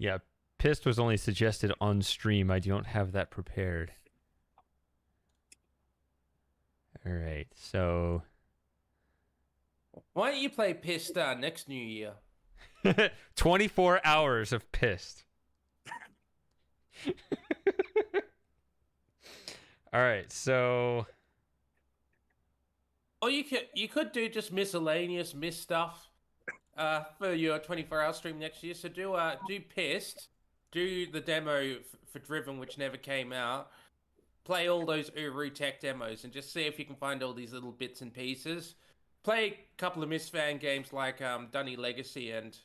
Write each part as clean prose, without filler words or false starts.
Yeah, pissed was only suggested on stream. I don't have that prepared. All right, so Why don't you play Pissed next New Year? 24 hours of pissed. All right, so Or you could do just miscellaneous Myst stuff for your 24-hour stream next year. So do Pissed, do the demo for Driven, which never came out. Play all those Uru Tech demos and just see if you can find all these little bits and pieces. Play a couple of Myst fan games like Dunny Legacy and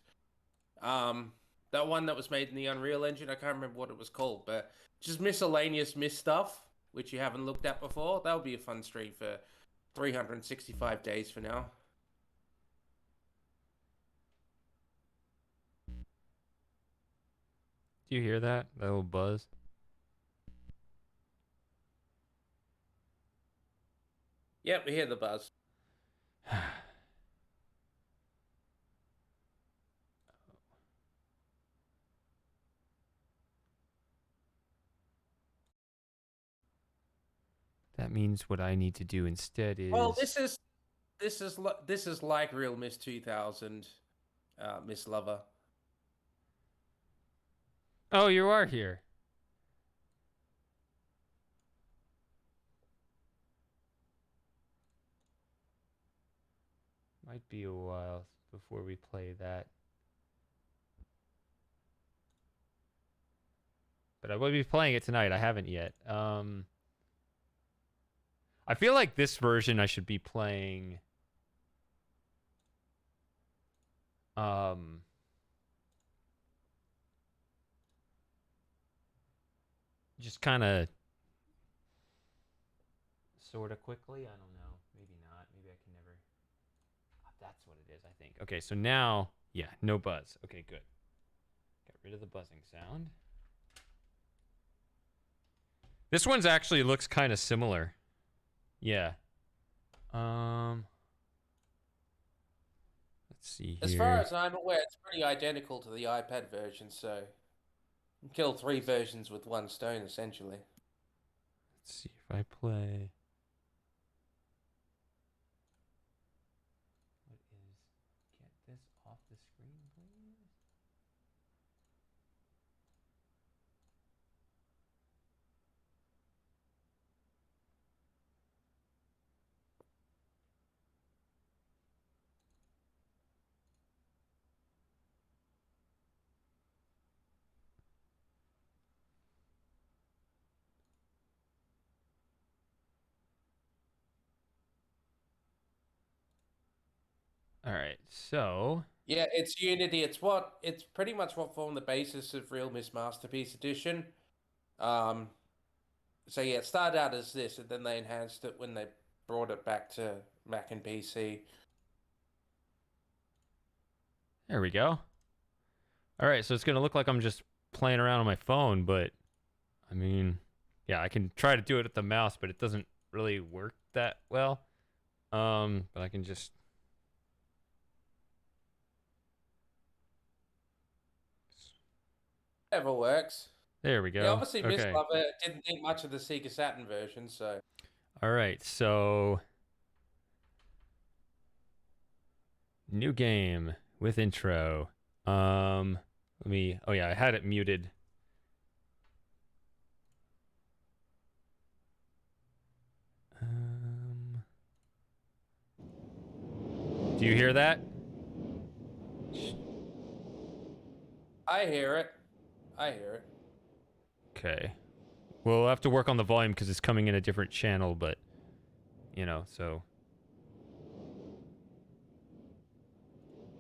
that one that was made in the Unreal Engine. I can't remember what it was called, but just miscellaneous Myst stuff which you haven't looked at before. That would be a fun stream for 365 days for now. do you hear that? That little buzz? Yep, we hear the buzz. That means what I need to do instead is. Well, this is like RealMyst 2000, Miss Lover. Oh, you are here. Might be a while before we play that. But I will be playing it tonight. I haven't yet. I feel like this version I should be playing. Just kind of, sort of quickly. I don't know. Maybe not. Maybe I can never. That's what it is, I think. Okay, so now, yeah, no buzz. Okay, good. Got rid of the buzzing sound. This one's actually looks kind of similar. Yeah. Let's see here. As far as I'm aware, it's pretty identical to the iPad version, so you can kill 3 versions with one stone, essentially. Let's see if I play. What is. Get this off the screen, please. All right, so Yeah, it's Unity. It's pretty much what formed the basis of RealMyst Masterpiece Edition. So yeah, it started out as this, and then they enhanced it when they brought it back to Mac and PC. there we go. All right, so it's gonna look like I'm just playing around on my phone, but I mean, yeah, I can try to do it with the mouse, but it doesn't really work that well. But I can just. Whatever works. There we go. Yeah, obviously Miss Okay. Lover didn't think much of the Sega Saturn version, so All right, so new game with intro. Let me. Oh yeah, I had it muted. Do you hear that? I hear it. I hear it. Okay. We'll have to work on the volume because it's coming in a different channel, but you know, so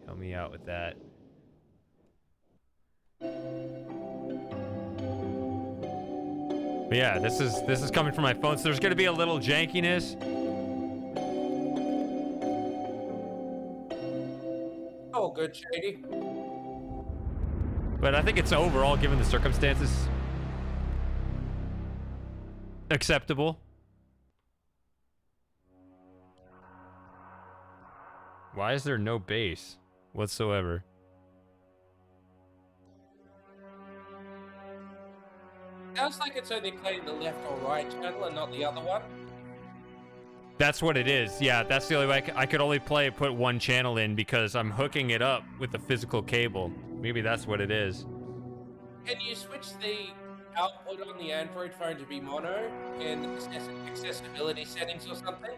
help me out with that. But yeah, this is coming from my phone, so there's gonna be a little jankiness. Oh, good, Shady. But I think it's overall, given the circumstances, acceptable. Why is there no bass whatsoever? Sounds like it's only playing the left or right channel and not the other one. That's what it is. Yeah, that's the only way I could only put one channel in because I'm hooking it up with the physical cable. Maybe that's what it is. Can you switch the output on the Android phone to be mono in accessibility settings or something?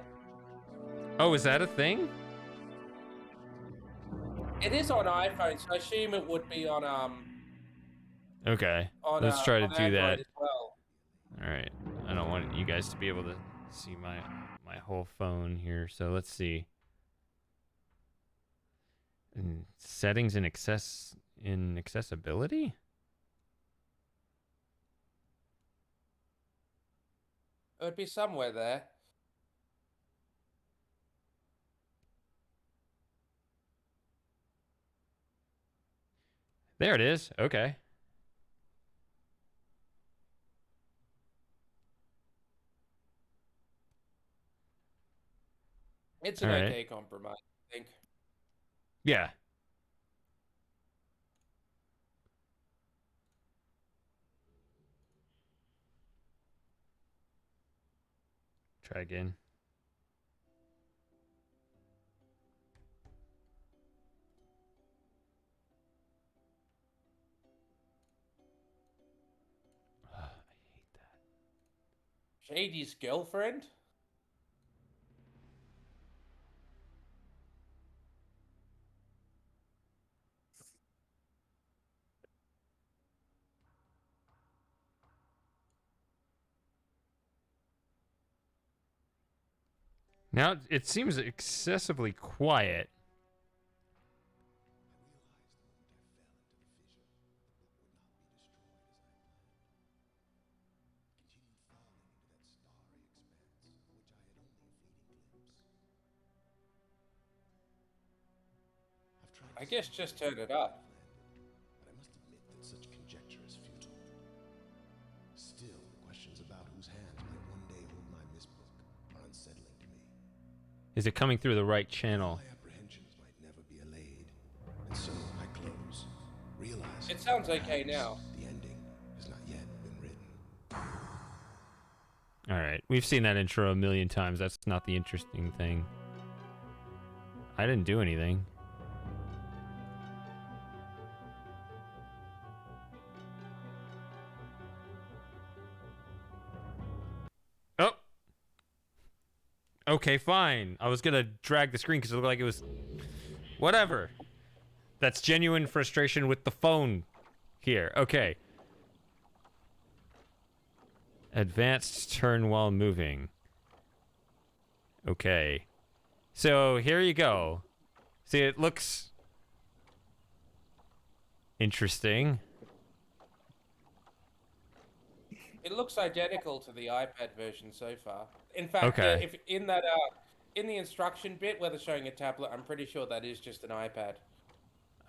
Oh, is that a thing? It is on iPhone, so I assume it would be on Okay, let's try to on do Android that. as well. All right, I don't want you guys to be able to see my whole phone here, so let's see. Settings in accessibility. It would be somewhere there. There it is. Okay. It's an All right. okay compromise, I think. Yeah. Try again. I hate that. Shady's girlfriend? Now it seems excessively quiet. I guess just turn it up. But I must admit that such conjecture is futile. Still, questions about whose hands might one day hold my Myst book are unsettling to me. Is it coming through the right channel? My apprehensions might never be allayed, and so I close, realizing It sounds that okay perhaps now. the ending has not yet been written. All right, we've seen that intro a million times. That's not the interesting thing. I didn't do anything. Oh. Okay, fine. I was gonna drag the screen because it looked like it was... Whatever. That's genuine frustration with the phone here. Okay. Advanced turn while moving. Okay. So here you go. See, it looks interesting. It looks identical to the iPad version so far. In fact, Okay. if in that in the instruction bit where they're showing a tablet, I'm pretty sure that is just an iPad.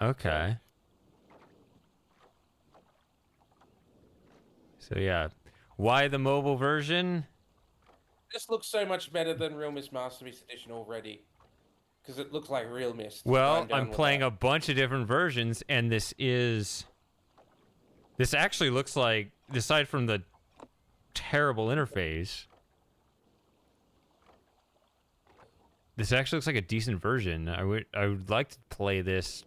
Okay. So yeah. Why the mobile version? This looks so much better than RealMyst Masterpiece Edition already, because it looks like RealMyst. Well, I'm playing a bunch of different versions, and this actually looks like, aside from the terrible interface, this actually looks like a decent version. I would like to play this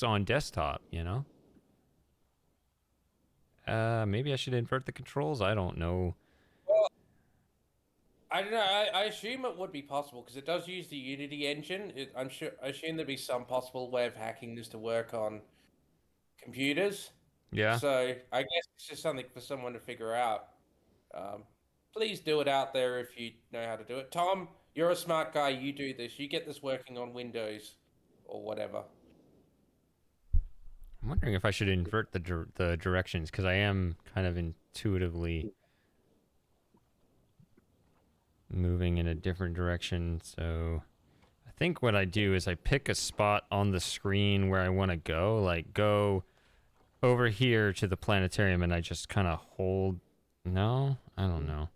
on desktop, you know? Maybe I should invert the controls. I don't know. Well, I don't know. I assume it would be possible because it does use the Unity engine. I assume there'd be some possible way of hacking this to work on computers. Yeah. So I guess it's just something for someone to figure out. Please do it out there if you know how to do it. Tom, you're a smart guy. You do this. You get this working on Windows or whatever. I'm wondering if I should invert the directions, because I am kind of intuitively moving in a different direction. So I think what I do is I pick a spot on the screen where I want to go, like go over here to the planetarium, and I just kind of hold. No, I don't know.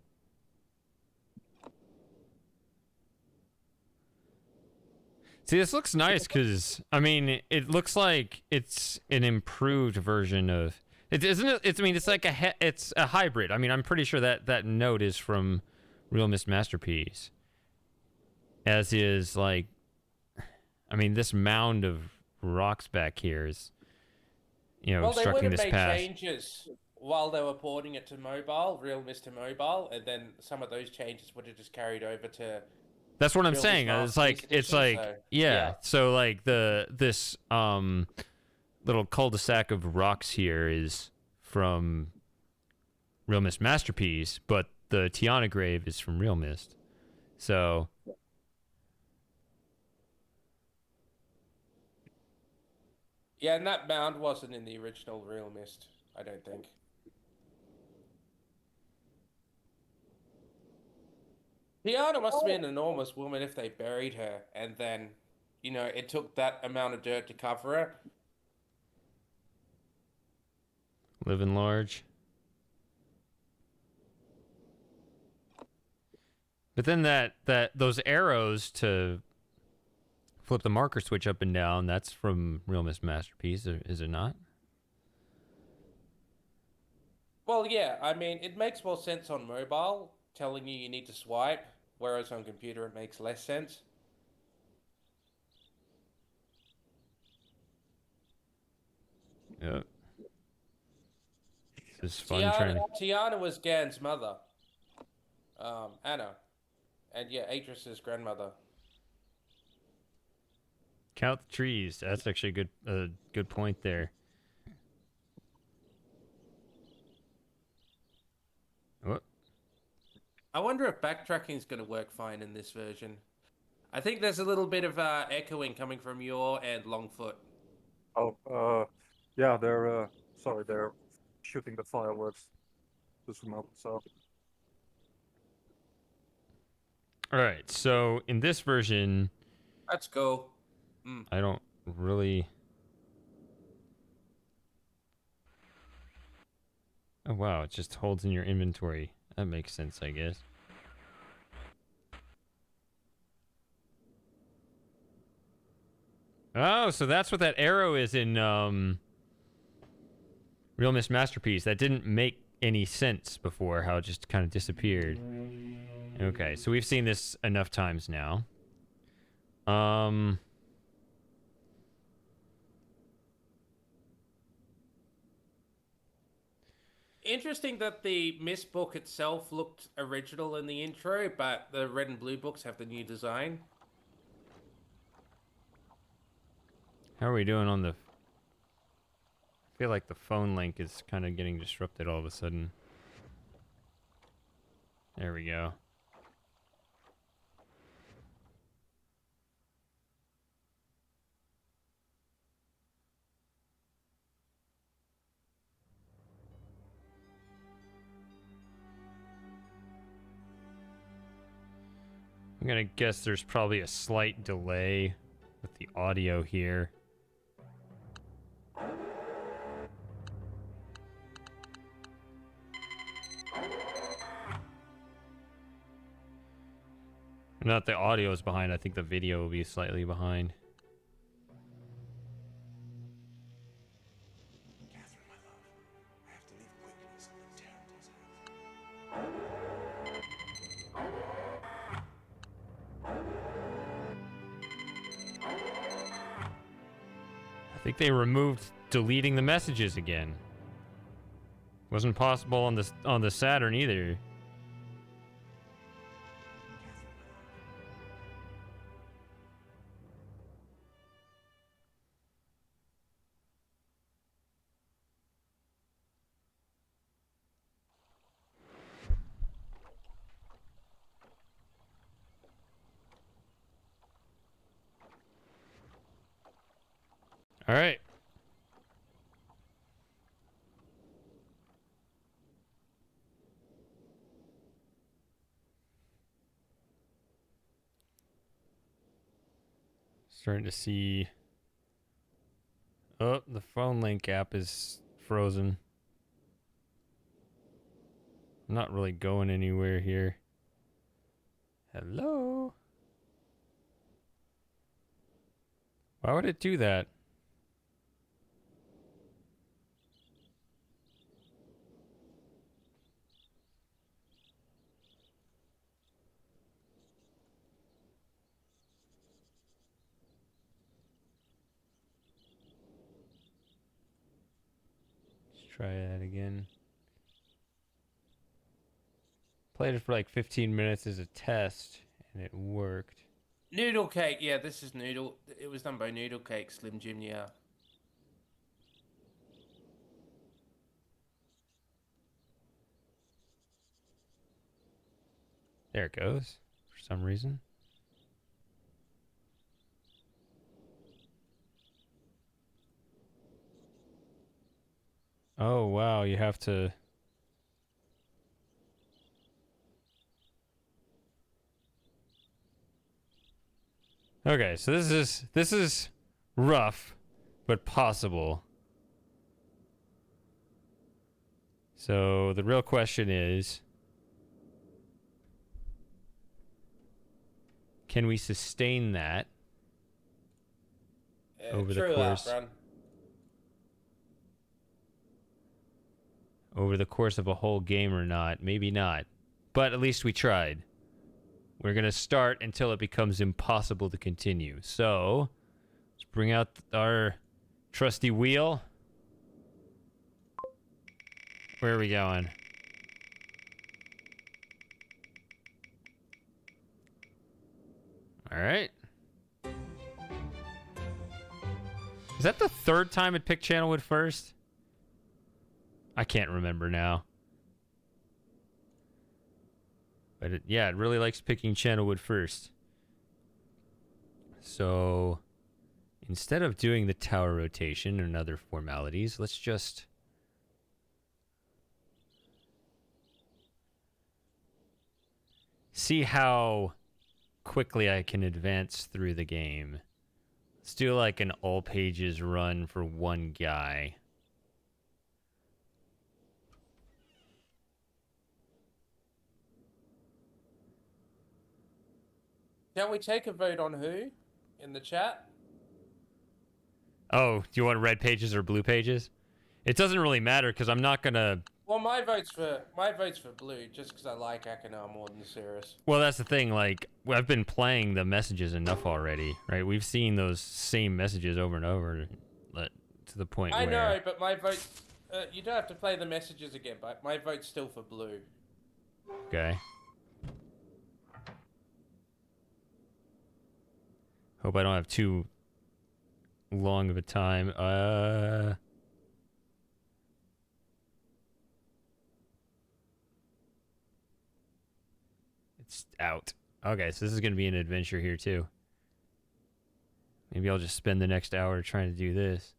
See, this looks nice because, I mean, it looks like it's an improved version of... It isn't. It's. I mean, it's like it's a hybrid. I mean, I'm pretty sure that that note is from RealMyst Masterpiece, as is like. I mean, this mound of rocks back here is, you know, Well, they would obstructing have this made path. changes while they were porting it to mobile, RealMyst to mobile, and then some of those changes would have just carried over to That's what I'm RealMyst saying. It's like Masterpiece Edition, so, yeah. So like this little cul-de-sac of rocks here is from RealMyst Masterpiece, but the Tiana grave is from RealMyst. So Yeah, and that mound wasn't in the original RealMyst, I don't think. Tiana must have been an enormous woman if they buried her, and then, you know, it took that amount of dirt to cover it. living large. But then that those arrows to flip the marker switch up and down, that's from RealMyst Masterpiece, is it not? Well, yeah, I mean, it makes more sense on mobile, telling you need to swipe, whereas on computer it makes less sense. Yeah. This is fun trying to... Tiana was Gan's mother, Anna, and yeah, Atris's grandmother. Count the trees. That's actually a good point there. What? I wonder if backtracking is going to work fine in this version. I think there's a little bit of echoing coming from your and Longfoot. Oh, yeah, they're sorry, they're shooting the fireworks this moment, so All right. So in this version, Let's go. I don't really... Oh, wow. It just holds in your inventory. That makes sense, I guess. Oh, so that's what that arrow is in RealMyst Masterpiece. That didn't make any sense before, how it just kind of disappeared. Okay, so we've seen this enough times now. Interesting that the Mist book itself looked original in the intro, but the red and blue books have the new design. How are we doing on the... I feel like the phone link is kind of getting disrupted all of a sudden. There we go. I'm gonna guess there's probably a slight delay with the audio here. Not the audio is behind, I think the video will be slightly behind. Catherine, my love, I have to leave quickly. Something terrible has happened. I think they removed deleting the messages again. Wasn't possible on the Saturn either. All right. Starting to see... Oh, the phone link app is frozen. I'm not really going anywhere here. Hello? Why would it do that? try that again. Played it for like 15 minutes as a test, and it worked. Noodle Cake. Yeah, this is Noodle. It was done by Noodle Cake, Slim Jim. Yeah. There it goes, for some reason. Oh, wow, you have to... Okay, so this is rough, but possible. So the real question is, can we sustain that over the course of a whole game or not? Maybe not, but at least we tried. We're gonna start until it becomes impossible to continue. So let's bring out our trusty wheel. Where are we going? All right. Is that the third time it picked Channelwood first? I can't remember now. But yeah, it really likes picking Channelwood first. So instead of doing the tower rotation and other formalities, let's just... see how quickly I can advance through the game. Let's do like an all pages run for one guy. Shall we take a vote on who in the chat? Oh, do you want red pages or blue pages? It doesn't really matter because I'm not gonna... Well, my vote's for blue, just because I like Akinar more than Cirrus. Well, that's the thing. Like, I've been playing the messages enough already, right? We've seen those same messages over and over, to the point where... I know, but my vote... you don't have to play the messages again, but my vote's still for blue. Okay. Hope I don't have too long of a time. It's out. Okay, so this is going to be an adventure here, too. Maybe I'll just spend the next hour trying to do this.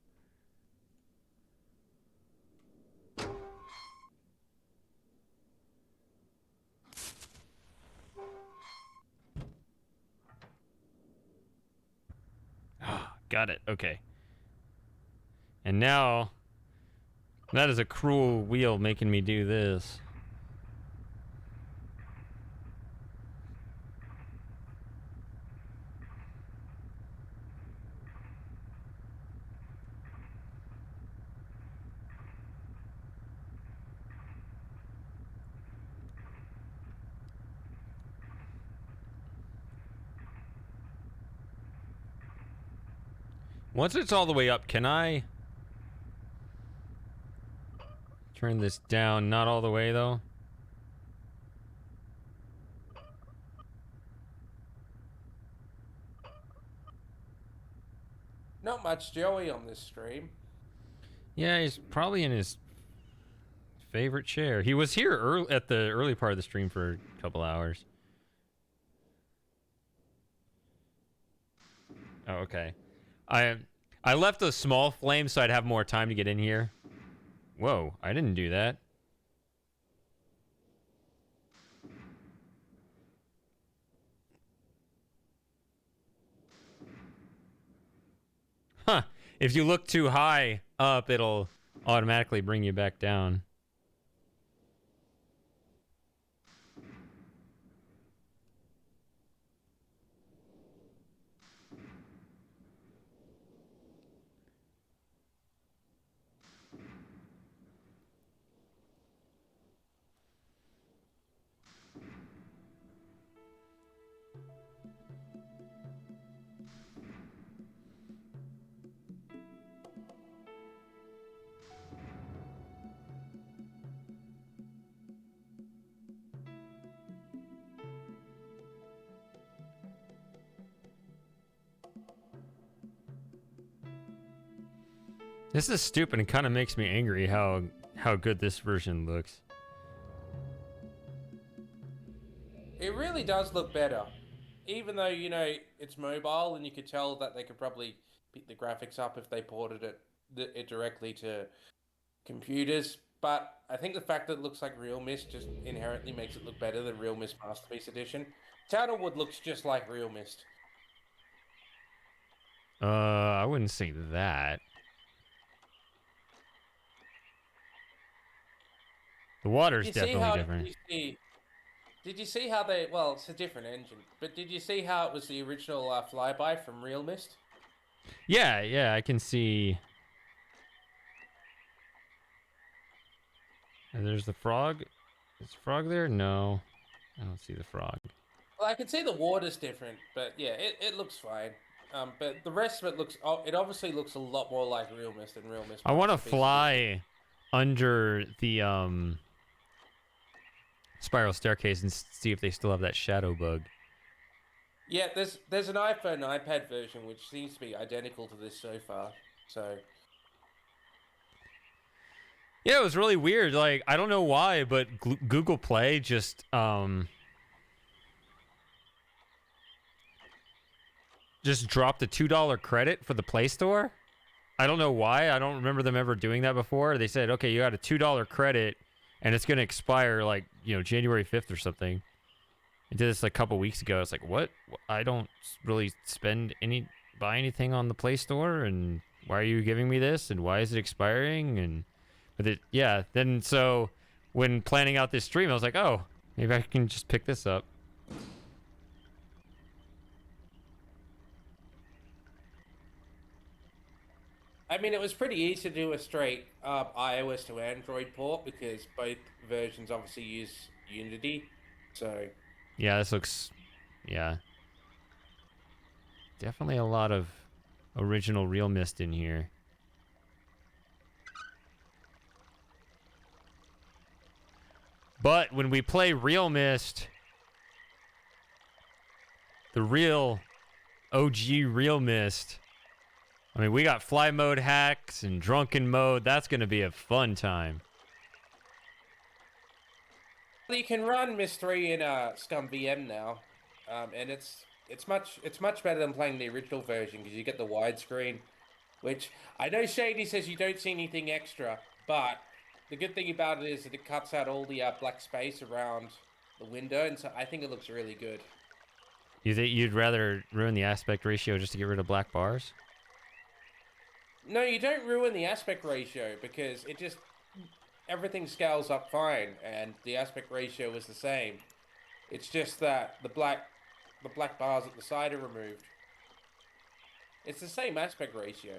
Got it. Okay. And now, that is a cruel wheel making me do this. Once it's all the way up, can I turn this down? Not all the way, though. Not much Joey on this stream. Yeah, he's probably in his favorite chair. He was here at the early part of the stream for a couple hours. Oh, okay. I left a small flame so I'd have more time to get in here. Whoa, I didn't do that. Huh. If you look too high up, it'll automatically bring you back down. This is stupid and kind of makes me angry how good this version looks. It really does look better. Even though, you know, it's mobile and you could tell that they could probably pick the graphics up if they ported it directly to computers. But I think the fact that it looks like RealMyst just inherently makes it look better than RealMyst Masterpiece Edition. Townwood looks just like RealMyst. I wouldn't say that. The water's definitely different. Did you see how they? Well, it's a different engine, but did you see how it was the original flyby from RealMyst? Yeah, yeah, I can see. And there's the frog. Is the frog there? No, I don't see the frog. Well, I can see the water's different, but yeah, it looks fine. But the rest of it looks. Oh, it obviously looks a lot more like RealMyst than RealMyst. I want to Masterpiece Edition. fly under the spiral staircase and see if they still have that shadow bug. Yeah, there's an iPhone and iPad version which seems to be identical to this so far. So yeah, it was really weird. Like, I don't know why, but Google Play just dropped a $2 credit for the Play Store. I don't know why. I don't remember them ever doing that before. They said, okay, you got a $2 credit and it's going to expire like, you know, January 5th or something. I did this like a couple weeks ago. It's like, what? I don't really buy anything on the Play Store, and why are you giving me this? And why is it expiring? And yeah. Then so when planning out this stream, I was like, oh, maybe I can just pick this up. I mean, it was pretty easy to do a straight iOS to Android port because both versions obviously use Unity. So Yeah, this looks, yeah. Definitely a lot of original RealMyst in here. But when we play RealMyst, the real OG RealMyst, I mean, we got fly mode hacks and drunken mode. That's going to be a fun time. you can run Myst 3 in Scum VM now, and it's much better than playing the original version because you get the widescreen, which I know Shady says you don't see anything extra, but the good thing about it is that it cuts out all the black space around the window, and so I think it looks really good. You think you'd rather ruin the aspect ratio just to get rid of black bars? No, you don't ruin the aspect ratio because everything scales up fine, and the aspect ratio is the same. It's just that the black bars at the side are removed. It's the same aspect ratio.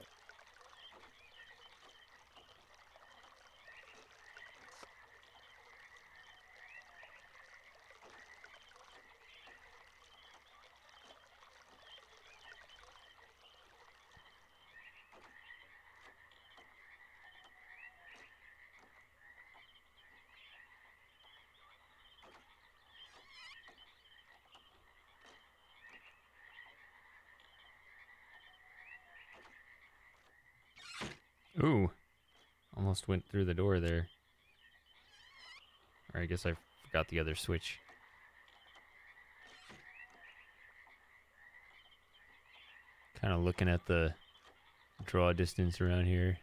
Ooh. Almost went through the door there. Or I guess I forgot the other switch. Kind of looking at the draw distance around here.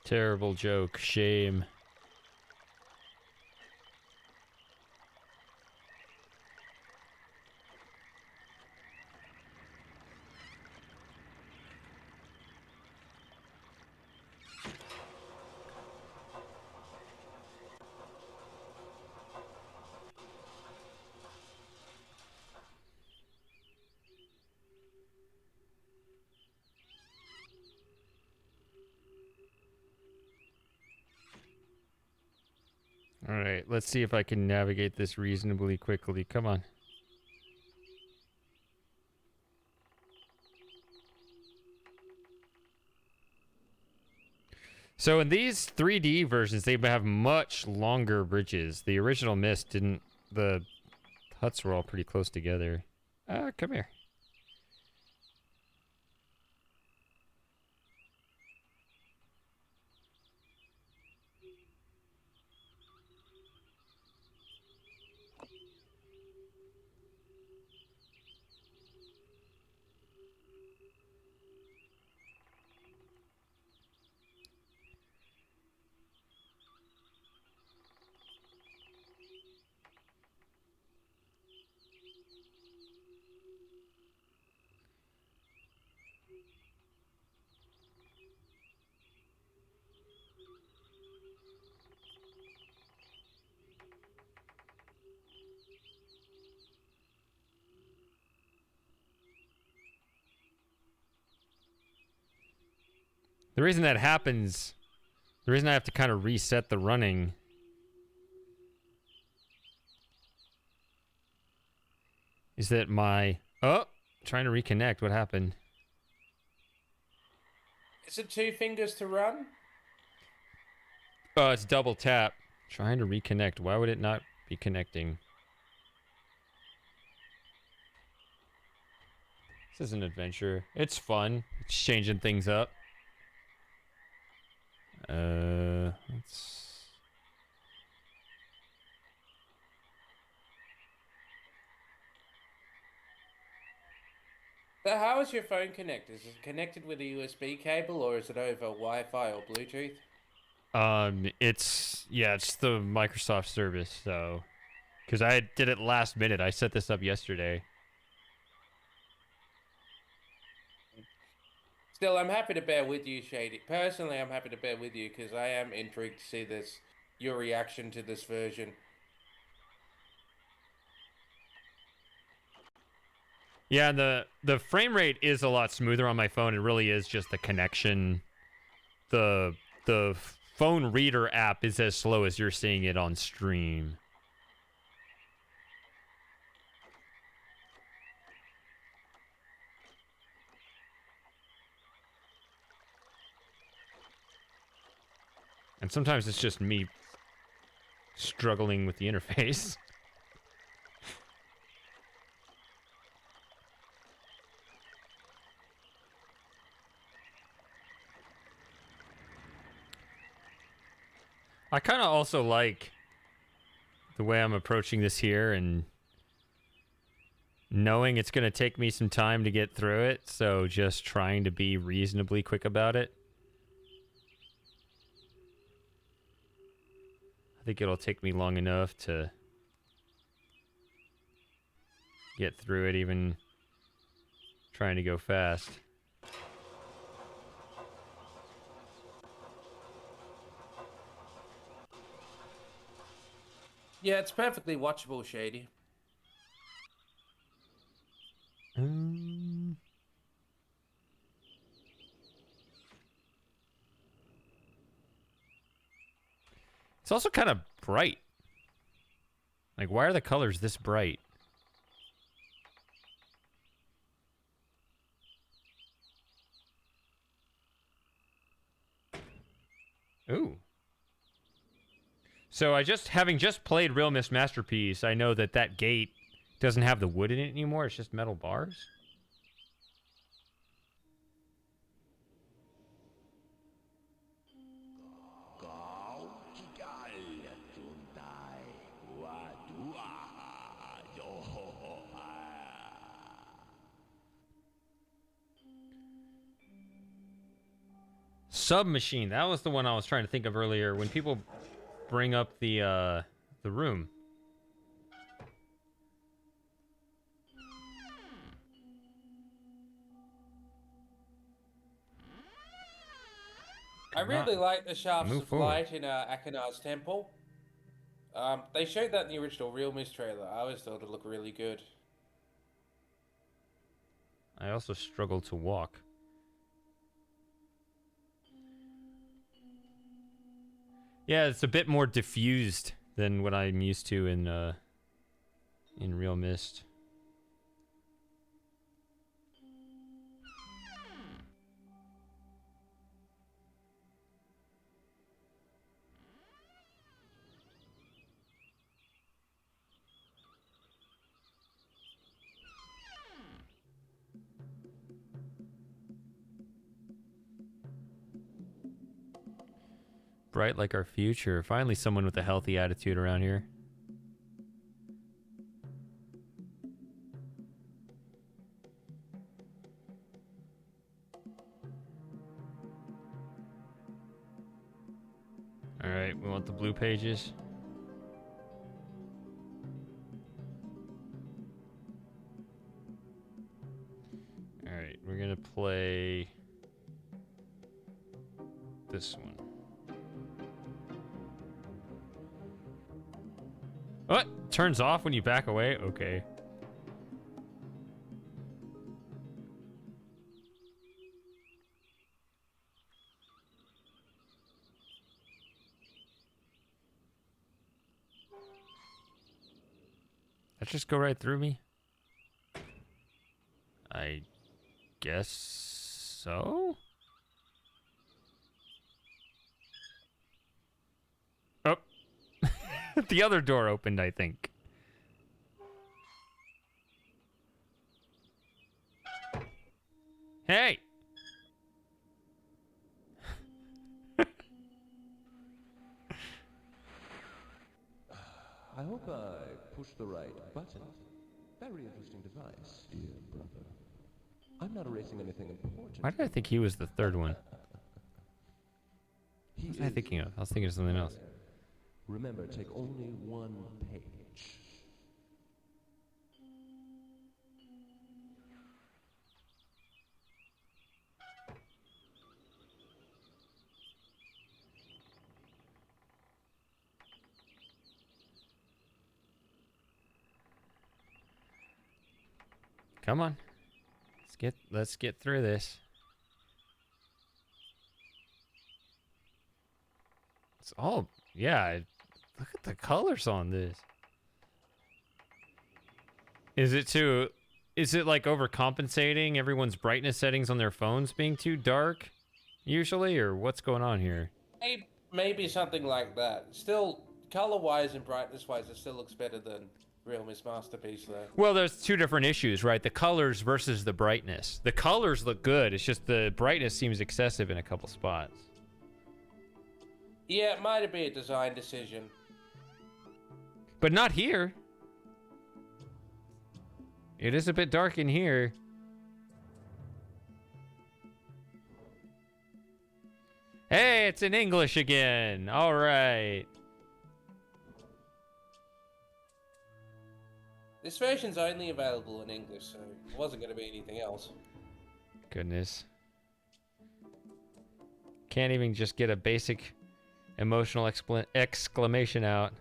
Terrible joke. Shame. All right, let's see if I can navigate this reasonably quickly. Come on. So in these 3D versions, they have much longer bridges. The original Myst didn't. The huts were all pretty close together. Come here. The reason that happens, the reason I have to kind of reset the running is that my... Oh! Trying to reconnect. What happened? Is it 2 fingers to run? Oh, it's double tap. Trying to reconnect. Why would it not be connecting? This is an adventure. It's fun. It's changing things up. Let's... So how is your phone connected? Is it connected with a USB cable or is it over Wi-Fi or Bluetooth? It's the Microsoft service, so... Because I did it last minute. I set this up yesterday. Still, I'm happy to bear with you, Shady. Personally, I'm happy to bear with you because I am intrigued to see your reaction to this version. Yeah, the frame rate is a lot smoother on my phone. It really is just the connection. The phone reader app is as slow as you're seeing it on stream. And sometimes it's just me struggling with the interface. I kind of also like the way I'm approaching this here and knowing it's going to take me some time to get through it, so just trying to be reasonably quick about it. I think it'll take me long enough to get through it, even trying to go fast. Yeah, it's perfectly watchable, Shady. It's also kind of bright. Like, why are the colors this bright? Ooh. So having just played RealMyst Masterpiece, I know that that gate doesn't have the wood in it anymore. It's just metal bars. Submachine. That was the one I was trying to think of earlier. When people bring up the room. I really like the shafts move of forward. light in Akinar's temple. They showed that in the original RealMyst trailer. I always thought it looked really good. I also struggle to walk. Yeah, it's a bit more diffused than what I'm used to in RealMyst. bright like our future. Finally, someone with a healthy attitude around here. All right, we want the blue pages. All right, we're gonna play this one. What? Turns off when you back away? Okay. That just go right through me? I guess so? Oh. The other door opened, I think. Hey! I hope I pushed the right button. Very interesting device, dear brother. I'm not erasing anything important. Why did I think he was the third one? He What was I is thinking of? I was thinking of something else. Remember, take only one page. Come on. Let's get through this. It's all, yeah, look at the colors on this. Is it like overcompensating everyone's brightness settings on their phones being too dark usually, or what's going on here? Maybe something like that. Still, color-wise and brightness-wise, it still looks better than RealMyst Masterpiece, though. Well, there's two different issues, right? The colors versus the brightness. The colors look good. It's just the brightness seems excessive in a couple spots. Yeah, it might be a design decision. But not here. It is a bit dark in here. Hey, it's in English again. All right. This version's only available in English, so it wasn't going to be anything else. Goodness. Can't even just get a basic emotional exclamation out.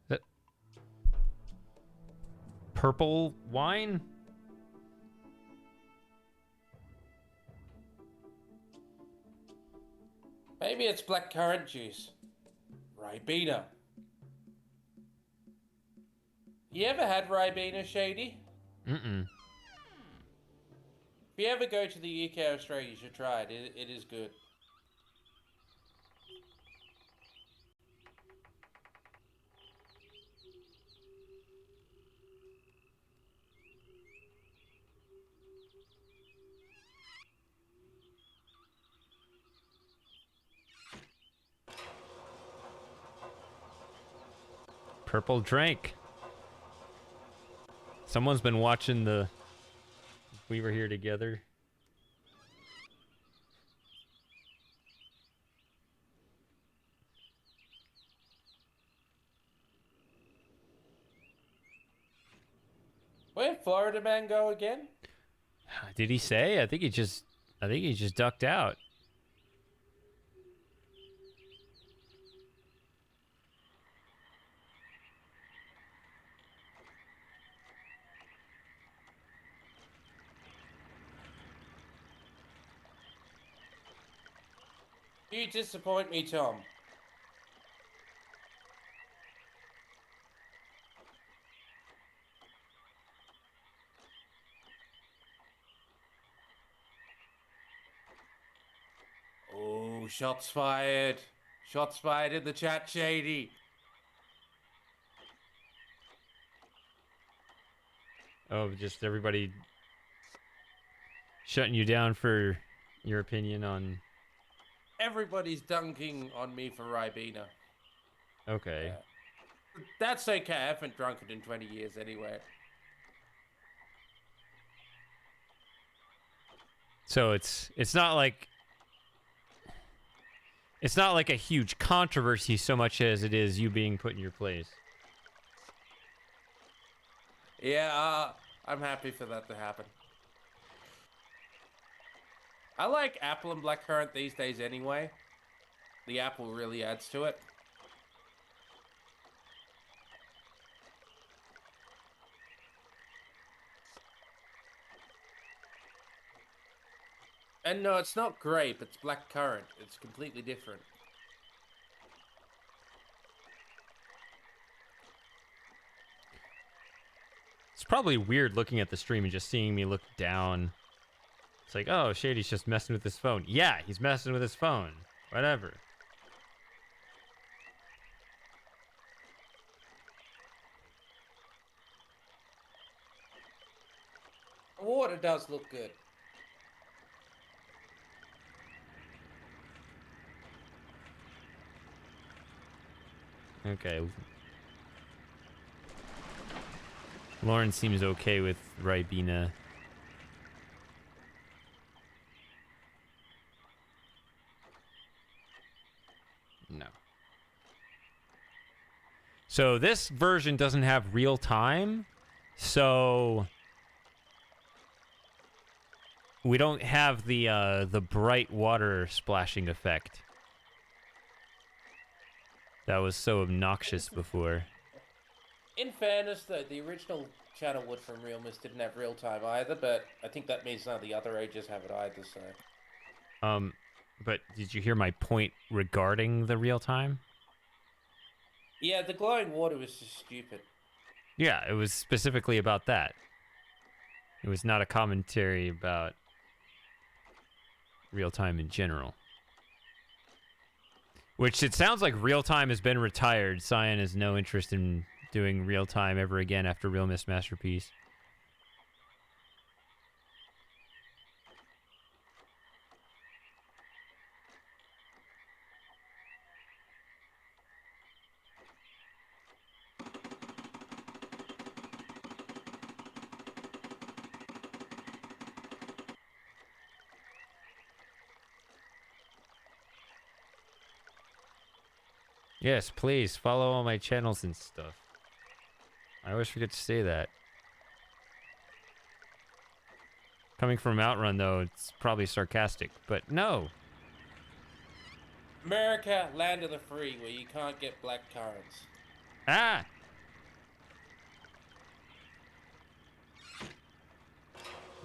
That purple wine? Maybe it's blackcurrant juice. Ribena. You ever had Ribena, Shady? Mm-mm. If you ever go to the UK or Australia, you should try it. It is good. Purple drink. Someone's been watching the We Were Here Together. Where'd Florida Man go again? Did he say? I think he just ducked out. You disappoint me, Tom. Oh, shots fired. Shots fired in the chat, Shady. Oh, just everybody shutting you down for your opinion on... Everybody's dunking on me for Ribena. Okay. That's okay. I haven't drunk it in 20 years anyway. So it's not like a huge controversy so much as it is you being put in your place. Yeah, I'm happy for that to happen. I like apple and blackcurrant these days anyway. The apple really adds to it. And no, it's not grape, it's blackcurrant. It's completely different. It's probably weird looking at the stream and just seeing me look down. It's like, oh, Shady's just messing with his phone. Yeah, he's messing with his phone. Whatever. The water does look good. Okay. Lauren seems okay with Ribena. No. So this version doesn't have real time, so we don't have the bright water splashing effect that was so obnoxious before. In fairness, though, the original channel wood from RealMyst didn't have real time either, but I think that means none of the other ages have it either, so... But did you hear my point regarding the real time? Yeah, the glowing water was just stupid. Yeah, it was specifically about that. It was not a commentary about real time in general. Which it sounds like real time has been retired. Cyan has no interest in doing real time ever again after RealMyst Masterpiece. Yes, please follow all my channels and stuff. I always forget to say that. Coming from Outrun, though, it's probably sarcastic, but no. America, land of the free, where you can't get black currants. Ah!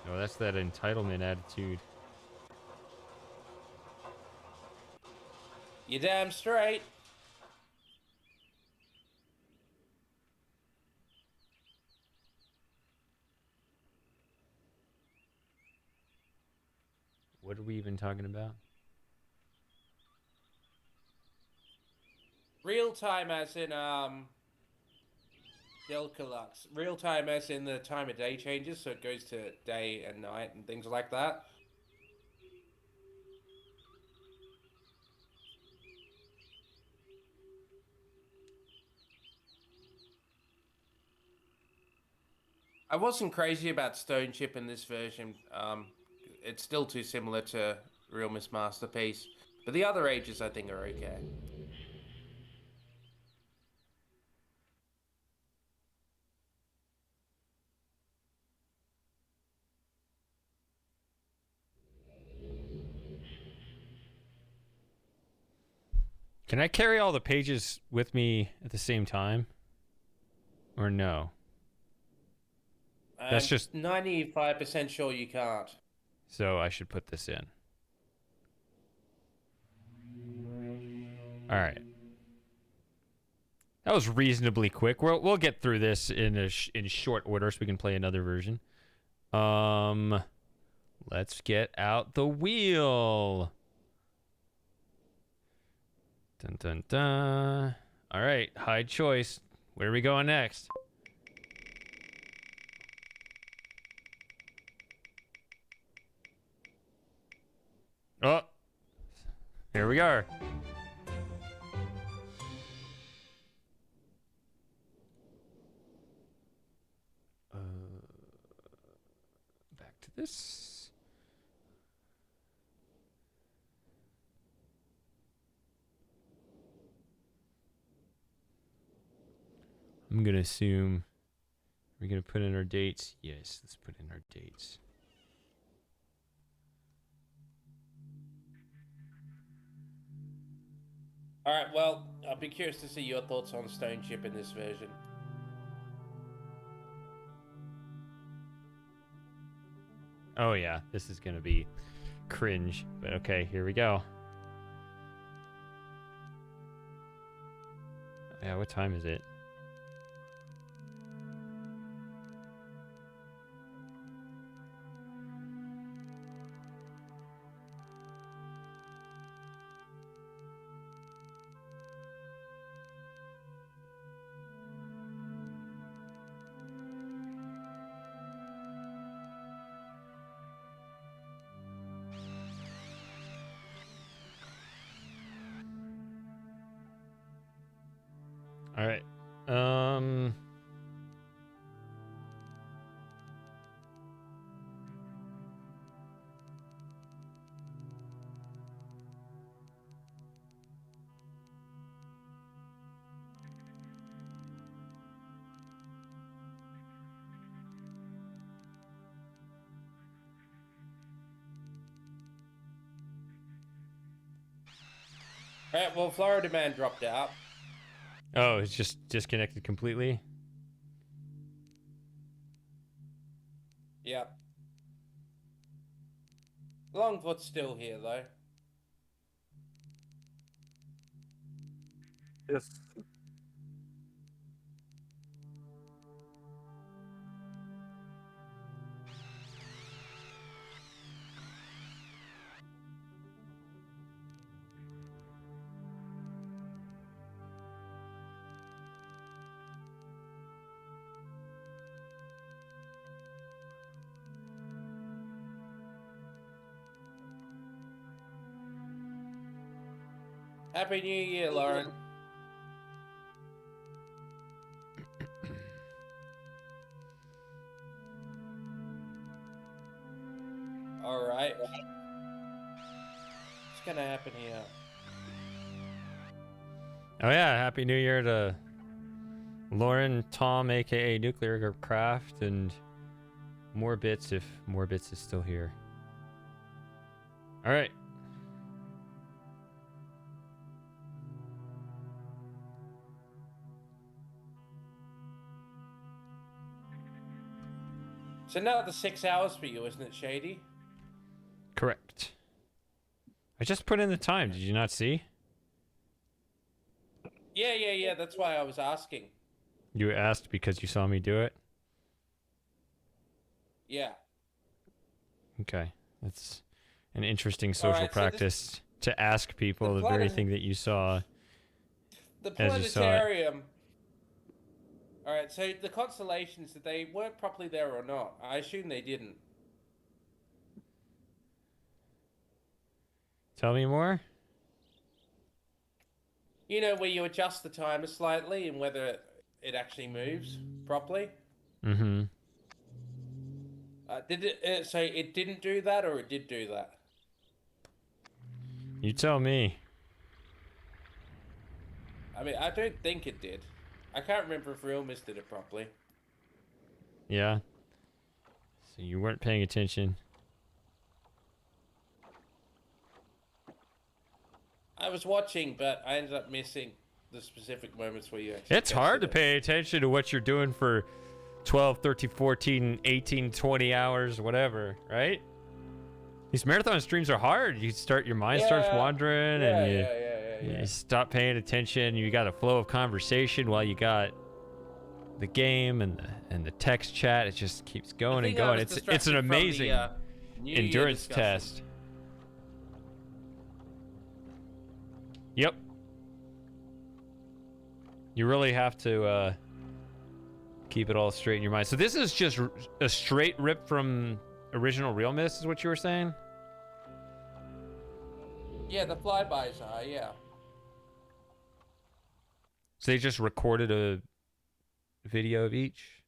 Oh, that's that entitlement attitude. You damn straight. What are we even talking about? Real time as in, Delcalux. Real time as in the time of day changes, so it goes to day and night and things like that. I wasn't crazy about Stone Chip in this version. It's still too similar to RealMyst Masterpiece. But the other ages I think are okay. Can I carry all the pages with me at the same time? Or no? That's just... 95% sure you can't. So I should put this in. All right. That was reasonably quick. We'll get through this in short order so we can play another version. Let's get out the wheel. Dun dun dun. All right, hide choice. Where are we going next? Oh, here we are. Back to this. I'm gonna assume we're gonna put in our dates. Yes, let's put in our dates. All right. Well, I'll be curious to see your thoughts on Stone Chip in this version. Oh yeah, this is gonna be cringe, but okay, here we go. Yeah, what time is it? All right. All right. Well, Florida Man dropped out. Oh, it's just disconnected completely. Yep. Longfoot's still here though. Yes. Happy New Year, Lauren. All right. What's gonna happen here? Oh yeah, Happy New Year to Lauren, Tom, aka Nuclear Craft, and more bits if more bits is still here. All right. So now the 6 hours for you, isn't it, Shady? Correct. I just put in the time. Did you not see? Yeah. That's why I was asking. You asked because you saw me do it? Yeah. Okay. That's an interesting social Alright, so this- practice to ask people the the very planet- thing that you saw. The As you saw it. planetarium. All right, so the constellations, that they weren't properly there or not? I assume they didn't. Tell me more? You know, where you adjust the timer slightly and whether it actually moves properly. Mm-hmm. Did it? So it didn't do that, or it did do that? You tell me. I mean, I don't think it did. I can't remember if RealMyst did it properly. Yeah. So you weren't paying attention. I was watching, but I ended up missing the specific moments where you actually... It's hard to tested it. pay attention to what you're doing for 12, 13, 14, 18, 20 hours, whatever, right? These marathon streams are hard. Your mind starts wandering, and you stop paying attention. You got a flow of conversation while you got the game and the text chat. It just keeps going and going. It's an amazing endurance test. Yep. You really have to keep it all straight in your mind. So this is just a straight rip from original RealMyst, is what you were saying? Yeah, the flybys are, yeah. So they just recorded a video of each?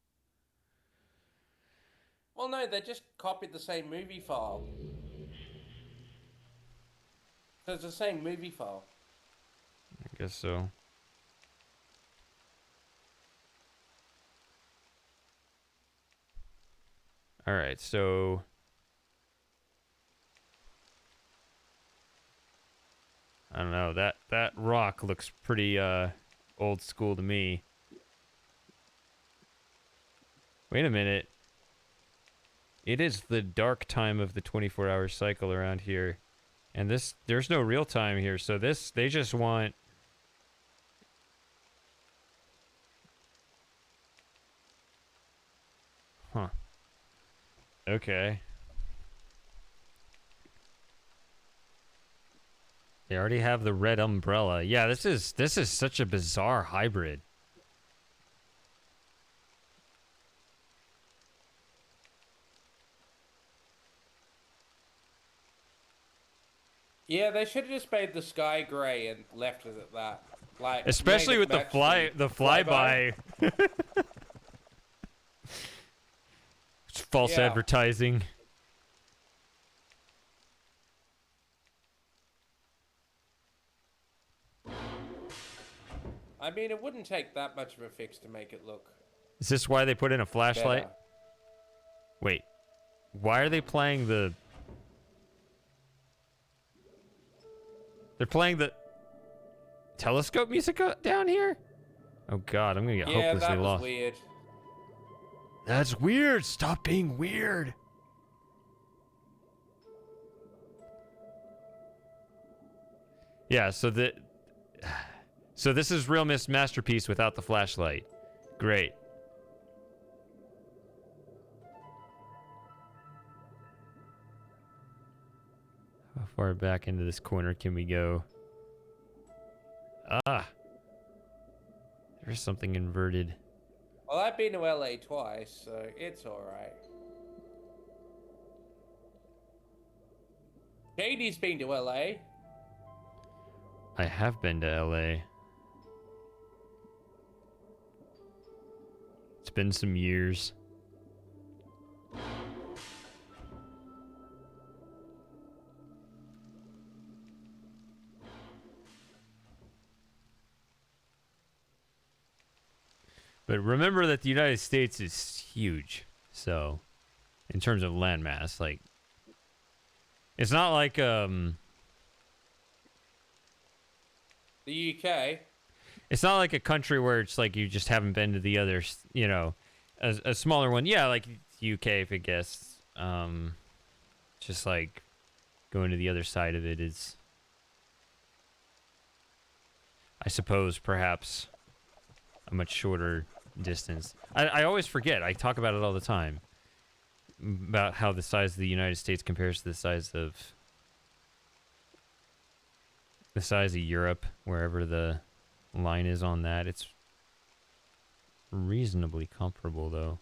Well, no, they just copied the same movie file. So it's the same movie file. I guess so. All right, so I don't know. That rock looks pretty old school to me. Wait a minute. It is the dark time of the 24-hour cycle around here. And there's no real time here, so they just want Huh. Okay. They already have the red umbrella. Yeah, this is such a bizarre hybrid. Yeah, they should have just made the sky grey and left it at that. Like, Especially made it with the match flyby. It's false Yeah. advertising. I mean, it wouldn't take that much of a fix to make it look Is this why they put in a flashlight? better. Wait. Why are they playing the They're playing the telescope music down here? Oh god, I'm gonna get Yeah, hopelessly that was lost. weird. That's weird. Stop being weird. Yeah, so this is RealMyst masterpiece without the flashlight. Great. How far back into this corner can we go? Ah. There's something inverted. Well, I've been to LA twice, so it's alright. Katie's been to LA. I have been to LA. It's been some years. But remember that the United States is huge. So, in terms of landmass, like, it's not like, The UK. it's not like a country where it's like you just haven't been to the other, you know, a smaller one. Yeah, like UK, if I guess. Just like going to the other side of it is, I suppose, perhaps a much shorter distance. I always forget. I talk about it all the time. About how the size of the United States compares to the size of Europe, wherever the line is on that. It's reasonably comparable, though.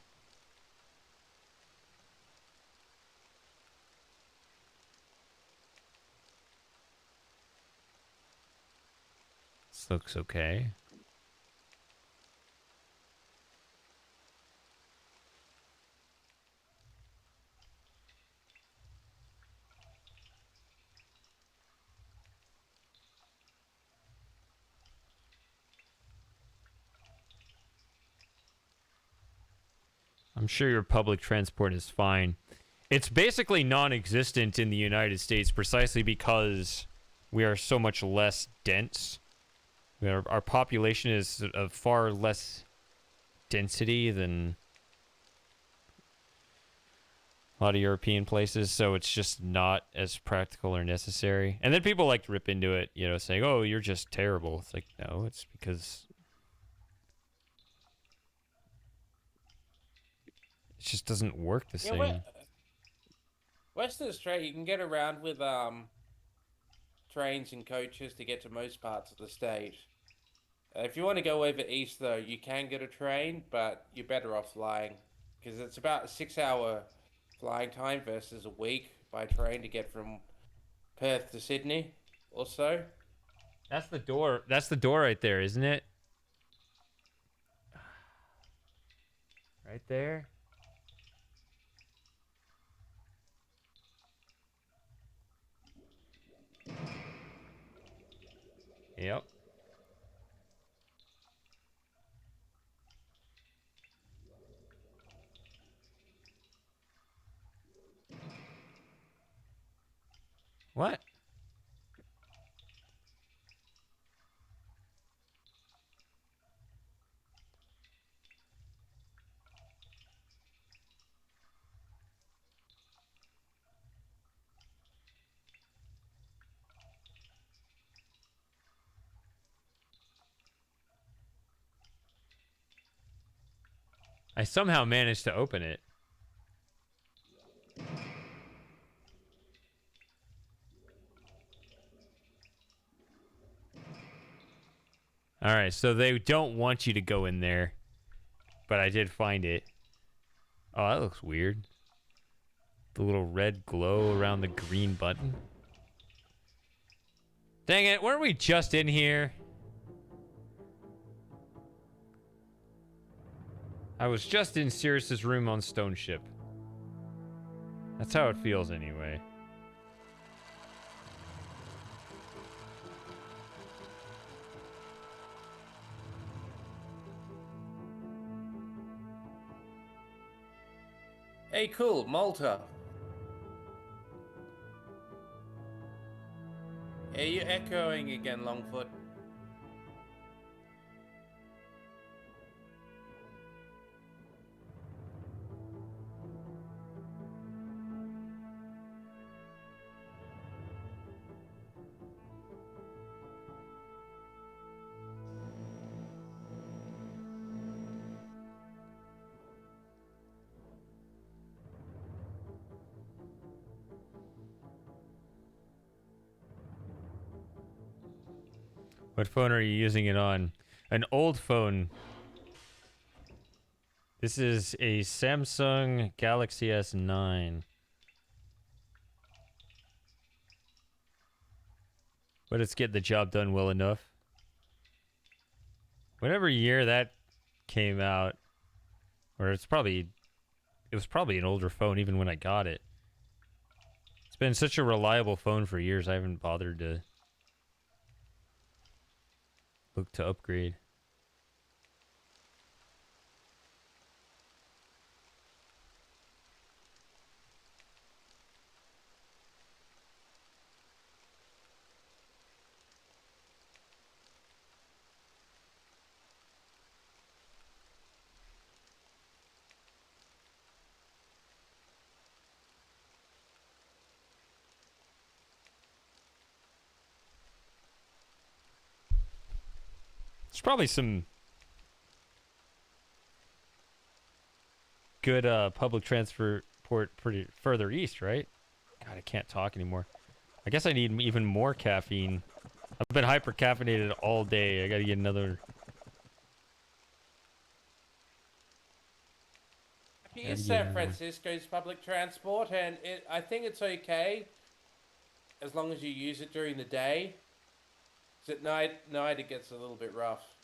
This looks okay. I'm sure your public transport is fine. It's basically non-existent in the United States precisely because we are so much less dense. Our population is of far less density than a lot of European places, so it's just not as practical or necessary. And then people like to rip into it, you know, saying, "Oh, you're just terrible." It's like, no, it's because it just doesn't work the Yeah, same. Western Australia, you can get around with trains and coaches to get to most parts of the state. If you want to go over east, though, you can get a train, but you're better off flying because it's about a 6-hour flying time versus a week by train to get from Perth to Sydney or so. That's the door. That's the door right there, isn't it? Right there. Yep. What? I somehow managed to open it. All right, so they don't want you to go in there, but I did find it. Oh, that looks weird. The little red glow around the green button. Dang it, weren't we just in here? I was just in Sirius's room on Stone Ship. That's how it feels anyway. Hey, cool, Malta. Yeah, you're echoing again, Longfoot. What phone are you using it on? An old phone. This is a Samsung Galaxy S9. But it's getting the job done well enough. Whatever year that came out, or it was probably an older phone even when I got it. It's been such a reliable phone for years, I haven't bothered to look to upgrade. There's probably some good public transport pretty further east, right? God, I can't talk anymore. I guess I need even more caffeine. I've been hyper caffeinated all day. I gotta get another. Here's San Francisco's public transport, and I think it's okay as long as you use it during the day. 'Cause at night it gets a little bit rough.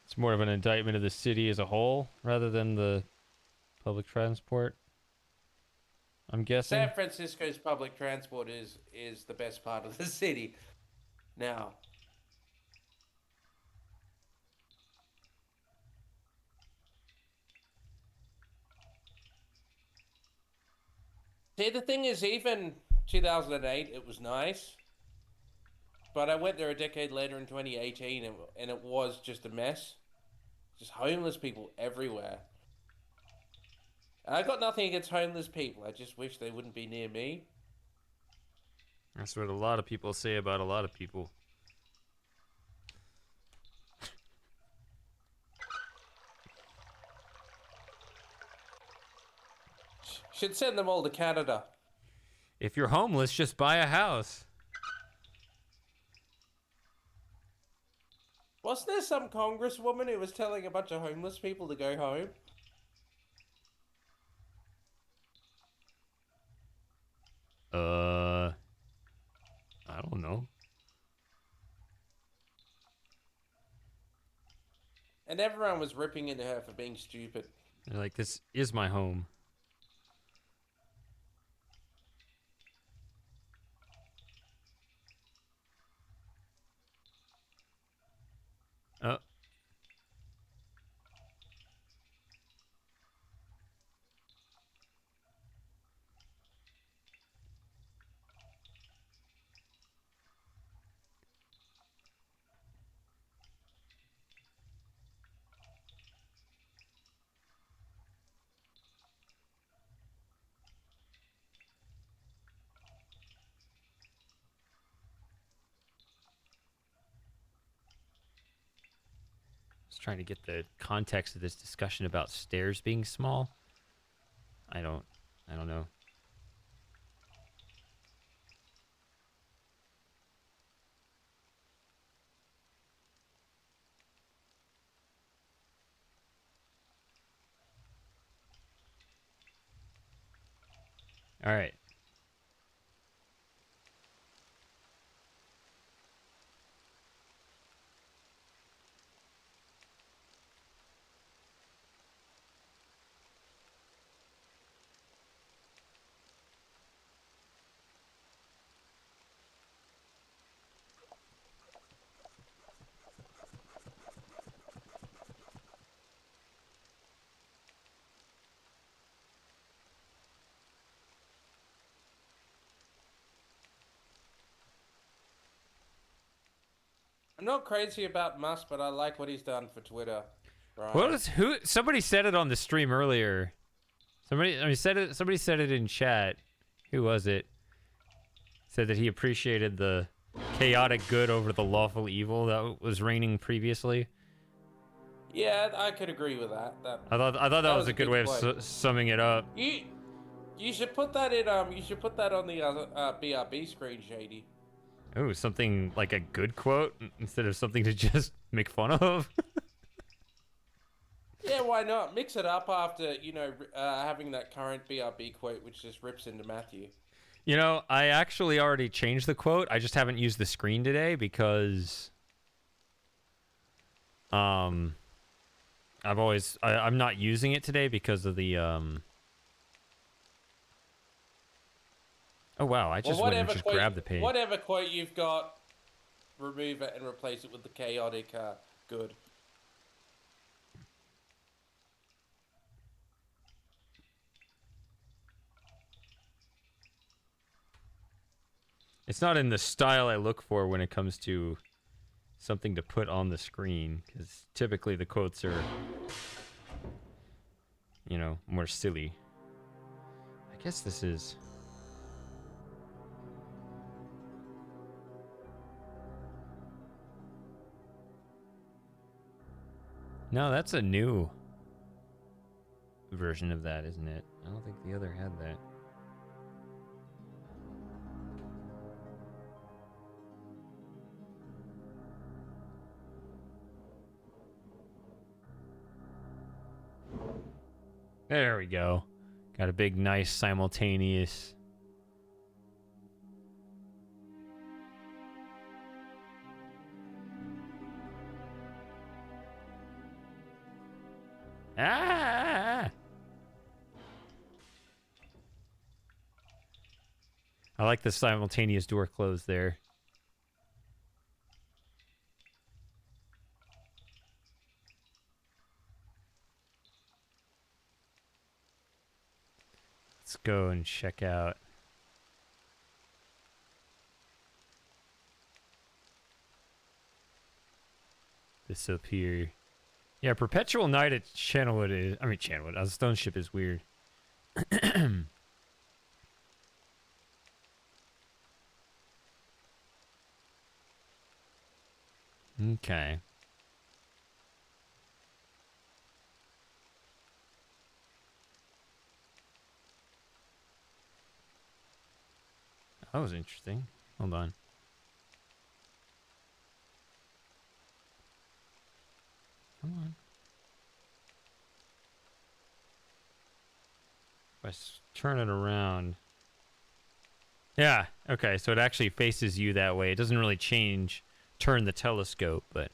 It's more of an indictment of the city as a whole rather than the public transport. I'm guessing. San Francisco's public transport is the best part of the city. Now, see, the thing is, even 2008, it was nice. But I went there a decade later in 2018, and it was just a mess. Just homeless people everywhere. And I got nothing against homeless people. I just wish they wouldn't be near me. That's what a lot of people say about a lot of people. Should send them all to Canada. If you're homeless, just buy a house. Wasn't there some congresswoman who was telling a bunch of homeless people to go home? I don't know. And everyone was ripping into her for being stupid. They're like, this is my home. Oh. Just trying to get the context of this discussion about stairs being small. I don't know. All right. I'm not crazy about Musk, but I like what he's done for Twitter. Right. What was who? Somebody said it on the stream earlier. Somebody said it. Somebody said it in chat. Who was it? Said that he appreciated the chaotic good over the lawful evil that was reigning previously. Yeah, I could agree with that. I thought that was a good way of summing it up. You should put that in you should put that on the BRB screen, Shady. Oh, something like a good quote instead of something to just make fun of. Yeah, why not? Mix it up after, having that current BRB quote, which just rips into Matthew. You know, I actually already changed the quote. I just haven't used the screen today because I'm not using it today because of the Oh wow, I just went and just grabbed the page. Whatever quote you've got, remove it and replace it with the chaotic good. It's not in the style I look for when it comes to something to put on the screen, because typically the quotes are, you know, more silly. I guess this is... No, that's a new version of that, isn't it? I don't think the other had that. There we go. Got a big, nice, simultaneous... Ah! I like the simultaneous door close there. Let's go and check out this up here. Yeah, Perpetual Night at Channelwood is... I mean, Channelwood. Stone Ship is weird. Okay. That was interesting. Hold on. Come on. If I turn it around... Yeah. Okay. So it actually faces you that way. It doesn't really turn the telescope, but.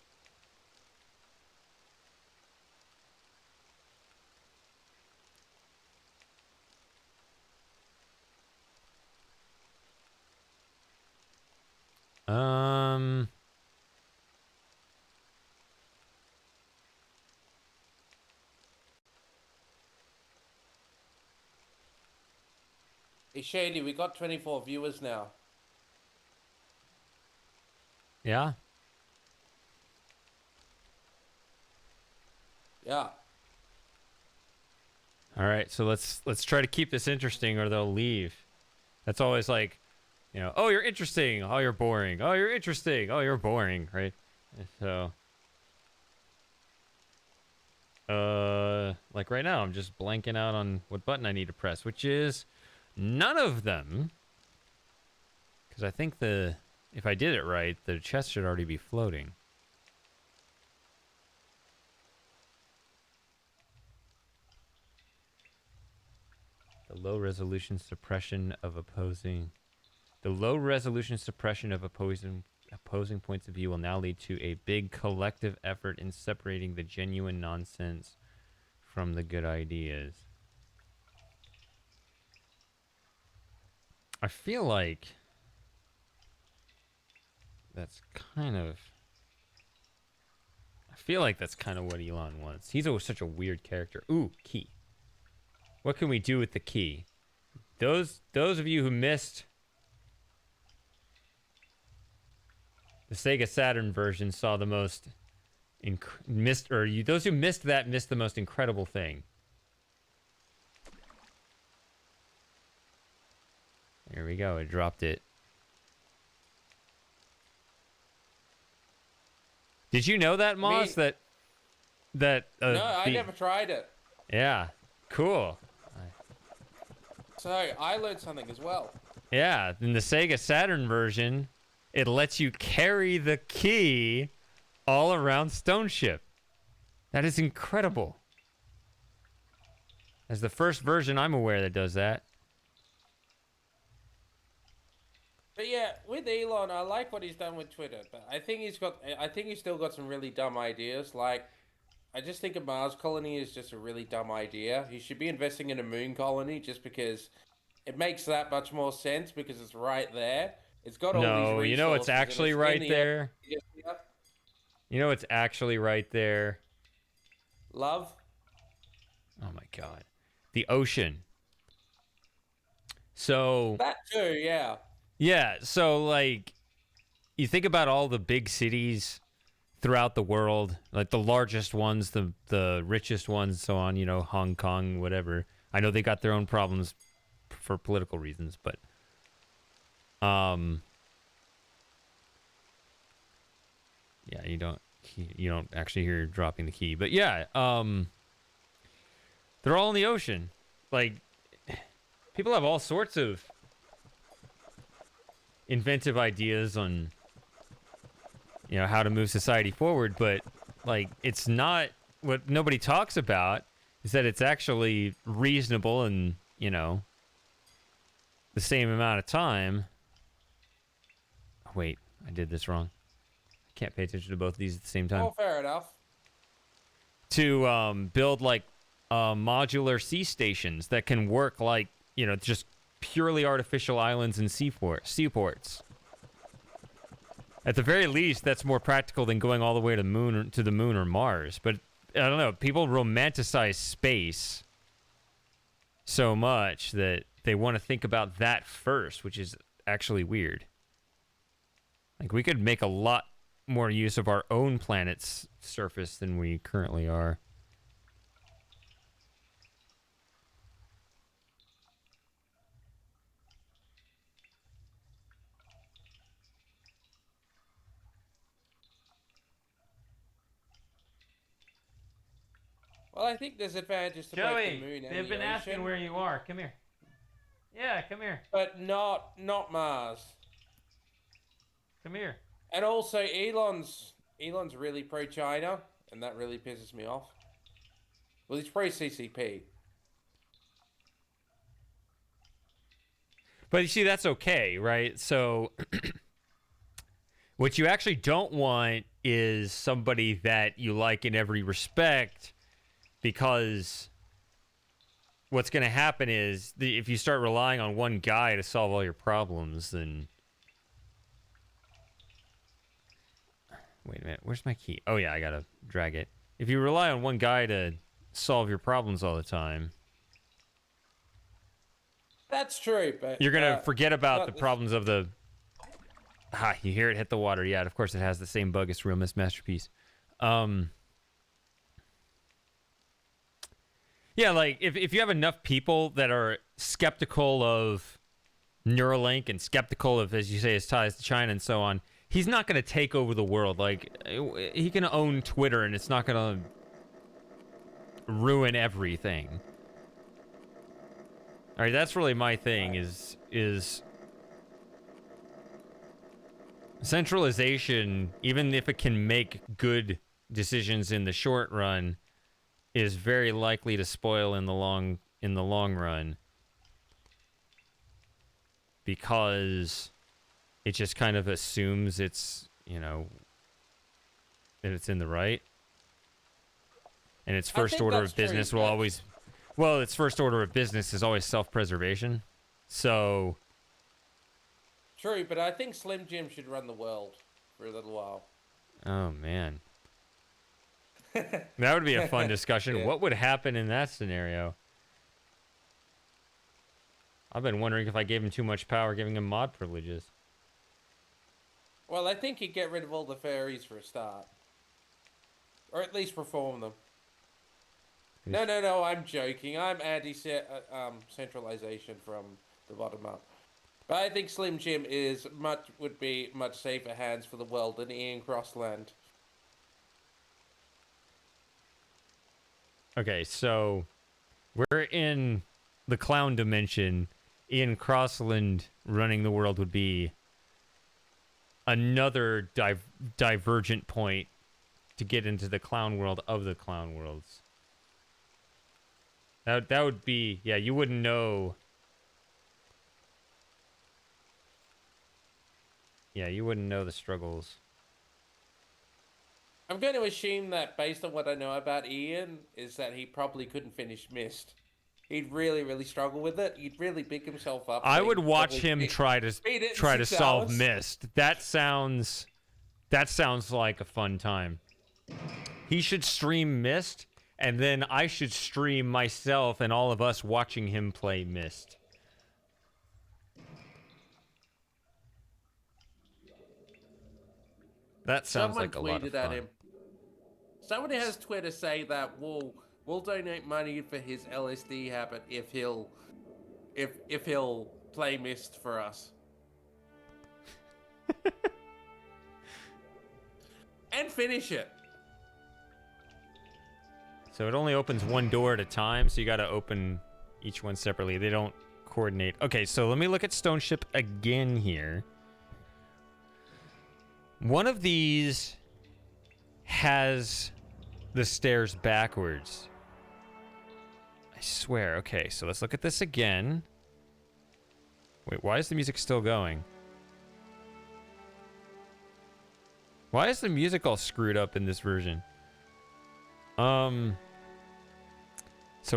Um. Hey, Shady, we got 24 viewers now. Yeah. Yeah. All right. So let's try to keep this interesting, or they'll leave. That's always like, oh, you're interesting. Oh, you're boring. Oh, you're interesting. Oh, you're boring. Right. So. Like right now, I'm just blanking out on what button I need to press, which is none of them. Because I think if I did it right, the chest should already be floating. The low resolution suppression of opposing points of view will now lead to a big collective effort in separating the genuine nonsense from the good ideas. I feel like that's kind of what Elon wants. He's such a weird character. Ooh, key. What can we do with the key? Those of you who missed the Sega Saturn version saw the most those who missed that missed the most incredible thing. There we go. It dropped it. Did you know that, Moss? Me- No, I never tried it. Yeah. Cool. So I learned something as well. Yeah, in the Sega Saturn version, it lets you carry the key all around Stone Ship. That is incredible. As the first version I'm aware that does that. But yeah, with Elon, I like what he's done with Twitter, but I think he's still got some really dumb ideas. Like, I just think a Mars colony is just a really dumb idea. He should be investing in a moon colony just because it makes that much more sense because it's right there. It's got all these No, resources. you know it's and actually it's in right the there. area. You know it's actually right there. Love. Oh my god. The ocean. So That too, yeah. yeah, so like you think about all the big cities throughout the world, like the largest ones, the richest ones, so on, Hong Kong, whatever. I know they got their own problems for political reasons, but yeah, you don't actually hear dropping the key. But yeah, they're all in the ocean. Like people have all sorts of inventive ideas on how to move society forward, but like it's not what nobody talks about is that it's actually reasonable and the same amount of time. Oh, wait, I did this wrong. I can't pay attention to both of these at the same time. Oh, fair enough. To build like modular sea stations that can work like just purely artificial islands and seaports. At the very least, that's more practical than going all the way to the moon or Mars. But I don't know. People romanticize space so much that they want to think about that first, which is actually weird. Like we could make a lot more use of our own planet's surface than we currently are. Well, I think there's advantages to both the moon and the ocean, where you are. Come here. Yeah, come here. but not Mars. Come here. And also, Elon's really pro-China, and that really pisses me off. Well, he's pro-CCP. But you see, that's okay, right? So what you actually don't want is somebody that you like in every respect, because what's going to happen is if you start relying on one guy to solve all your problems, then... Wait a minute. Where's my key? Oh, yeah, I got to drag it. If you rely on one guy to solve your problems all the time, That's true, but you're going to forget about the not problems of the... Ah, you hear it hit the water. Yeah, of course it has the same bug as RealMyst Masterpiece. Yeah, like, if you have enough people that are skeptical of Neuralink and skeptical of, as you say, his ties to China and so on, he's not going to take over the world. Like, he can own Twitter and it's not going to ruin everything. All right, that's really my thing, is centralization, even if it can make good decisions in the short run, is very likely to spoil in the long run, because it just kind of assumes it's, that it's in the right. And its first order of business will always... Well, its first order of business is always self-preservation. So... True, but I think Slim Jim should run the world for a little while. Oh, man. That would be a fun discussion. Yeah. What would happen in that scenario? I've been wondering if I gave him too much power, giving him mod privileges. Well, I think he'd get rid of all the fairies for a start. Or at least reform them. No, I'm joking. I'm anti-centralization from the bottom up. But I think Slim Jim would be much safer hands for the world than Ian Crossland. Okay, so we're in the clown dimension. Ian Crossland running the world would be another divergent point to get into the clown world of the clown worlds. That would be... Yeah, you wouldn't know... Yeah, you wouldn't know the struggles. I'm going to assume that, based on what I know about Ian, is that he probably couldn't finish Myst. He'd really, really struggle with it. He'd really big himself up. I would watch him try to solve hours. Myst. That sounds like a fun time. He should stream Myst, and then I should stream myself and all of us watching him play Myst. That sounds like a lot of fun. Somebody has Twitter say that we'll donate money for his LSD habit if he'll play Myst for us. And finish it. So it only opens one door at a time, so you got to open each one separately. They don't coordinate. Okay, so let me look at Stone Ship again here. One of these has the stairs backwards. I swear. Okay, so let's look at this again. Wait, why is the music still going? Why is the music all screwed up in this version? So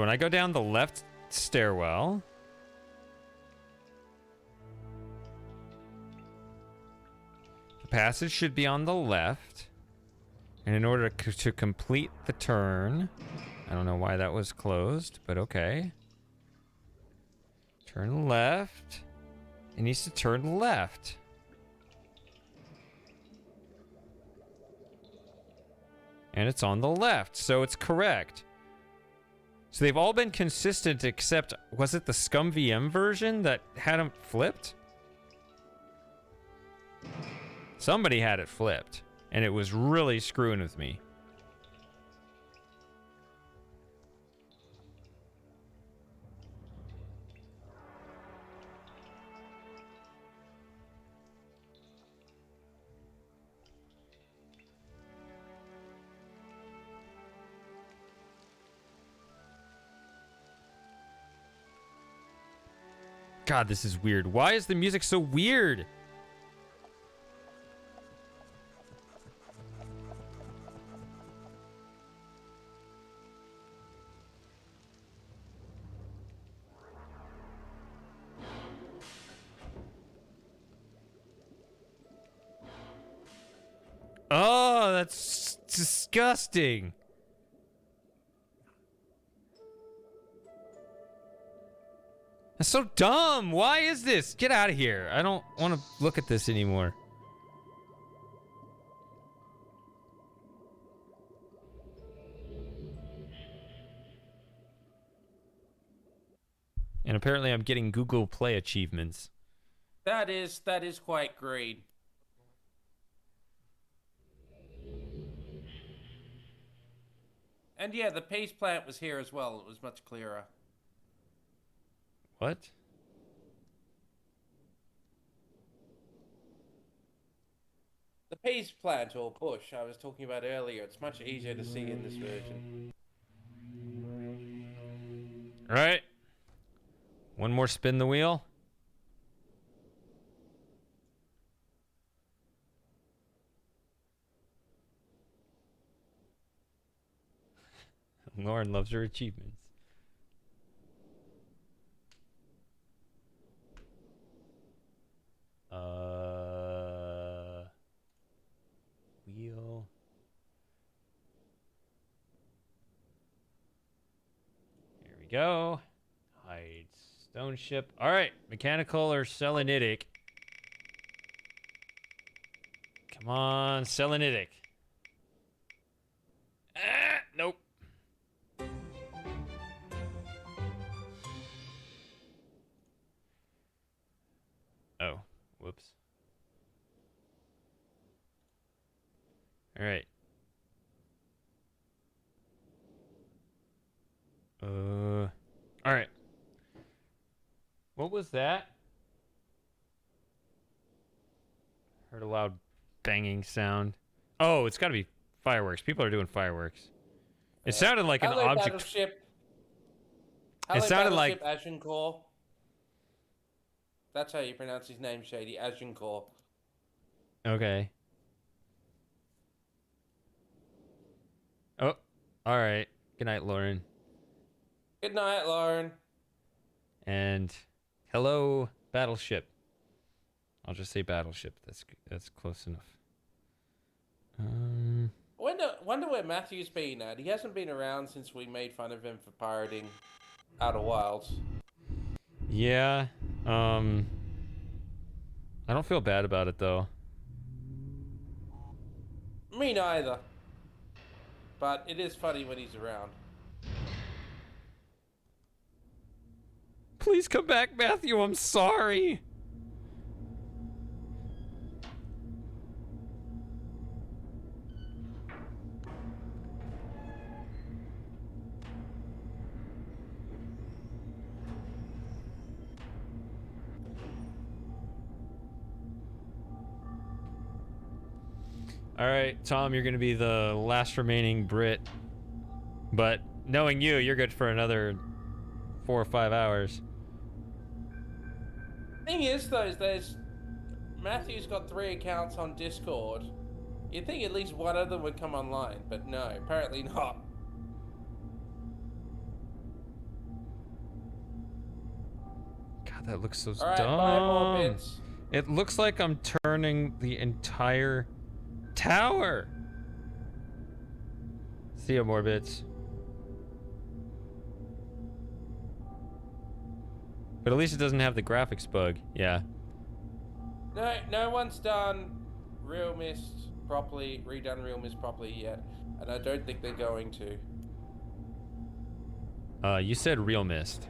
when I go down the left stairwell... the passage should be on the left. And in order to complete the turn... I don't know why that was closed, but okay. Turn left. It needs to turn left. And it's on the left, so it's correct. So they've all been consistent, except, was it the Scum VM version that had them flipped? Somebody had it flipped, and it was really screwing with me. God, this is weird. Why is the music so weird? Oh, that's disgusting. That's so dumb. Why is this? Get out of here. I don't want to look at this anymore. And apparently I'm getting Google Play achievements. That is quite green. And yeah, the peace plant was here as well. It was much clearer. What? The peace plant or bush I was talking about earlier, it's much easier to see in this version. All right. One more spin the wheel. Lauren loves her achievements. Wheel. Here we go. Hide stone ship. All right, mechanical or selenitic. Come on, selenitic. Ah, nope. Oh, whoops. All right. All right. What was that? Heard a loud banging sound. Oh, it's got to be fireworks. People are doing fireworks. It sounded like an Hello, object. Battleship. It sounded Battleship like Agincourt. That's how you pronounce his name, Shady. Agincourt. okay. Oh, all right. Good night, Lauren. Good night, Lauren. And hello, battleship. I'll just say battleship. That's close enough. Wonder where Matthew's been at. He hasn't been around since we made fun of him for pirating Outer Wilds. Yeah. I don't feel bad about it though. Me neither. But it is funny when he's around. Please come back, Matthew. I'm sorry. All right, Tom, you're going to be the last remaining Brit. But knowing you, you're good for another 4 or 5 hours. Thing is, though, there's Matthew's got 3 accounts on Discord. You'd think at least one of them would come online, but no, apparently not. God, that looks so All right, buy more dumb. bits. It looks like I'm turning the entire tower. See ya, more bits. But at least it doesn't have the graphics bug. Yeah. No one's done RealMyst properly, redone RealMyst properly yet, and I don't think they're going to. You said RealMyst.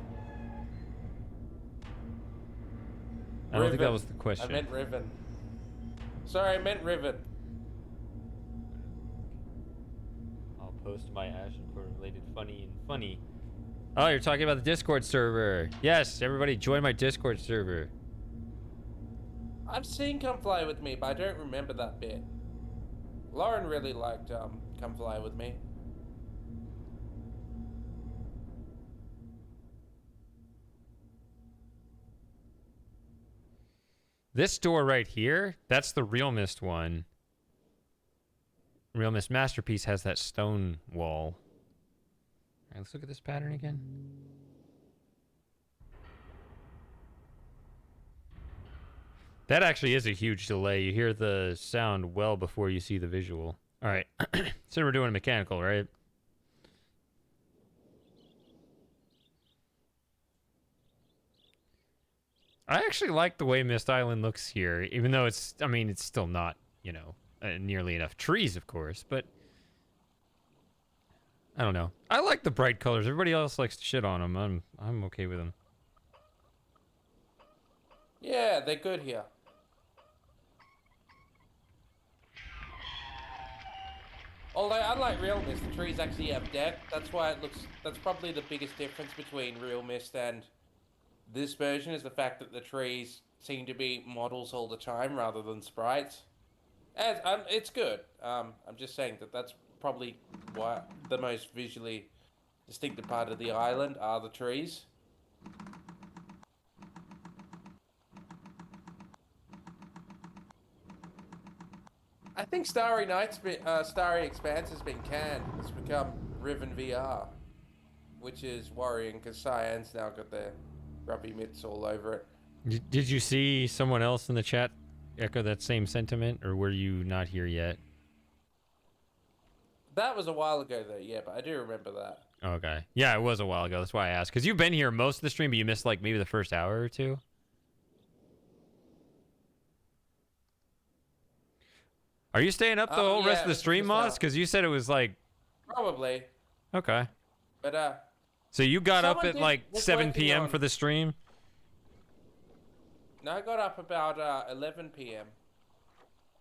I don't think that was the question. I meant Riven. Sorry, I meant Riven. I'll post my Agincourt related funny. Oh, you're talking about the Discord server. Yes, everybody join my Discord server. I've seen Come Fly With Me, but I don't remember that bit. Lauren really liked Come Fly With Me. This door right here, that's the RealMyst one. RealMyst Masterpiece has that stone wall. All right, let's look at this pattern again. That actually is a huge delay. You hear the sound well before you see the visual. All right, so we're doing a mechanical, right? I actually like the way Mist Island looks here, even though it's, I mean, it's still not, you know, nearly enough trees, of course, but I don't know. I like the bright colors. Everybody else likes to shit on them. I'm okay with them. Yeah, they're good here. Although, unlike RealMyst, the trees actually have depth. That's why it looks... That's probably the biggest difference between RealMyst and this version, is the fact that the trees seem to be models all the time rather than sprites. And it's good. I'm just saying that that's probably why the most visually distinctive part of the island are the trees. I think Starry Expanse has been canned. It's become Riven VR, which is worrying because Cyan's now got their grubby mitts all over it. Did you see someone else in the chat echo that same sentiment, or were you not here yet? That was a while ago though, yeah, but I do remember that. Okay. Yeah, it was a while ago. That's why I asked. Because you've been here most of the stream, but you missed like maybe the first hour or two. Are you staying up the whole rest of the stream, Moss? Because you said it was like... Probably. Okay. But, so you got up at like was 7 working p.m. on- for the stream? No, I got up about 11 p.m.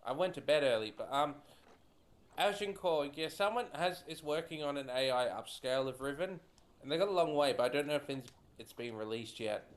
I went to bed early, but Agincourt, yeah, someone is working on an AI upscale of Riven, and they got a long way, but I don't know if it's been released yet.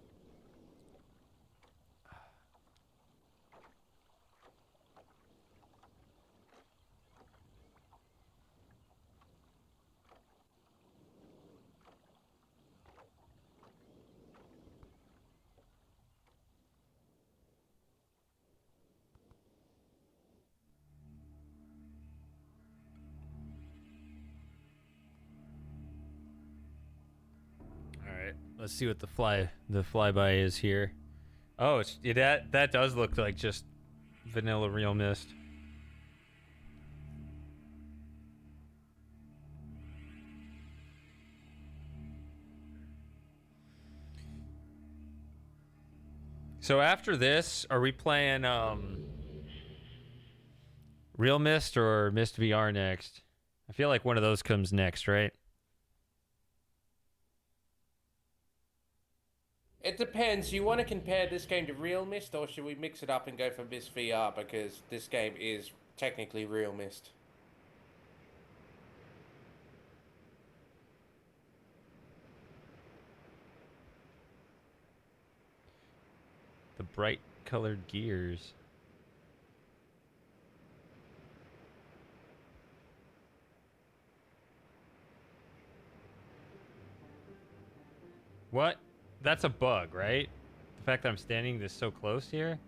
Alright, let's see what the flyby is here. Oh, that does look like just vanilla RealMyst. So after this, are we playing RealMyst or Myst VR next? I feel like one of those comes next, right? It depends. You want to compare this game to RealMyst, or should we mix it up and go for Myst VR, because this game is technically RealMyst? The bright colored gears. What? That's a bug, right? The fact that I'm standing this so close here?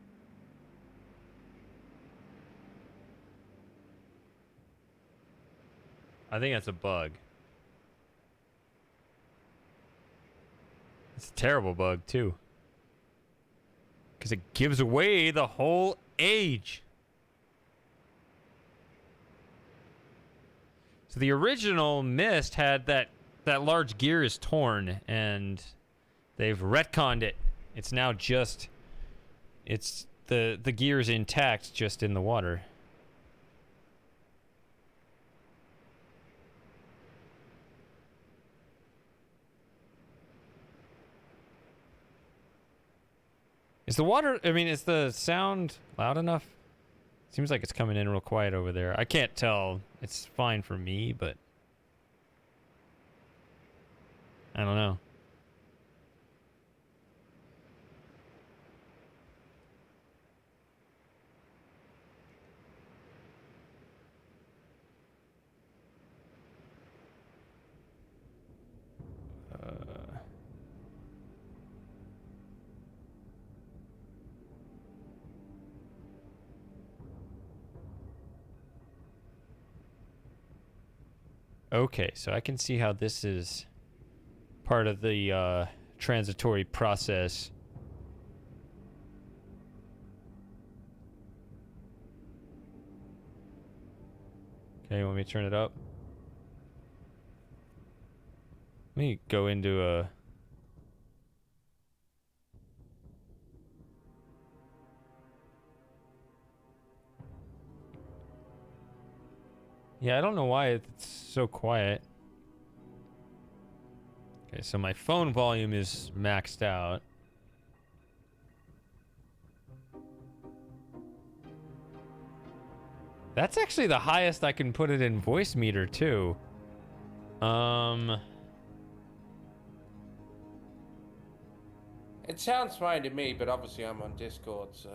I think that's a bug. It's a terrible bug, too. Because it gives away the whole age. So the original Myst had that large gear is torn, and they've retconned it. It's now just... It's... The gear is intact, just in the water. Is the water... I mean, is the sound loud enough? Seems like it's coming in real quiet over there. I can't tell. It's fine for me, but... I don't know. Okay, so I can see how this is part of the transitory process. Okay, want me to turn it up? Let me go into a... Yeah, I don't know why it's so quiet. Okay, so my phone volume is maxed out. That's actually the highest I can put it in voice meter too. It sounds fine to me, but obviously I'm on Discord, so.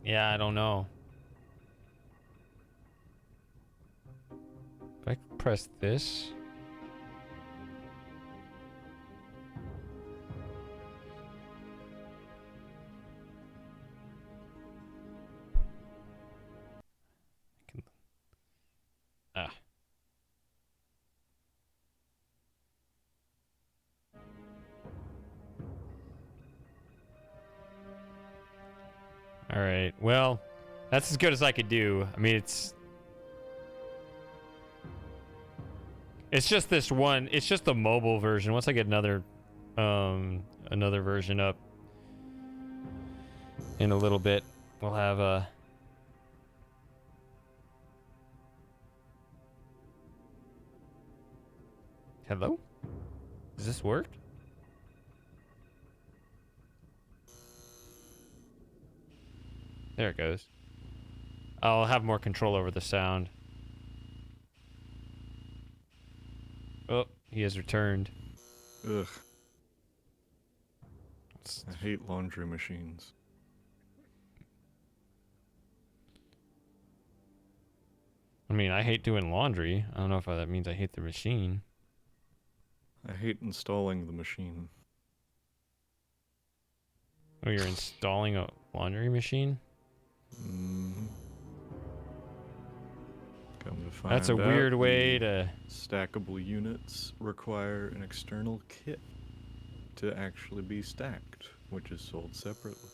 Yeah, I don't know. If I press this. Ah. All right. Well, that's as good as I could do. I mean, it's just this one. It's just the mobile version. Once I get another version up in a little bit, we'll have a... Hello? Does this work? There it goes. I'll have more control over the sound. Oh, he has returned. Ugh. I hate laundry machines. I mean, I hate doing laundry. I don't know if that means I hate the machine. I hate installing the machine. Oh, you're installing a laundry machine? Come to find That's a out, weird way the to... Stackable units require an external kit to actually be stacked, which is sold separately.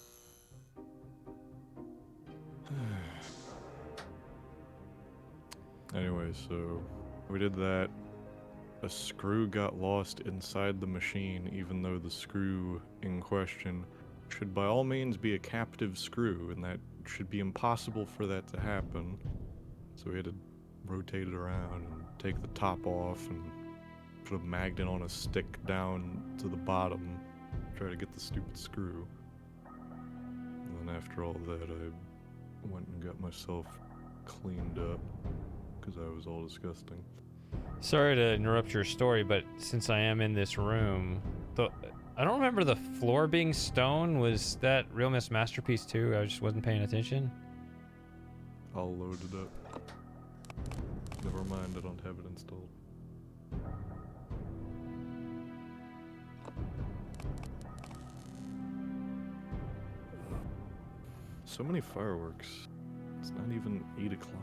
Anyway, so we did that. A screw got lost inside the machine, even though the screw in question should by all means be a captive screw, and that should be impossible for that to happen. So we had to rotate it around and take the top off and put a magnet on a stick down to the bottom, try to get the stupid screw. And then after all that, I went and got myself cleaned up because I was all disgusting. Sorry to interrupt your story, but since I am in this room, I don't remember the floor being stone. Was that RealMyst Masterpiece too? I just wasn't paying attention. I'll load it up. Never mind, I don't have it installed. So many fireworks. It's not even 8 o'clock.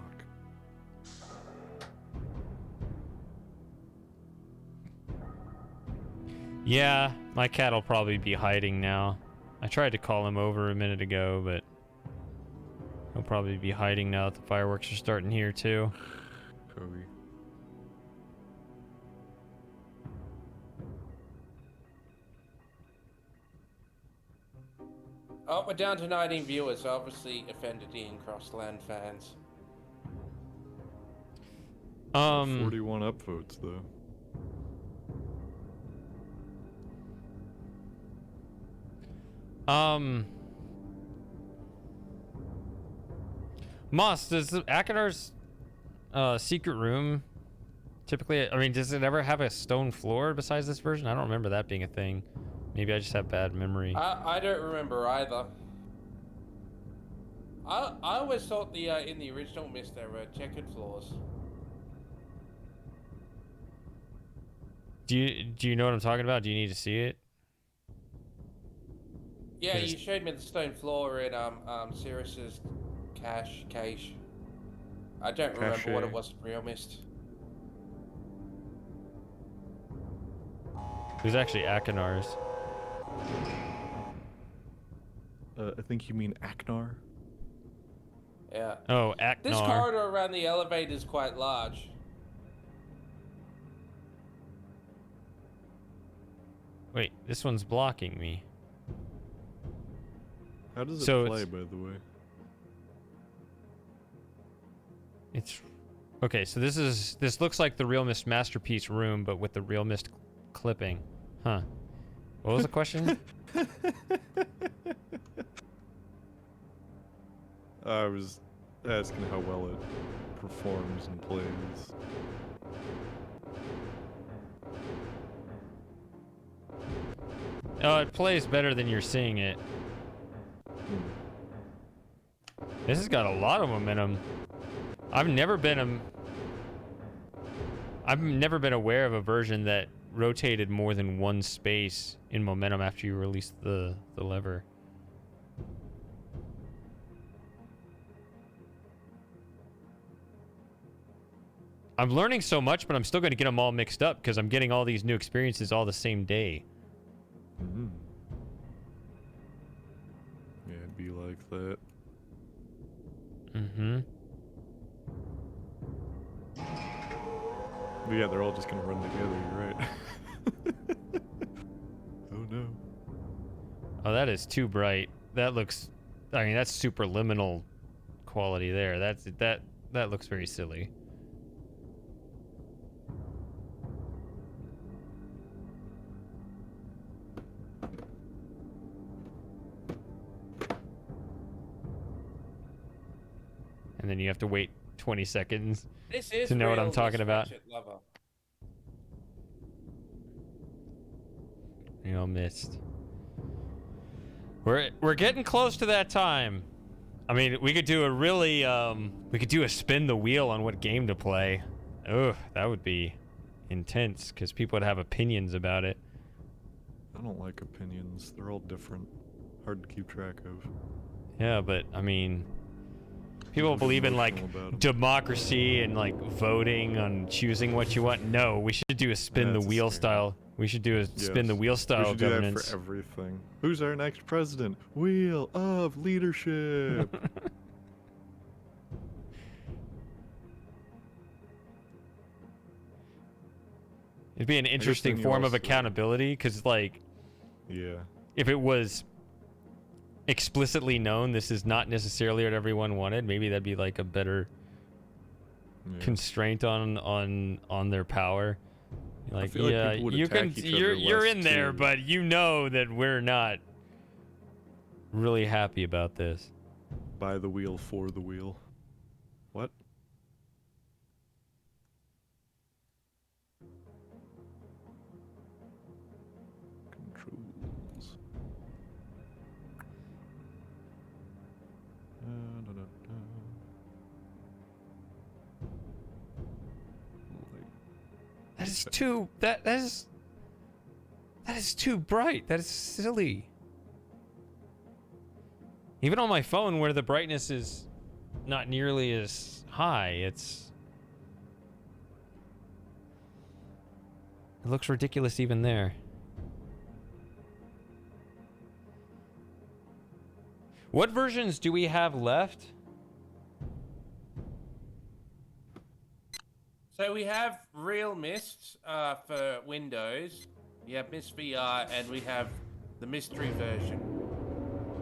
Yeah, my cat will probably be hiding now. I tried to call him over a minute ago, but he'll probably be hiding now that the fireworks are starting here too. Kobe. Oh, we're down to 19 viewers. Obviously offended the Crossland fans. 41 upvotes though. Moss, does Akadar's secret room typically, I mean, does it ever have a stone floor besides this version? I don't remember that being a thing. Maybe I just have bad memory. I don't remember either. I always thought the in the original Myst there were checkered floors. Do you know what I'm talking about? Do you need to see it? Yeah, Is you showed me the stone floor in Sirius's cache. I don't remember what it Cache. was in RealMyst. It was actually Akinar's. I think you mean Aknar. Yeah. Oh, This Aknar. corridor around the elevator is quite large. Wait, this one's blocking me. How does it So play, it's- by the way? It's okay. So this looks like the RealMyst masterpiece room, but with the RealMyst clipping. Huh. What was the question? I was asking how well it performs and plays. Oh, it plays better than you're seeing it. This has got a lot of momentum. I've never been aware of a version that rotated more than one space in momentum after you release the lever. I'm learning so much, but I'm still going to get them all mixed up because I'm getting all these new experiences all the same day. Mm-hmm. Yeah, it'd be like that. Mm-hmm. But yeah, they're all just gonna run together, you're right. Oh no. Oh, that is too bright. That looks... I mean, that's superliminal quality there. That looks very silly. And then you have to wait 20 seconds This is to know what I'm real talking about. Ratchet Lover. RealMyst. We're getting close to that time. I mean, we could do a really we could do a spin the wheel on what game to play. Ugh, that would be intense because people would have opinions about it. I don't like opinions. They're all different. Hard to keep track of. Yeah, but I mean, people Get believe in like emotional about 'em. democracy and like voting on choosing what you want. No, we should do a spin the That's a wheel scam. style. We should do a spin the Yes. wheel We style should do that governance. for everything. Who's our next president? Wheel of leadership. It'd be an interesting then you form of also- accountability because like Yeah. if it was explicitly known this is not necessarily what everyone wanted, maybe that'd be like a better Yeah. constraint on their power. Like, feel like yeah, people would you can attack each you're other in less, there, too. but you know that we're not really happy about this. By the wheel, for the wheel. What? Controls. Da-da-da-da. Like, That is too that is too bright. That is silly. Even on my phone where the brightness is not nearly as high, it looks ridiculous even there. What versions do we have left? So we have RealMyst for Windows. We have Myst VR, and we have the mystery version.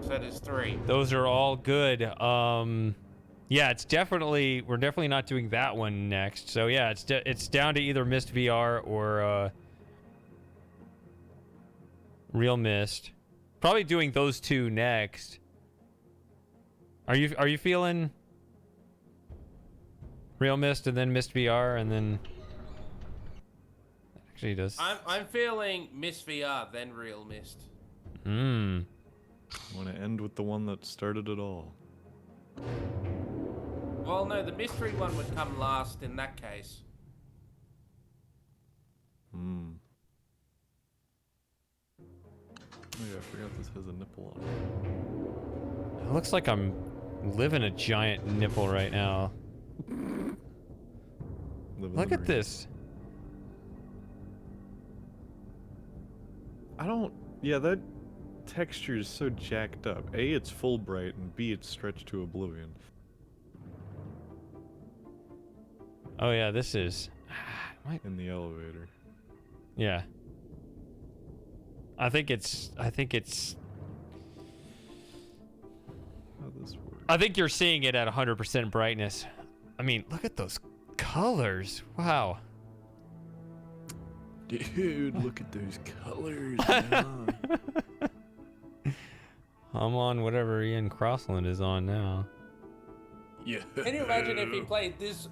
So there's 3. Those are all good. Yeah, we're definitely not doing that one next. So yeah, it's down to either Myst VR or RealMyst. Probably doing those two next. Are you feeling RealMyst and then Myst VR and then actually does. I'm feeling Myst VR, then RealMyst. want to end with the one that started it all. Well, no, the mystery one would come last in that case. I forgot this has a nipple on it. It looks like I'm living a giant nipple right now. Look at this. I don't... Yeah, that texture is so jacked up. A, it's full bright, and B, it's stretched to oblivion. Oh yeah, this is... In the elevator. Yeah. I think it's... How this works. I think you're seeing it at 100% brightness. I mean, look at those colors. Wow. Dude, look at those colors, man. I'm on whatever Ian Crossland is on now. Yeah. Can you imagine if he played this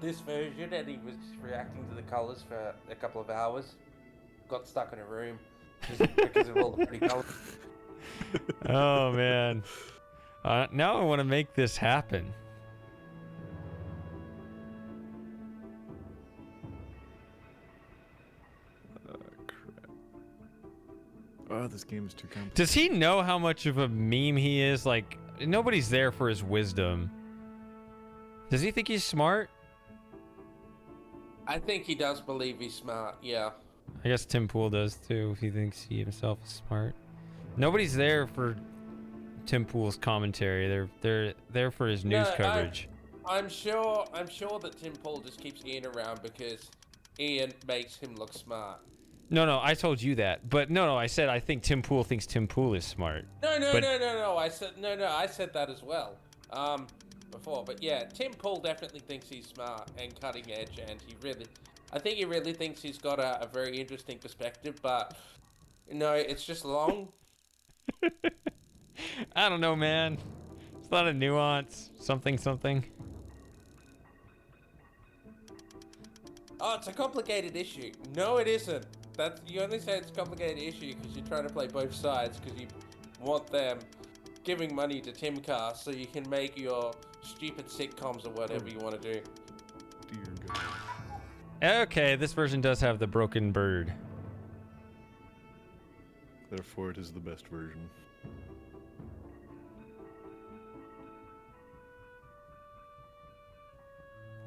this version and he was reacting to the colors for a couple of hours? Got stuck in a room just because of all the pretty colors. Oh man. Now I want to make this happen. Crap. Oh, this game is too complicated. Does he know how much of a meme he is? Like, nobody's there for his wisdom. Does he think he's smart? I think he does believe he's smart, yeah. I guess Tim Pool does too, if he thinks he himself is smart. Nobody's there for Tim Pool's commentary. They're there for his news coverage. I'm sure that Tim Pool just keeps Ian around because Ian makes him look smart. No, I told you that. But no, I said I think Tim Pool thinks Tim Pool is smart. No. I said that as well. Before, but yeah, Tim Pool definitely thinks he's smart and cutting edge, and I think he really thinks he's got a very interesting perspective, but no, it's just long. I don't know, man. It's a lot of nuance. Something. Oh, it's a complicated issue. No, it isn't. You only say it's a complicated issue because you're trying to play both sides because you want them giving money to Timcast so you can make your stupid sitcoms or whatever you want to do. Dear God. Okay, this version does have the broken bird. Therefore, it is the best version.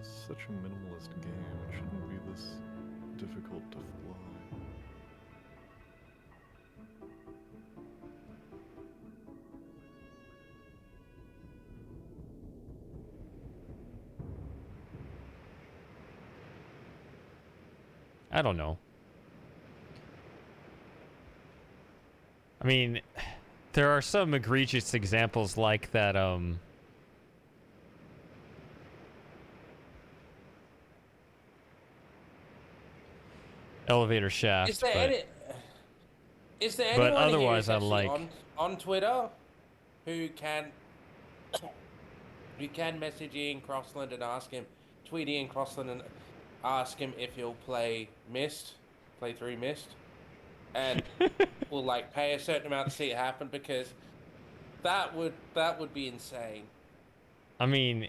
It's such a minimalist game. It shouldn't be this difficult to fly. I don't know. I mean, there are some egregious examples like that, elevator shaft. Is there but anyone otherwise, here I like on Twitter who can message Ian Crossland and tweet Ian Crossland and ask him if he'll play through Myst, and we'll like pay a certain amount to see it happen, because that would be insane. I mean,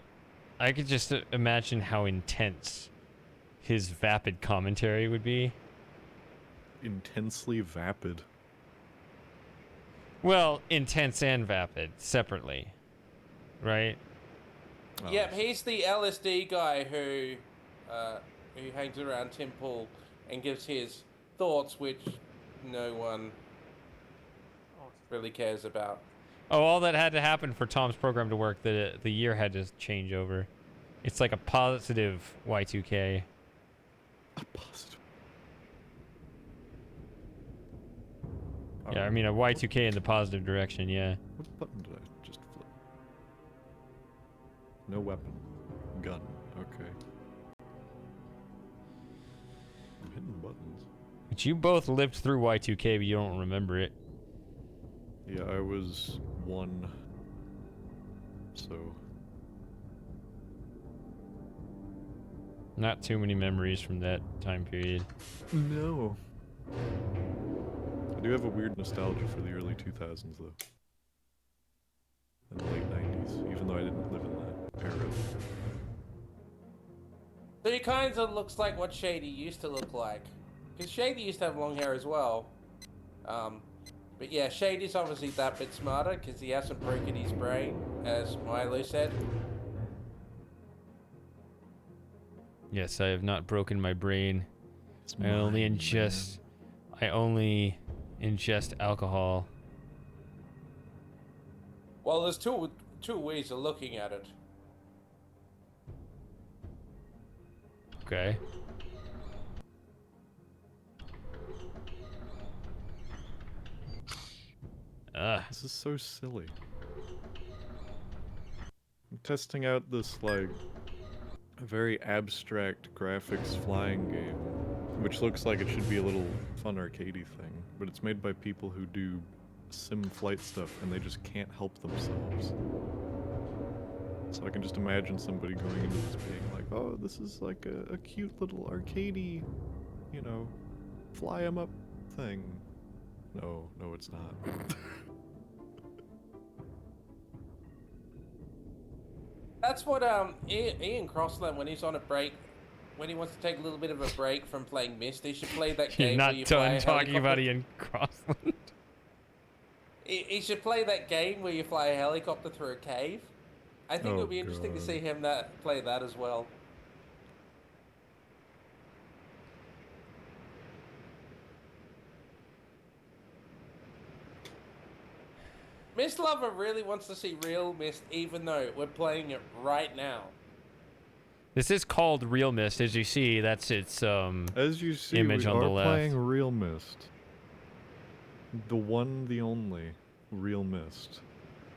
I could just imagine how intense his vapid commentary would be. Intensely vapid. Well, intense and vapid separately, right? Oh, Yep, he's the LSD guy who hangs around Tim Pool and gives his thoughts, which no one really cares about. Oh, all that had to happen for Tom's program to work, the year had to change over. It's like a positive Y2K. A positive. Yeah, I mean a Y2K in the positive direction, yeah. What button did I just flip? No weapon. Gun. Okay. I'm hitting buttons. But you both lived through Y2K, but you don't remember it. Yeah, I was 1. So. Not too many memories from that time period. No. I do have a weird nostalgia for the early 2000s, though. And the late 90s, even though I didn't live in that era. So he kind of looks like what Shady used to look like. Because Shady used to have long hair as well. But yeah, Shady's obviously that bit smarter because he hasn't broken his brain, as Milo said. Yes, I have not broken my brain. It's I only mine, ingest. I only ingest alcohol. Well, there's two ways of looking at it. Okay. Ugh. This is so silly. I'm testing out this, like, very abstract graphics flying game, which looks like it should be a little fun arcadey thing, but it's made by people who do sim flight stuff and they just can't help themselves. So I can just imagine somebody going into this being like, oh, this is like a cute little arcadey, you know, fly 'em up thing. No, it's not. That's what Ian Crossland, when he's on a break, when he wants to take a little bit of a break from playing Myst, he should play that You're game not where you fly done a talking about helicopter. Ian Crossland. He should play that game where you fly a helicopter through a cave. I think it Oh, would be interesting to God. see him play that as well. Myst Lover really wants to see RealMyst, even though we're playing it right now. This is called RealMyst, as you see. That's its As you see, image we on the are left. playing RealMyst. The one, the only RealMyst.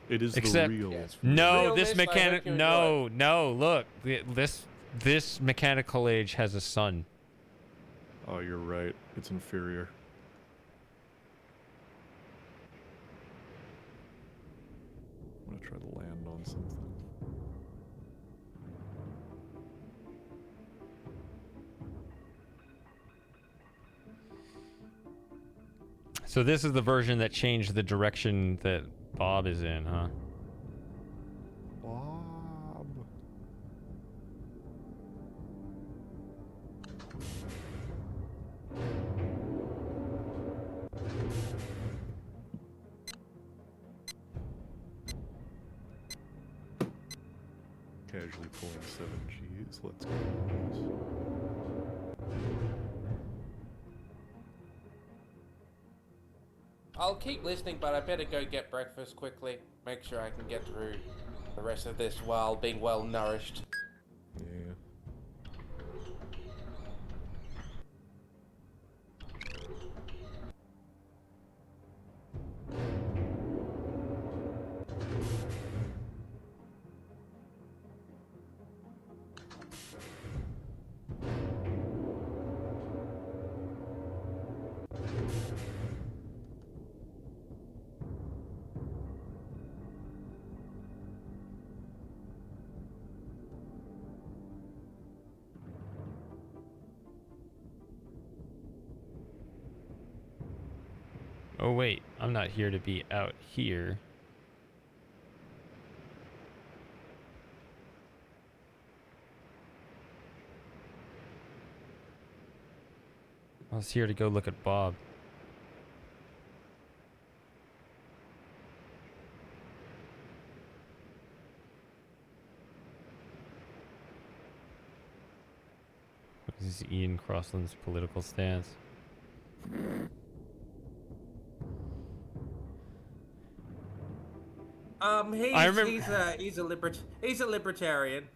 It is Except- the real. Yeah, it's No, Real this Myst, I mechanic. hope you No, look. This mechanical age has a son. Oh, you're right. It's inferior. I'm gonna try to land on something. So this is the version that changed the direction that Bob is in, huh? Bob. Casually pulling 7Gs. Let's go. I'll keep listening, but I better go get breakfast quickly. Make sure I can get through the rest of this while being well nourished. Yeah. Oh wait, I'm not here to be out here. I was here to go look at Bob. What is Ian Crossland's political stance? I remember- He's a libertarian.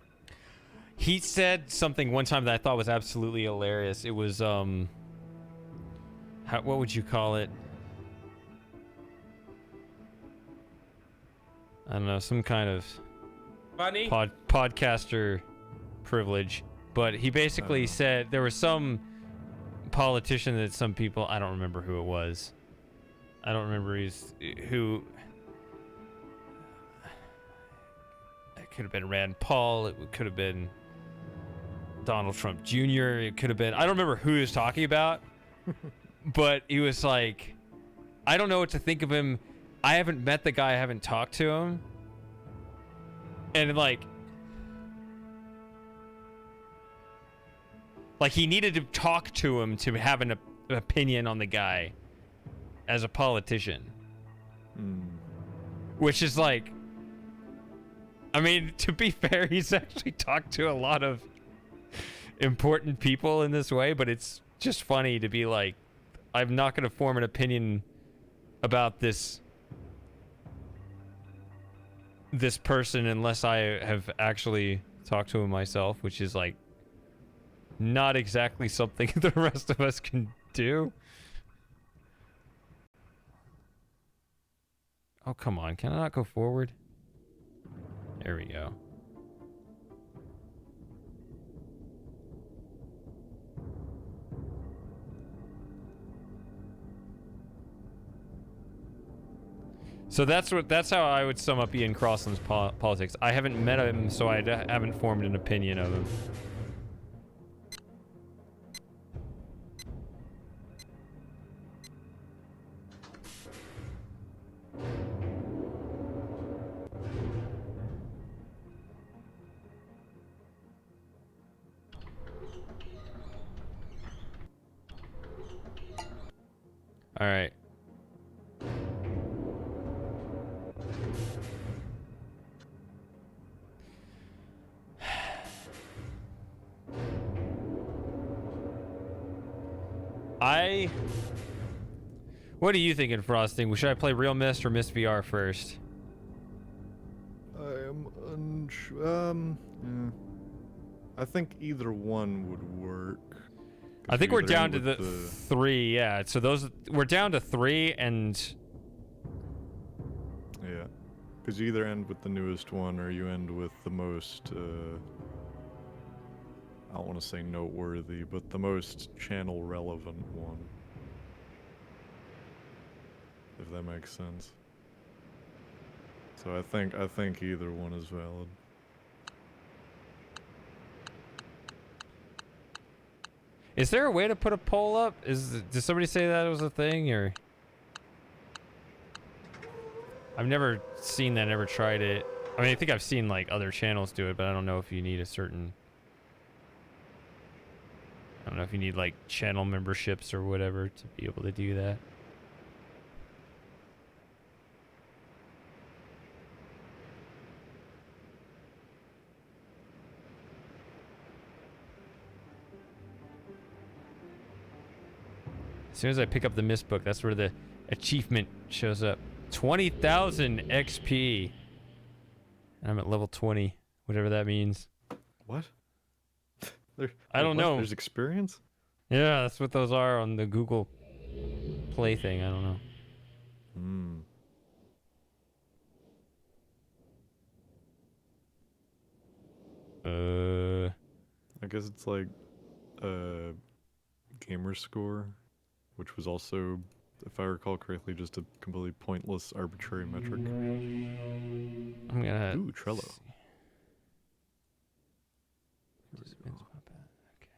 He said something one time that I thought was absolutely hilarious. It was what would you call it? I don't know, some kind of Funny. podcaster privilege. But he basically said there was some politician that some people, I don't remember who it was. I don't remember who. It could have been Rand Paul. It could have been Donald Trump Jr. It could have been, I don't remember who he was talking about. But he was like, I don't know what to think of him. I haven't met the guy. I haven't talked to him. And like he needed to talk to him to have an opinion on the guy as a politician. which is like, I mean, to be fair, he's actually talked to a lot of important people in this way, but it's just funny to be like, I'm not going to form an opinion about this person unless I have actually talked to him myself, which is like not exactly something the rest of us can do. Oh, come on. Can I not go forward? There we go. So that's how I would sum up Ian Crossland's politics. I haven't met him, so I haven't formed an opinion of him. All right. What are you thinking, Frosting? Should I play RealMyst or Myst VR first? I am unsure. Yeah. I think either one would work. I think we're either down end to with the 3, yeah. So we're down to 3, and yeah, because you either end with the newest one or you end with the most. I don't want to say noteworthy, but the most channel relevant one. If that makes sense. So I think either one is valid. is there a way to put a poll up? Did somebody say that was a thing, or? I've never seen that, never tried it. I mean, I think I've seen like other channels do it, but I don't know if you need a certain. I don't know if you need like channel memberships or whatever to be able to do that. As soon as I pick up the Myst book, that's where the achievement shows up. 20,000 XP. And I'm at level 20, whatever that means. What? I don't know. There's experience? Yeah, that's what those are on the Google Play thing. I don't know. I guess it's like gamer score, which was also, if I recall correctly, just a completely pointless arbitrary metric. I'm gonna. Ooh, Trello. Participants pop out. Okay,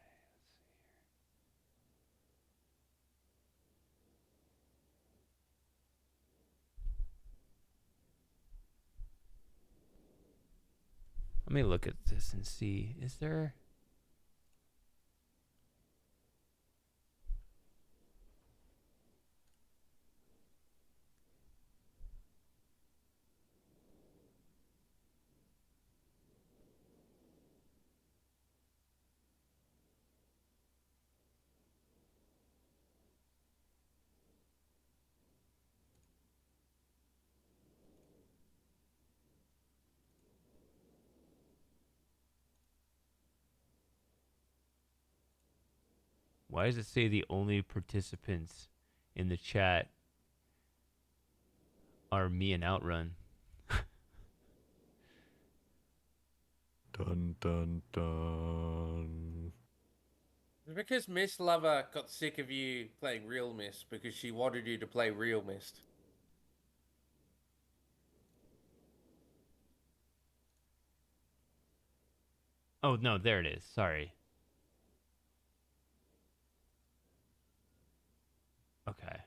let me look at this and see. Is there? Why does it say the only participants in the chat are me and Outrun? Dun dun dun. It's because Miss Lover got sick of you playing RealMyst because she wanted you to play RealMyst. Oh, no, there it is. Sorry. Okay.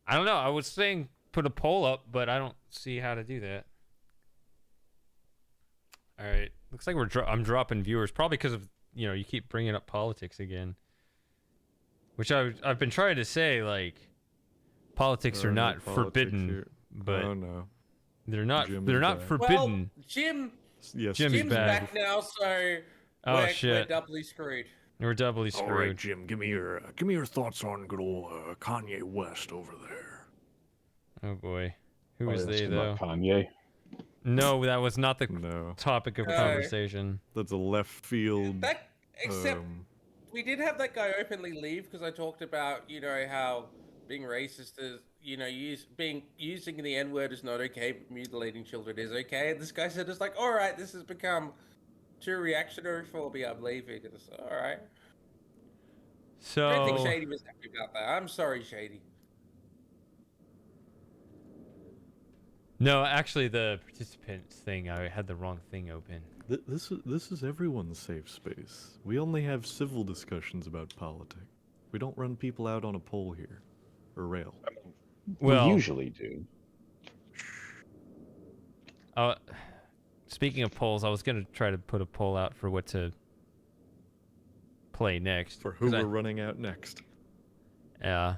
I don't know. I was saying put a poll up, but I don't see how to do that. All right. Looks like I'm dropping viewers, probably because of, you keep bringing up politics again. Which I've been trying to say, like, politics are not forbidden, but Oh no. they're not. Jim They're is not back. forbidden. Well, Jim, Yes, Jim's Jim's back. back now, so Oh, we're shit. doubly screwed. We're doubly All right, screwed. Jim. Give me your thoughts on good old Kanye West over there. Oh boy, who Are was you they asking though? about Kanye? No, that was not the No, topic of No. conversation. that's a left field. That except Um, we did have that guy openly leave because I talked about how being racist is using the N word is not okay, but mutilating children is okay. And this guy said it's like, all right, this has become too reactionary for me. I'm leaving. And it's all right. I don't think So Shady was happy about that. I'm sorry, Shady. no, actually, the participants thing, I had the wrong thing open. this is everyone's safe space. We only have civil discussions about politics. We don't run people out on a pole here, or rail. Well, We usually do. speaking of polls, I was gonna try to put a poll out for what to play next. For who 'cause we're running out next. Yeah.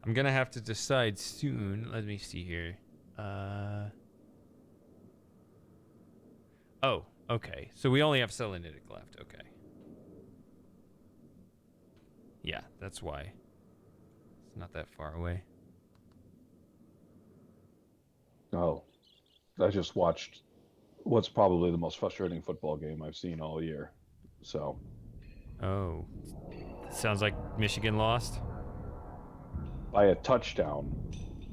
I'm gonna have to decide soon. Let me see here. Oh, okay. So we only have Selenitic left. Okay. Yeah, that's why. It's not that far away. Oh, I just watched what's probably the most frustrating football game I've seen all year. So, Oh. Sounds like Michigan lost. by a touchdown,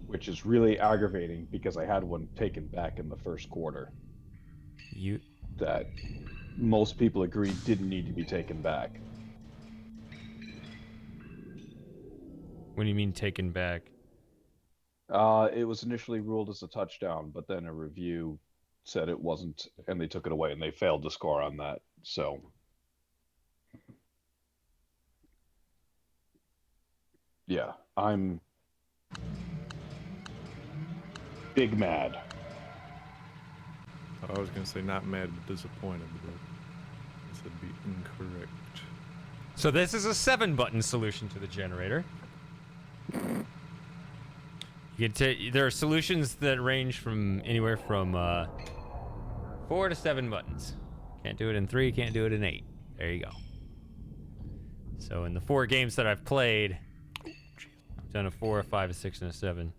which is really aggravating because I had one taken back in the first quarter You that most people agreed didn't need to be taken back. What do you mean taken back? It was initially ruled as a touchdown, but then a review said it wasn't, and they took it away, and they failed to score on that. So, yeah, I'm big mad. I was gonna say not mad, but disappointed, but I said be incorrect. So this is a 7-button solution to the generator. You can take. There are solutions that range from anywhere from 4 to 7 buttons. Can't do it in 3. Can't do it in 8. There you go. So in the 4 games that I've played, I've done a 4, a 5, a 6, and a 7.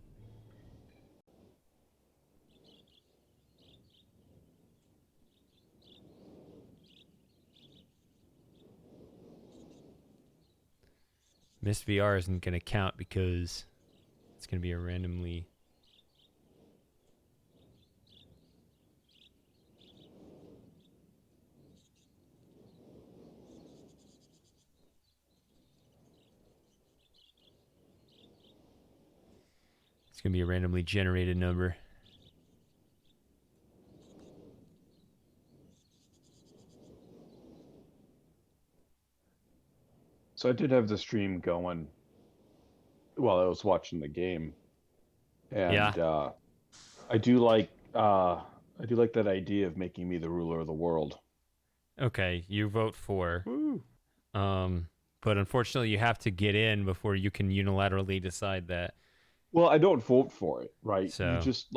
Mist VR isn't going to count because it's going to be a randomly... It's going to be a randomly generated number. So I did have the stream going while I was watching the game, and Yeah. I do like that idea of making me the ruler of the world. Okay, you vote for. Woo! But unfortunately, you have to get in before you can unilaterally decide that. Well, I don't vote for it, right? So- You just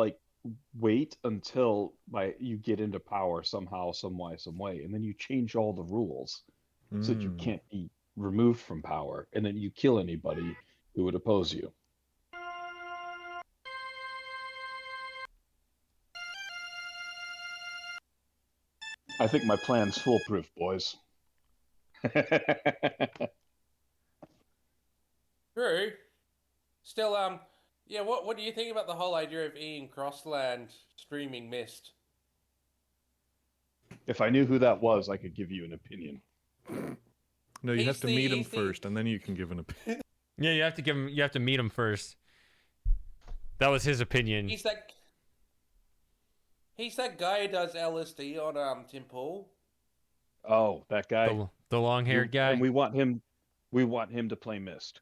wait until you get into power somehow, some way, and then you change all the rules so that you Mm. can't be removed from power, and then you kill anybody who would oppose you. I think my plan's foolproof, boys. True. Still, yeah. What do you think about the whole idea of Ian Crossland streaming Myst? If I knew who that was, I could give you an opinion. No, you He's have to the- meet him he's the- first, and then you can give an opinion. Yeah, you have to give him. You have to meet him first. That was his opinion. He's that guy who does LSD on Tim Pool. Oh, that guy. The long-haired guy. And we want him to play Myst.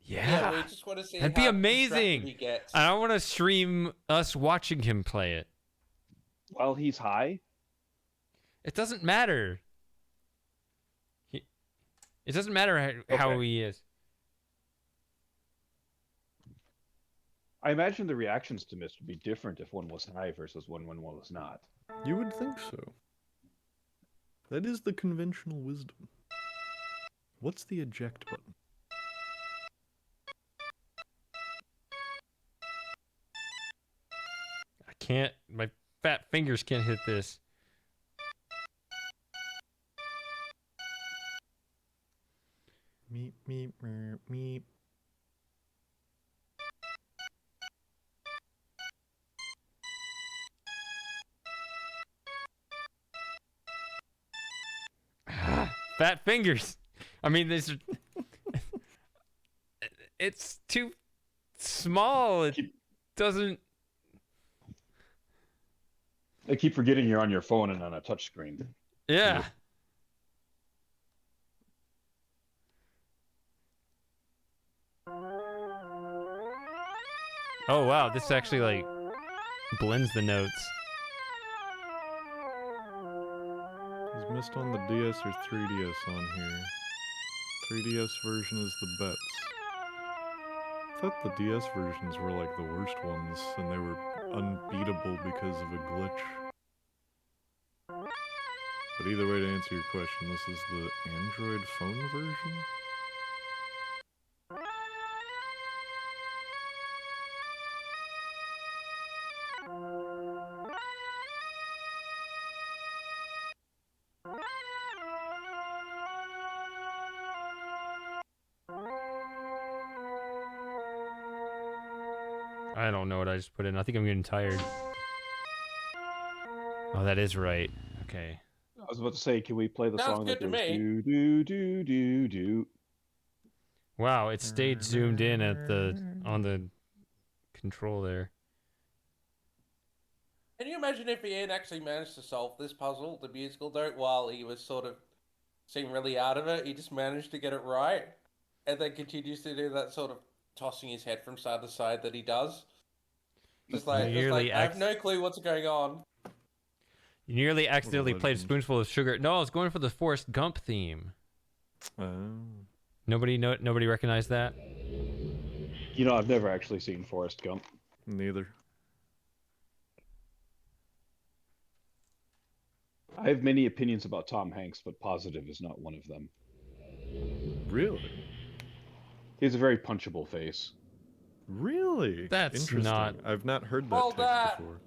Yeah. we just want to see. That'd be how amazing. distracted he gets. I want to stream us watching him play it. While he's high? It doesn't matter. It doesn't matter how Okay. he is. I imagine the reactions to mist would be different if one was high versus when one was not. You would think so. That is the conventional wisdom. What's the eject button? I can't. My fat fingers can't hit this. Meep, meep, meep, meep. Fat fingers. I mean, these are. It's too small. It doesn't. I keep forgetting you're on your phone and on a touchscreen. Yeah. Oh wow, this actually like blends the notes. Is Mist on the DS or 3DS on here? 3DS version is the bets. I thought the DS versions were like the worst ones, and they were unbeatable because of a glitch. But either way, to answer your question, this is the Android phone version? I don't know what I just put in. I think I'm getting tired. Oh, that is right. Okay. I was about to say, can we play the Sounds song good that to goes me. do do do do do? Wow, it stayed zoomed in at on the control there. Can you imagine if Ian actually managed to solve this puzzle, the musical note, while he was sort of seemed really out of it? He just managed to get it right, and then continues to do that sort of tossing his head from side to side that he does. Just like, I have no clue what's going on. You nearly accidentally played a legend. spoonful of sugar. No, I was going for the Forrest Gump theme. Nobody recognized that? You know, I've never actually seen Forrest Gump. Neither. I have many opinions about Tom Hanks, but positive is not one of them. Really? He has a very punchable face. Really? That's interesting. not- I've not heard that Well, text before.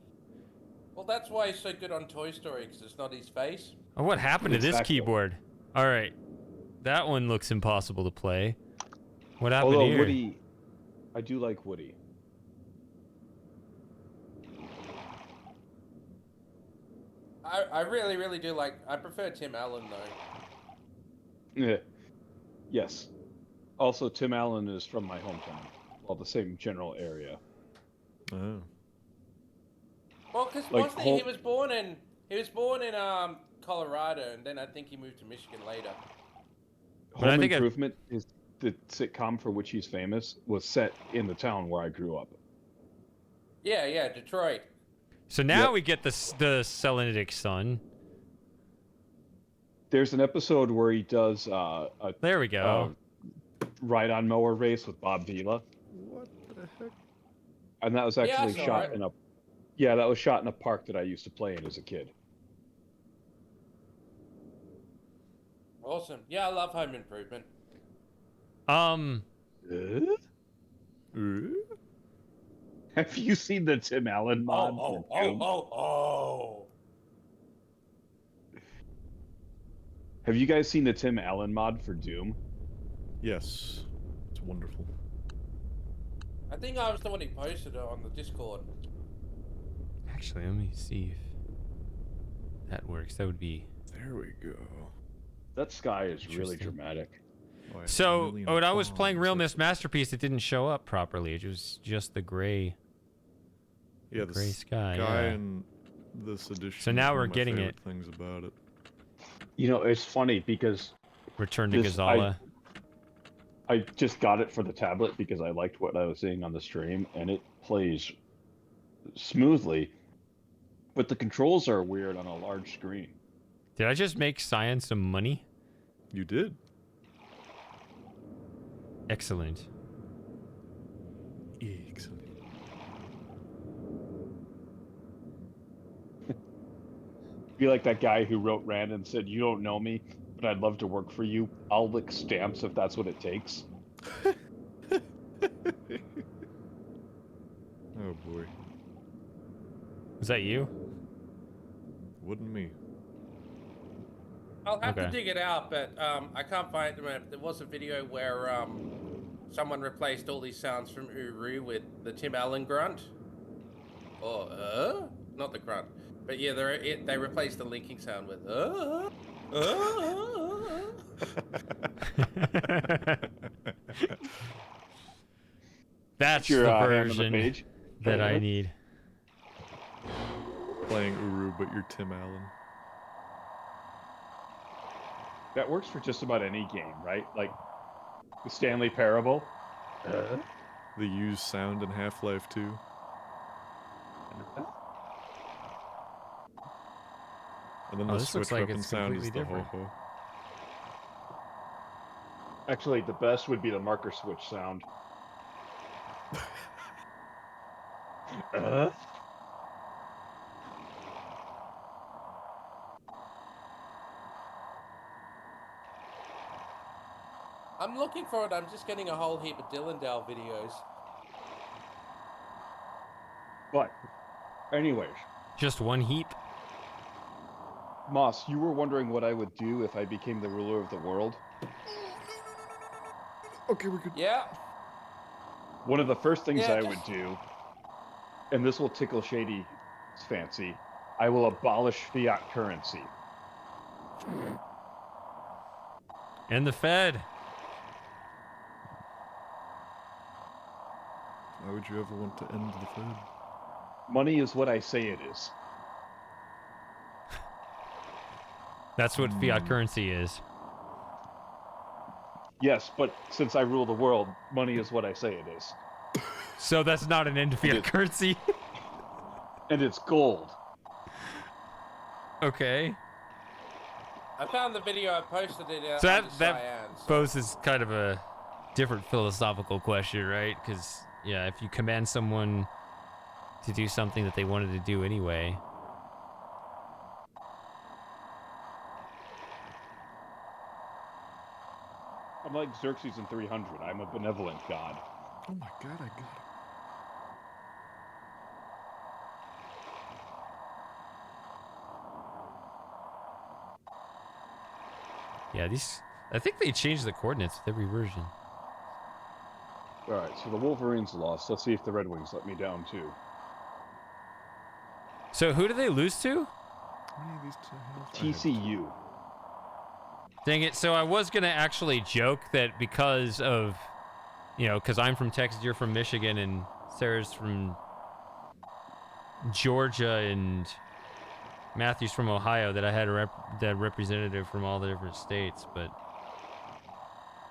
Well, that's why he's so good on Toy Story, because it's not his face. Oh, what happened to this Exactly. keyboard? All right. That one looks impossible to play. What happened Although here? Woody, I do like Woody. I really, really do like... I prefer Tim Allen, though. Yeah. Yes. Also, Tim Allen is from my hometown. Well, the same general area. Oh. Well, because Like, wasn't he was born in... He was born in Colorado, and then I think he moved to Michigan later. But I Home think Improvement is the sitcom for which he's famous, was set in the town where I grew up. Yeah, Detroit. So now Yep. we get the Selenitic son. There's an episode where he does a There we go. ride-on mower race with Bob Vila, What the heck? and that was Yeah, I actually saw shot it. in a... Yeah, that was shot in a park that I used to play in as a kid. Awesome. Yeah, I love Home Improvement. Have you seen the Tim Allen mod? for Doom? Oh. Have you guys seen the Tim Allen mod for Doom? Yes. It's wonderful. I think I was the one who posted it on the Discord. Actually, let me see if that works. That would be... There we go. That sky is really Interesting. dramatic. Oh, I have So, a million when I was playing bombs. RealMyst Masterpiece, it didn't show up properly. It was just the gray, Yeah, the gray sky. sky Yeah. in this edition. So now is one we're of my getting favorite it. Things about it. You know, it's funny because Return to this- Gazala. I just got it for the tablet because I liked what I was seeing on the stream, and it plays smoothly, but the controls are weird on a large screen. Did I just make Cyan some money? You did. Excellent. Excellent. Be like that guy who wrote Rand and said, "You don't know me, but I'd love to work for you. I'll lick stamps if that's what it takes." Oh boy. Is that you? Wouldn't me. I'll have to Okay. dig it out, but I can't find it. But there was a video where someone replaced all these sounds from Uru with the Tim Allen grunt. Or not the grunt, but yeah, they replaced the linking sound with That's Your the hand on the version page. that I need. Playing Uru, but you're Tim Allen. That works for just about any game, right? Like the Stanley Parable. The used sound in Half-Life 2. And then Oh, the this looks switch like weapon it's sound is completely the different. ho-ho. Actually, the best would be the marker switch sound. I'm looking for it. I'm just getting a whole heap of Dillondale videos. But, anyways, Just one heap? Moss, you were wondering what I would do if I became the ruler of the world. Okay, we're good. Yeah. One of the first things Yeah, I would do, and this will tickle Shady's fancy, I will abolish fiat currency. And the Fed. Why would you ever want to end the Fed? Money is what I say it is. That's what fiat currency is. Yes, but since I rule the world, money is what I say it is. So that's not an end to fiat It- currency? And it's gold. Okay. I found the video. I posted it. So under that Cyan, so- poses kind of a different philosophical question, right? Because, yeah, if you command someone to do something that they wanted to do anyway. I'm like Xerxes in 300. I'm a benevolent god. Oh my god, I got it. Yeah, these... I think they changed the coordinates with every version. Alright, so the Wolverines lost. Let's see if the Red Wings let me down too. So who do they lose to? How many of these two health? I have two. TCU. Dang it, so I was gonna actually joke that because of, you know, because I'm from Texas, you're from Michigan, and Sarah's from Georgia, and Matthew's from Ohio, that I had a representative from all the different states, but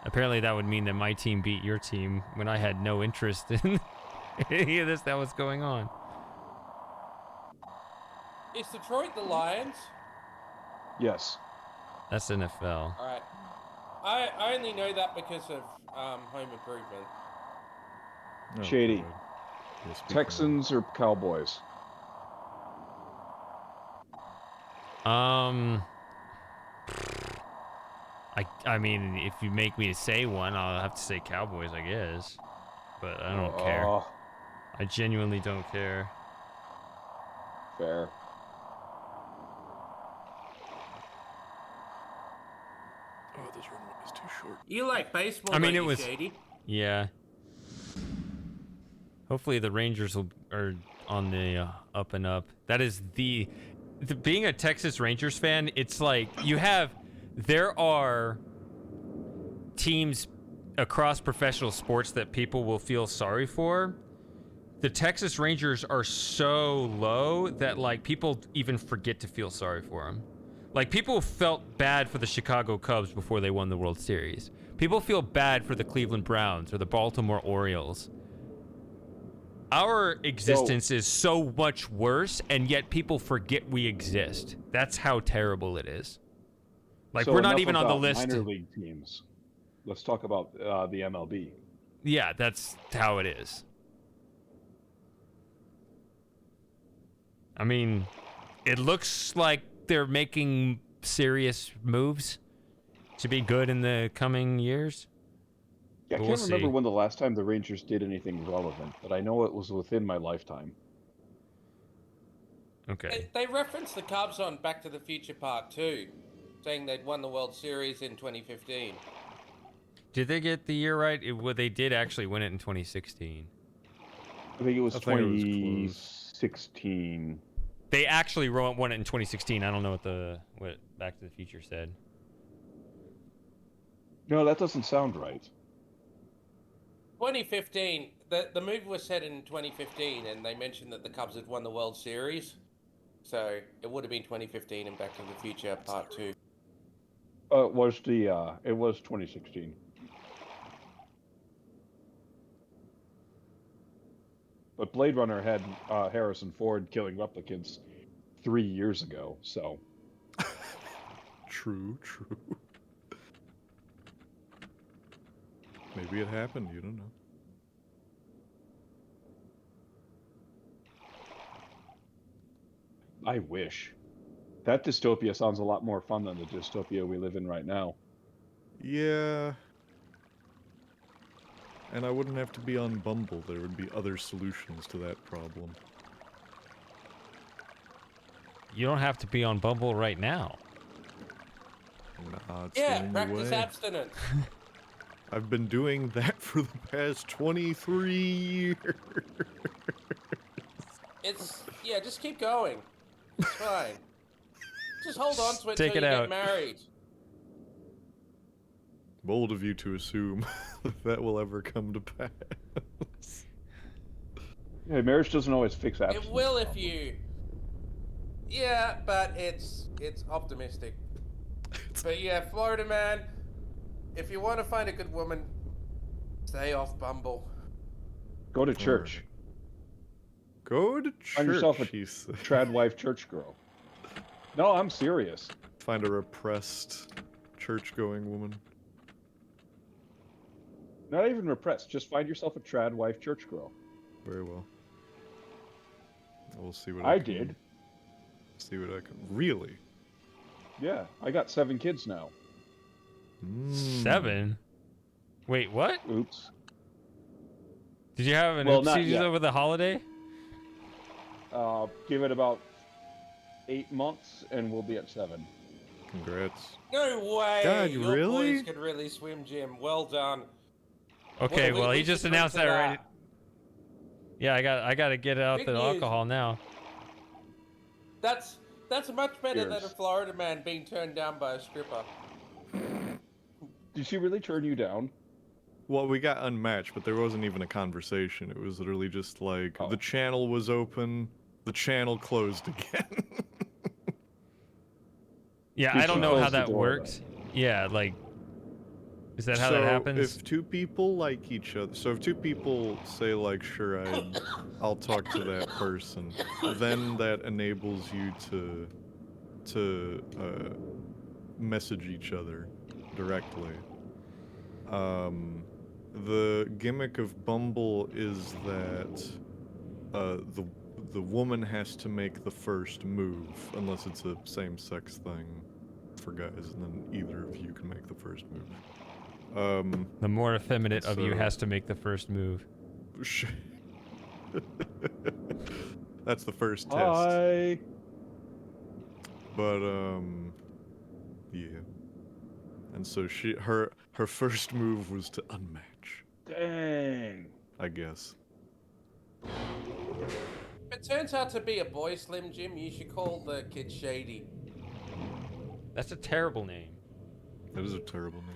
apparently that would mean that my team beat your team when I had no interest in any of this that was going on. Is Detroit the Lions? Yes. That's NFL. All right. I only know that because of Home Improvement. Oh, Shady. God. Yeah, speak for Texans or Cowboys? I mean, if you make me to say one, I'll have to say Cowboys, I guess. But I don't care. Oh, I genuinely don't care. fair. Oh, this run is too short. You like baseball? I mean, don't it you, was- Shady? Yeah. Hopefully the Rangers are on the up and up. That is the being a Texas Rangers fan, it's like there are teams across professional sports that people will feel sorry for. The Texas Rangers are so low that like people even forget to feel sorry for them. Like people felt bad for the Chicago Cubs before they won the World Series. People feel bad for the Cleveland Browns or the Baltimore Orioles. Our existence is so much worse, and yet people forget we exist. That's how terrible it is. Like, So we're not enough even on the about list. Minor league teams. Let's talk about the MLB. Yeah, that's how it is. I mean, it looks like they're making serious moves to be good in the coming years. Yeah, I But can't we'll remember see. when the last time the Rangers did anything relevant, but I know it was within my lifetime. Okay. They referenced the Cubs on Back to the Future Part 2, saying they'd won the World Series in 2015. Did they get the year right? Well, they did actually win it in 2016. I think it was I think it was close. 2016. They actually won it in 2016. I don't know what Back to the Future said. No, that doesn't sound right. 2015, the movie was set in 2015, and they mentioned that the Cubs had won the World Series. So it would have been 2015 and Back to the Future Part 2. It was 2016. But Blade Runner had Harrison Ford killing replicants 3 years ago, so. True. Maybe it happened, you don't know. I wish. That dystopia sounds a lot more fun than the dystopia we live in right now. Yeah. And I wouldn't have to be on Bumble. There would be other solutions to that problem. You don't have to be on Bumble right now. Nah, it's the Yeah, only practice way. abstinence. I've been doing that for the past 23 years. Just keep going. It's fine. Just hold on to it Take till it you out. get married. Bold of you to assume that will ever come to pass. Yeah, marriage doesn't always fix abstinence. It will if problem. you. Yeah, but it's optimistic. But yeah, Florida man, if you want to find a good woman, stay off Bumble. Go to church. Go to church, Find yourself a he said. trad wife church girl. No, I'm serious. Find a repressed church-going woman. Not even repressed. Just find yourself a trad wife church girl. Very well. We'll see what I can did. See what I can. Really? Yeah, I got 7 kids now. 7? Wait, what? Oops. Did you have an Well, not oopsie yet. over the holiday? Give it about 8 months and we'll be at 7. Congrats. No way! God, Your really? boys could really swim, Jim. Well done. Okay, Well, well, we he just should drink announced to that right. Yeah, I got to get out Big the news. alcohol now. That's much better than a Cheers. Florida man being turned down by a stripper. Did she really turn you down? Well, we got unmatched, but there wasn't even a conversation. It was literally just like, Oh. the channel was open, the channel closed again. Yeah, Did I don't she know close how the that door, works. Yeah, like, is that how so that happens? if 2 people like each other, so if 2 people say like, sure, I'll talk to that person, then that enables you to message each other directly. The gimmick of Bumble is that the woman has to make the first move, unless it's a same-sex thing for guys, and then either of you can make the first move. The more effeminate of you so- has to make the first move. That's the first test. Hi. But yeah. And so her first move was to unmatch, Dang. I guess. If it turns out to be a boy, Slim Jim, you should call the kid Shady. That's a terrible name. That is a terrible name.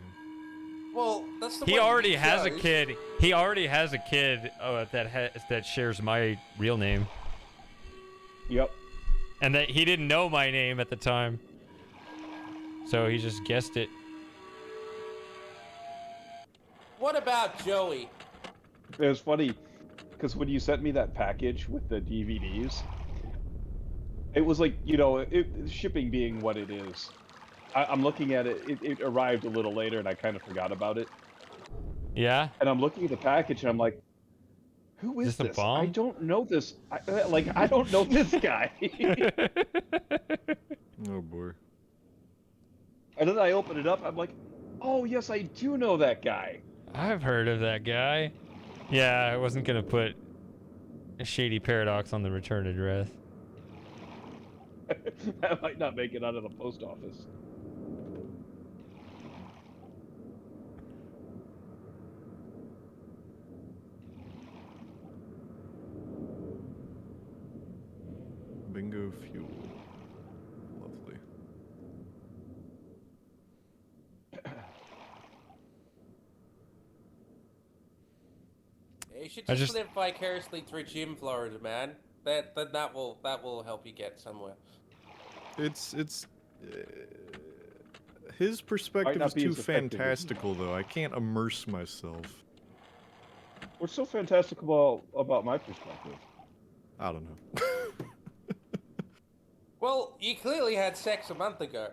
Well, that's the He one already you has a chose. kid. He already has a kid that shares my real name, Yep. and that he didn't know my name at the time, so he just guessed it. What about Joey? It was funny because when you sent me that package with the DVDs, it was like, shipping being what it is. I'm looking at it. It arrived a little later, and I kind of forgot about it. Yeah. And I'm looking at the package, and I'm like, "Who is Is this a this? bomb? I don't know this. I don't know this guy." Oh boy. And then I open it up. I'm like, oh yes, I do know that guy. I've heard of that guy. Yeah, I wasn't gonna put a shady paradox on the return address. I might not make it out of the post office. Bingo fuel. Lovely. You should I just just- live vicariously through Jim, Florida, man. That will help you get somewhere. It's his perspective not is be too as effective as- fantastical though. I can't immerse myself. What's so fantastic about my perspective? I don't know. Well, you clearly had sex a month ago.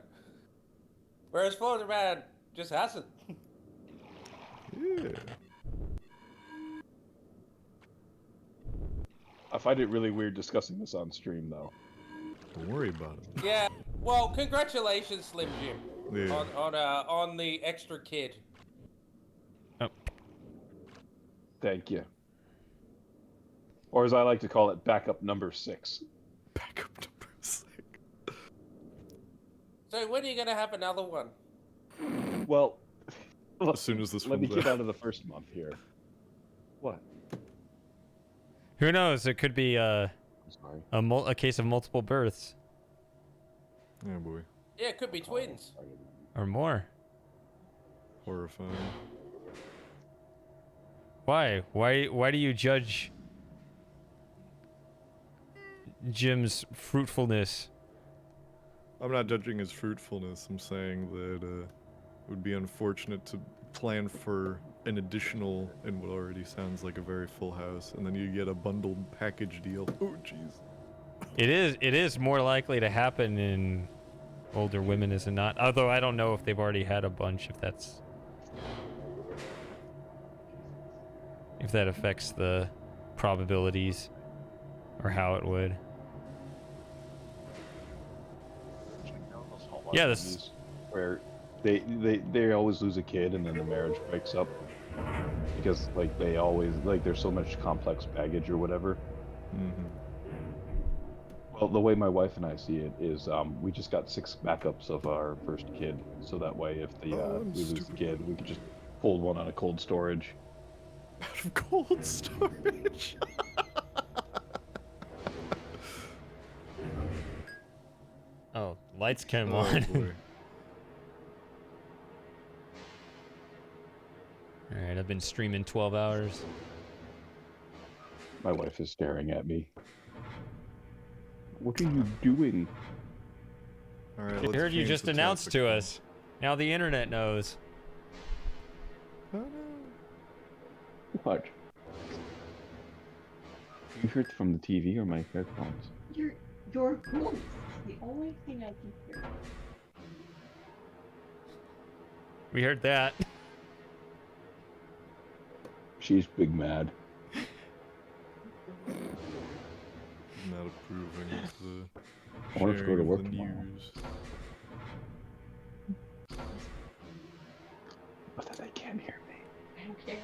Whereas Florida man just hasn't. Yeah. I find it really weird discussing this on stream, though. Don't worry about it. Yeah. Well, congratulations, Slim Jim, Yeah. on the extra kid. Thank you. Or as I like to call it, backup number 6. Backup number 6. So when are you gonna have another one? Well, As soon as this let me one's get out. out of the first month here. What? Who knows? It could be I'm sorry. a case of multiple births Oh boy. Yeah, it could be twins. or more. Horrifying. Why? Why do you judge Jim's fruitfulness? I'm not judging his fruitfulness. I'm saying that it would be unfortunate to plan for an additional in what already sounds like a very full house, and then you get a bundled package deal. Oh, jeez. It is more likely to happen in older women, is it not? Although I don't know if they've already had a bunch, if that affects the probabilities or how it would. Yeah, this where they always lose a kid and then the marriage breaks up because like they always like there's so much complex baggage or whatever. Mm-hmm. Well, the way my wife and I see it is we just got 6 backups of our first kid, so that way if the I'm we lose the stupid. kid, we could just pull one out of cold storage. Out of cold storage. Oh, lights came Oh on. boy. All right, I've been streaming 12 hours. My wife is staring at me. What are you doing? All right. I let's heard you change just the announced topic to then. us. Now the internet knows. Oh, no. What? You heard from the TV or my headphones? Your voice is the only thing I can hear. We heard that. She's big mad. Not approving of the I want to go sharing to of work the tomorrow. news. But then they can't hear me. I don't care.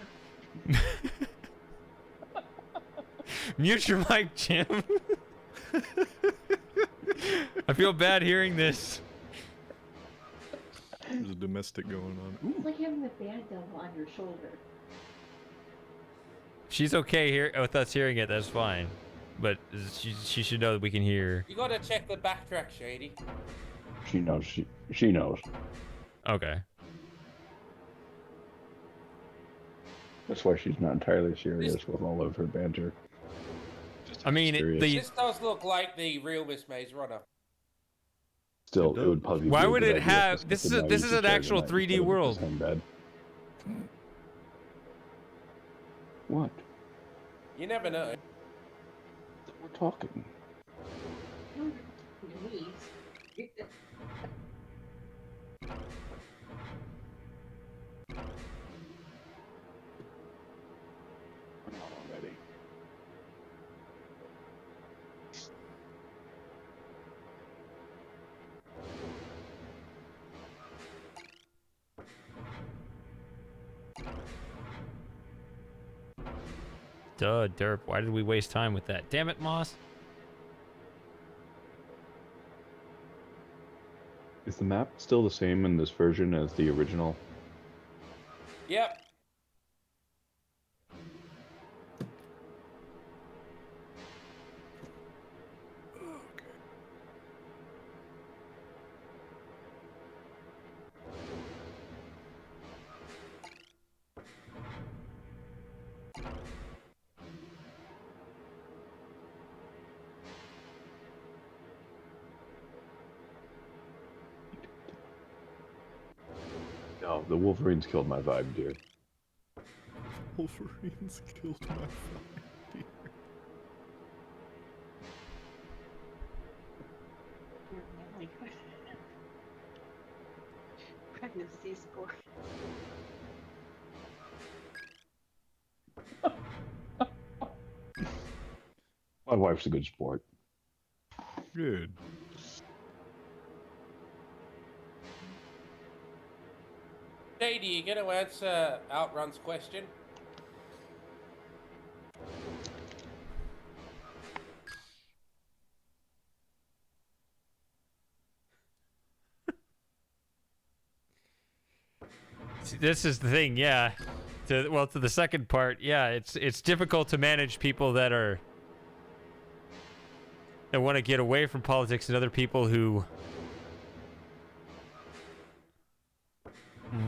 Mute your mic, Jim. I feel bad hearing this. There's a domestic going on. It's like having the bad devil on your shoulder. She's okay here with us hearing it. That's fine. But she should know that we can hear. You gotta check the backtrack, Shady. She knows. She knows. Okay. That's why she's not entirely serious with all of her banter. I mean, This does look like the RealMyst Maze Runner. Still, it would probably. Why be a would good it idea have- if this the is a- night this you is an could share the actual night 3D instead of world. the same bed. What? You never know. We're talking. Your knees. We're not already. Duh, derp. Why did we waste time with that? Damn it, Moss. Is the map still the same in this version as the original? Yep. No, the Wolverines killed my vibe, dear. Wolverines killed my five deer. You're really good. Pregnancy score. My wife's a good sport. Good. JD, you gonna answer Outrun's question? See, this is the thing, yeah. To the second part, yeah, it's difficult to manage people that want to get away from politics and other people who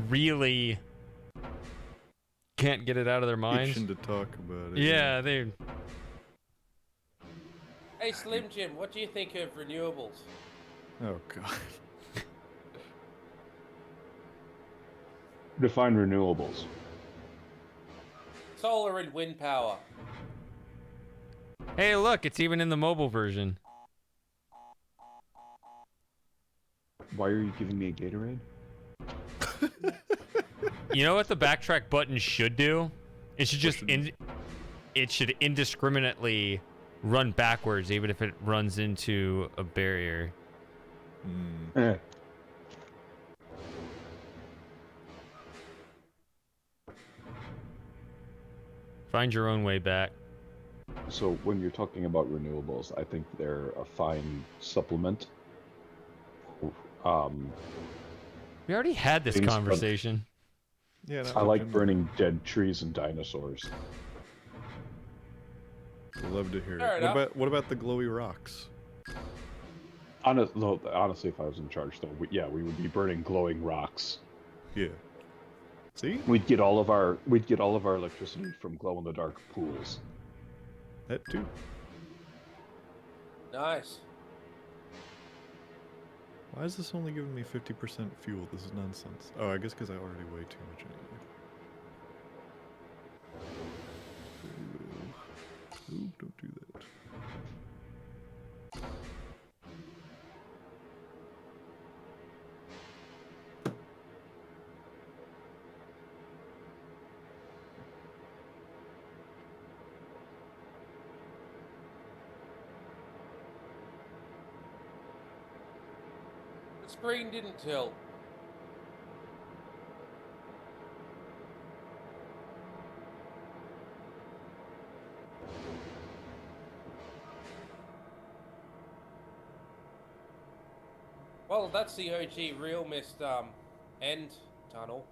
really can't get it out of their minds. Itching to talk about it. Yeah, they. Hey, Slim Jim, what do you think of renewables? Oh god. Define renewables. Solar and wind power. Hey, look, it's even in the mobile version. Why are you giving me a Gatorade? You know what the backtrack button should do? It should just it should indiscriminately run backwards, even if it runs into a barrier. Eh. Find your own way back. So when you're talking about renewables, I think they're a fine supplement. We already had this Things- conversation. Yeah, I like burning dead trees and dinosaurs. I'd love to hear Fair it. enough. What about the glowy rocks? Honestly, if I was in charge, though, we would be burning glowing rocks. Yeah. See? We'd get all of our electricity from glow in the dark pools. That too. Nice. Why is this only giving me 50% fuel? This is nonsense. Oh, I guess because I already weigh too much anyway. Ooh, don't do that. The screen didn't tilt. Well, that's the OG RealMyst end tunnel.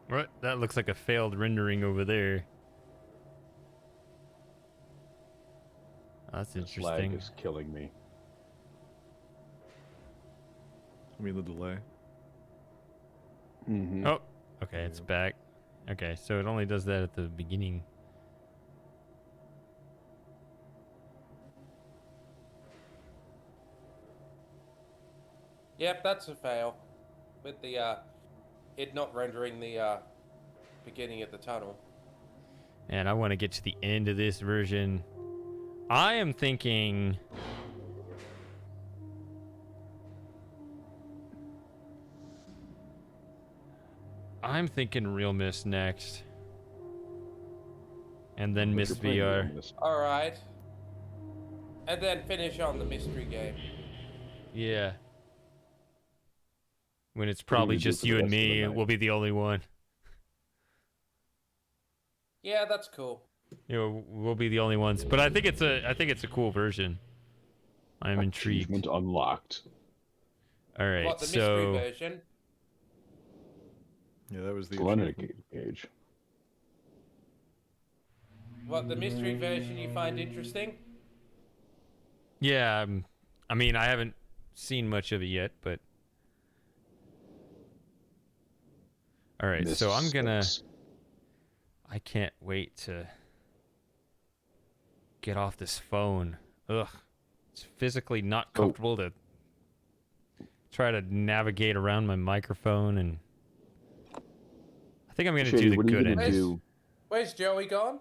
What? That looks like a failed rendering over there. That's This lag interesting. is killing me. I mean the delay. Mm-hmm. Oh, okay, it's back. Okay, so it only does that at the beginning. Yep, that's a fail. With the it not rendering the beginning of the tunnel. And I want to get to the end of this version. I am thinking... I'm thinking RealMyst next. And then But Mist you're playing VR. RealMyst. Alright. And then finish on the mystery game. Yeah. When it's What are you probably gonna do just for the you and rest of the me, night? we'll be the only one. Yeah, that's cool. we'll be the only ones. But I think it's a cool version. I'm intrigued. Achievement unlocked. All right, What, the mystery so version? Yeah, that was the Selenity achievement. Cage. What, the mystery version you find interesting? yeah, I mean, I haven't seen much of it yet, but all right, so I'm gonna. I can't wait to get off this phone. Ugh, it's physically not comfortable to try to navigate around my microphone, and I think I'm gonna do the what are you good gonna ending. do? Where's Joey gone?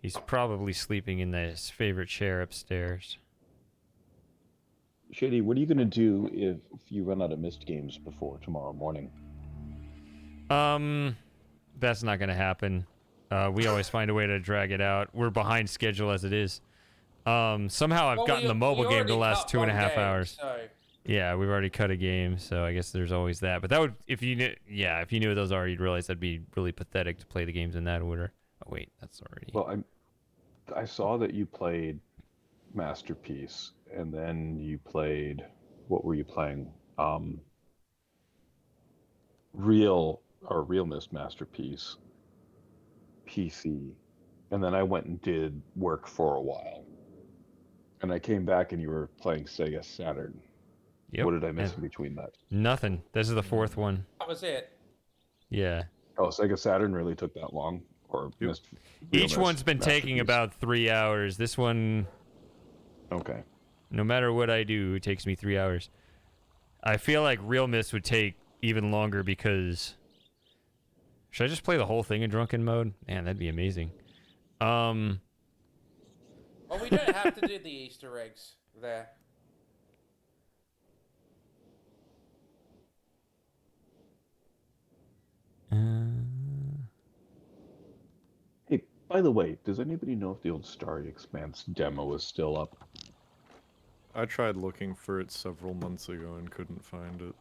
He's probably sleeping in his favorite chair upstairs. Shady, what are you gonna do if you run out of Myst games before tomorrow morning? That's not gonna happen. We always find a way to drag it out. We're behind schedule as it is. Somehow I've gotten the mobile game the last 2.5 hours. So... Yeah, we've already cut a game, so I guess there's always that. But that would, if you knew what those are, you'd realize that'd be really pathetic to play the games in that order. Oh wait, that's already. Well, I saw that you played Masterpiece, and then you played, what were you playing? RealMyst Masterpiece, PC, and then I went and did work for a while, and I came back and you were playing Sega Saturn. Yep. What did I miss in between that? Nothing. This is the fourth one. That was it. Yeah. Oh, Sega Saturn really took that long? Or missed? Each one's been taking about 3 hours. This one, okay. No matter what I do, it takes me 3 hours. I feel like RealMyst would take even longer because... Should I just play the whole thing in drunken mode? Man, that'd be amazing. Well, we don't have to do the Easter eggs there. Hey, by the way, does anybody know if the old Starry Expanse demo is still up? I tried looking for it several months ago and couldn't find it.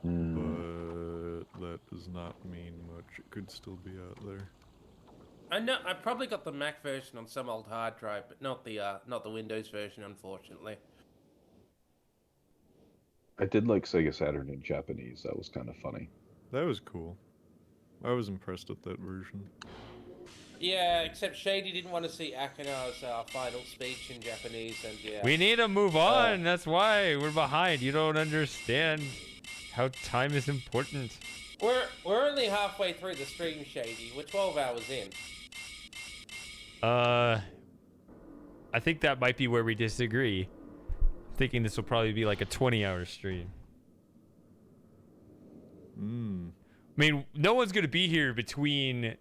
But that does not mean much. It could still be out there. I know. I probably got the Mac version on some old hard drive, but not the Windows version, unfortunately. I did like Sega Saturn in Japanese. That was kind of funny. That was cool. I was impressed with that version. Yeah, except Shady didn't want to see Akino's final speech in Japanese, and yeah. We need to move on. That's why we're behind. You don't understand how time is important. We're only halfway through the stream, Shady. We're 12 hours in. I think that might be where we disagree. I'm thinking this will probably be like a 20-hour stream. I mean, no one's gonna be here between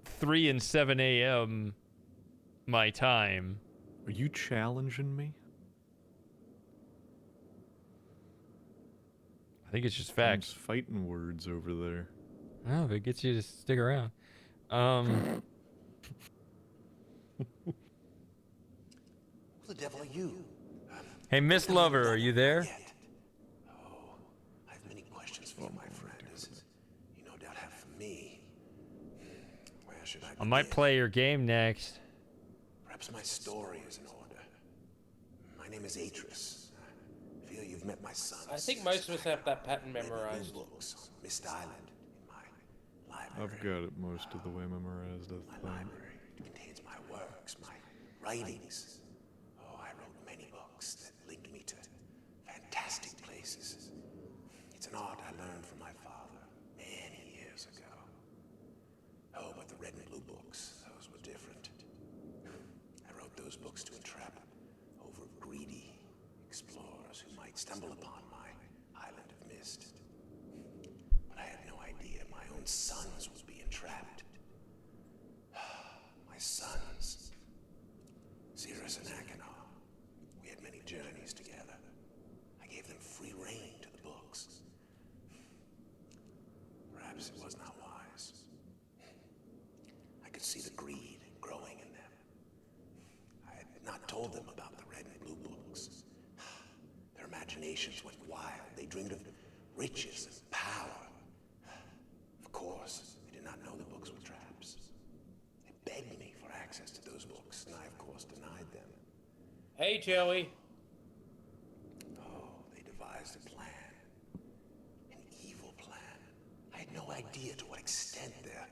3 and 7 a.m. my time. Are you challenging me? I think it's just facts. Fighting words over there. Oh, if it gets you to stick around. Who the devil are you? Hey, Miss Lover, are you there? Oh, I have many questions for you, my friend, as you no doubt have for me. Where should I I might begin? play your game next. Perhaps my story is in order. My name is Atris. I feel you've met my son. I think most of us have that pattern memorized. Books on Mist Island in my library. I've got it most of the way memorized, I My think. library contains my works, my writings. Oh, I wrote many books that linked me to fantastic places. It's an art I learned from my father many years ago. Oh, but the red and blue books, those were different. I wrote those books to entrap over-greedy explorers who might stumble upon my island of mist. But I had no idea my own sons would be entrapped. My sons, Xerus and Achenar, we had many journeys together. I gave them free rein to the books. Perhaps it was not wise. I could see the greed growing in them. I had not told them about the red and blue books. Their imaginations went wild. They dreamed of riches and power. Of course, they did not know the books were traps. Hey, Joey. Oh, they devised a plan. An evil plan. I had no idea to what extent their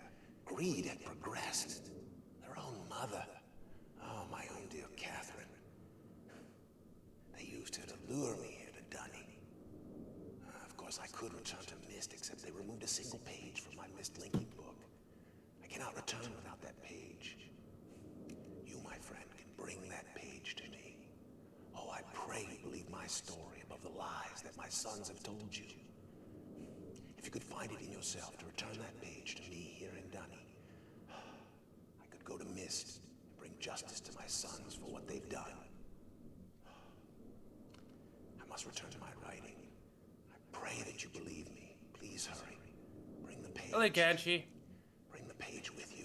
greed had progressed. Their own mother. Oh, my own dear Catherine. They used her to lure me here to Dunning. Of course, I could return to Myst, except they removed a single page from my Myst linking book. I cannot return without that page. You, my friend, can bring that page to me. Oh, I pray you believe my story above the lies that my sons have told you. If you could find it in yourself to return that page to me here in Dunning, I could go to Myst and bring justice to my sons for what they've done. I must return to my writing. I pray that you believe me. Please hurry. Bring the page. Hello, Ganshi. Bring the page with you.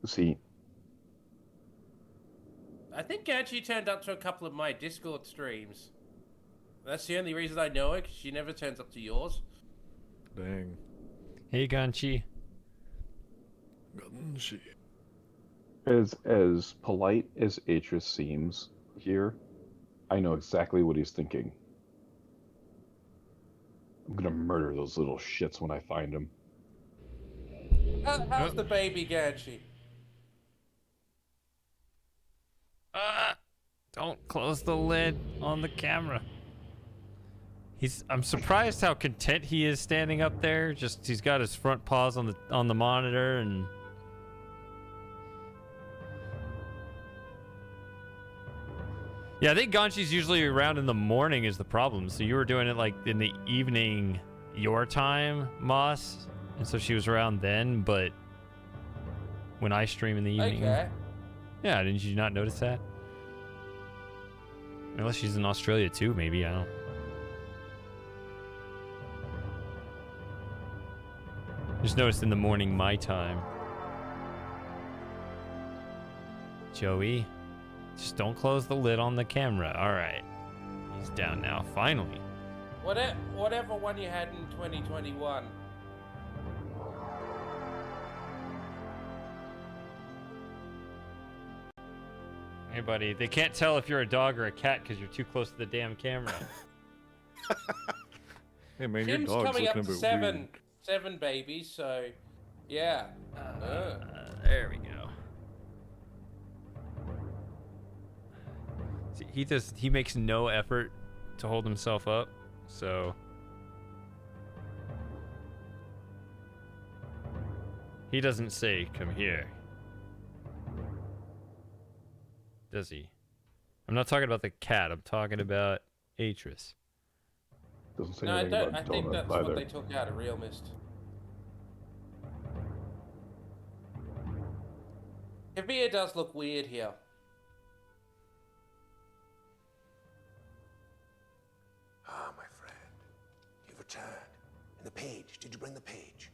See, I think Ganshi turned up to a couple of my Discord streams. That's the only reason I know her, because she never turns up to yours. Dang. Hey, Ganchi. Gunshi. as polite as Atris seems here, I know exactly what he's thinking. I'm gonna murder those little shits when I find them. How's the baby, Ganshi? Don't close the lid on the camera. I'm surprised how content he is standing up there. Just he's got his front paws on the monitor and yeah, I think Ganshi's usually around in the morning is the problem. So you were doing it like in the evening your time, Moss, and so she was around then, but when I stream in the evening. Okay. Yeah, didn't you not notice that? Unless she's in Australia too, maybe, I don't. Just noticed in the morning my time. Joey, just don't close the lid on the camera. All right. He's down now, finally. Whatever one you had in 2021. Hey, buddy, they can't tell if you're a dog or a cat because you're too close to the damn camera. Hey man, Kim's your dog's coming looking up a to bit weird. seven babies, so yeah. There we go. See, he makes no effort to hold himself up, so he doesn't say, "Come here." Does he? I'm not talking about the cat. I'm talking about Atris. Doesn't say No, I anything don't. about I think donuts that's either. what they took out of RealMyst. Kavir does look weird here. Ah, my friend. You've returned. And the page. Did you bring the page?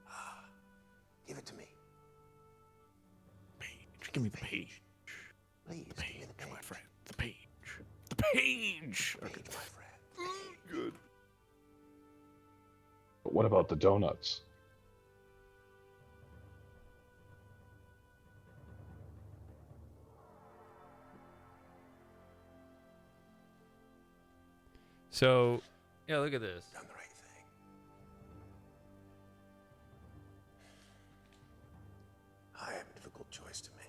Ah. Give it to me. Page. Give me the page. Please, The give me page, the page. my friend. The page. The page. Page, my friend. Good. But what about the donuts? So, yeah, look at this. Done the right thing. I have a difficult choice to make.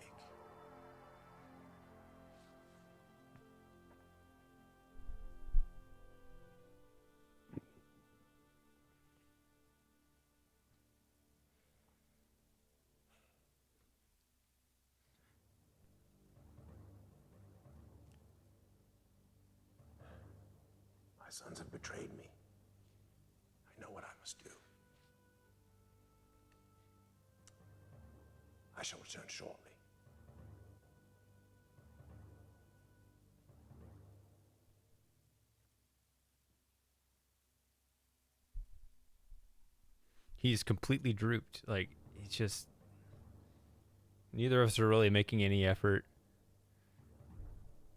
My sons have betrayed me. I know what I must do. I shall return shortly. He's completely drooped. Like, he's just... Neither of us are really making any effort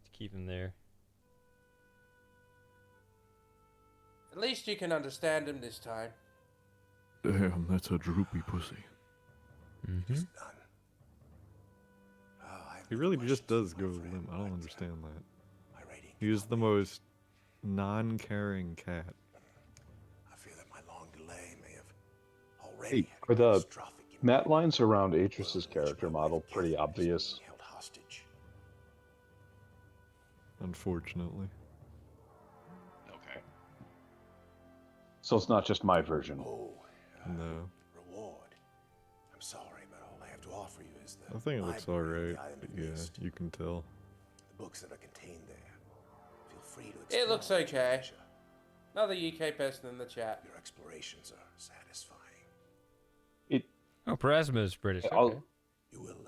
to keep him there. At least you can understand him this time. Damn, that's a droopy pussy. Mm-hmm. Done. Oh, I've He really just does go limp. I don't understand that. He is the most non-caring cat. I fear that my long delay may have already Hey, had are a the catastrophic matte impact lines around on the Atris's world in which character my model wife pretty Catherine is obvious? being held hostage. Unfortunately. Okay. So it's not just my version. Oh, No. reward. I'm sorry, but all I have to offer you is the I think it looks library on alright. the island But of yeah, Mist. you can tell. The books that are contained there. Feel free to explore It looks at your okay. leisure. Another UK person in the chat. Your explorations are satisfying. Oh, Parasma is British. Okay. You will,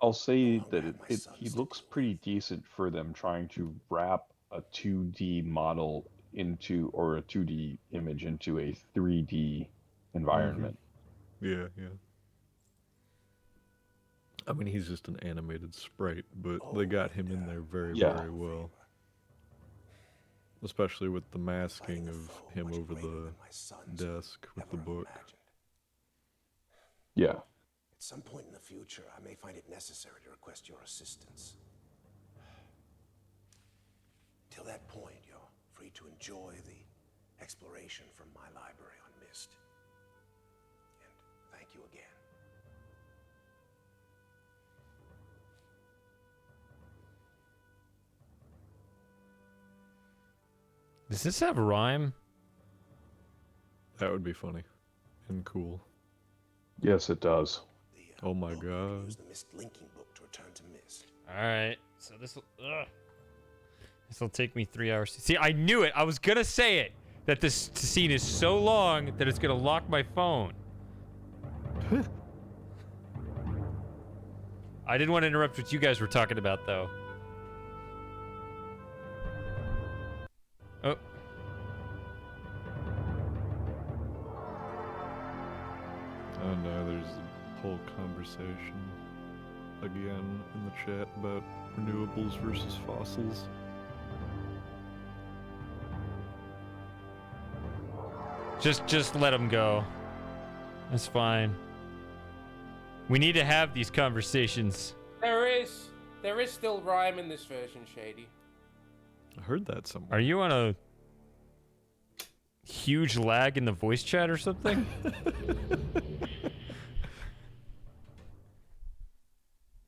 I'll say longer that have my he sons looks to deal pretty decent for them trying to wrap a 2D model into, or a 2D image into a 3D environment. Yeah, yeah. I mean, he's just an animated sprite, but they got him in there very, Yeah. very well. Especially with the masking of him over the desk with the book. Yeah. At some point in the future, I may find it necessary to request your assistance. Till that point, you're free to enjoy the exploration from my library on Mist. And thank you again. Does this have rhyme? That would be funny. And cool. Yes, it does. Oh my book, god. use the Mist linking book to return to Mist. All right. So this will take me 3 hours. See, I knew it. I was gonna say it. That this scene is so long that it's gonna lock my phone. I didn't want to interrupt what you guys were talking about, though. Oh. Oh no, there's a whole conversation again in the chat about renewables versus fossils. Just let him go. That's fine. We need to have these conversations. There is still rhyme in this version, Shady. I heard that somewhere. Are you on a huge lag in the voice chat or something?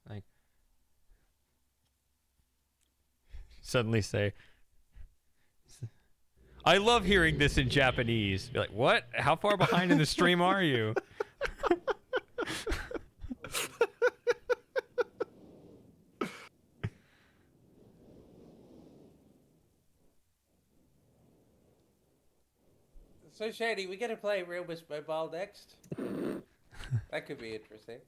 Like, suddenly say, I love hearing this in Japanese. Be like, what? How far behind in the stream are you? So Shady, we gonna play RealMyst Mobile next? That could be interesting.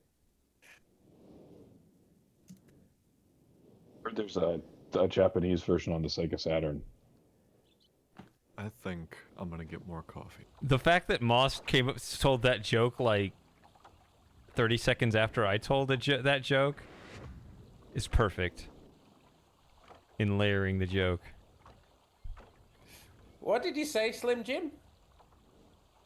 Heard there's a Japanese version on the Sega Saturn. I think I'm gonna get more coffee. The fact that Moss told that joke like 30 seconds after I told that joke is perfect in layering the joke. What did you say, Slim Jim?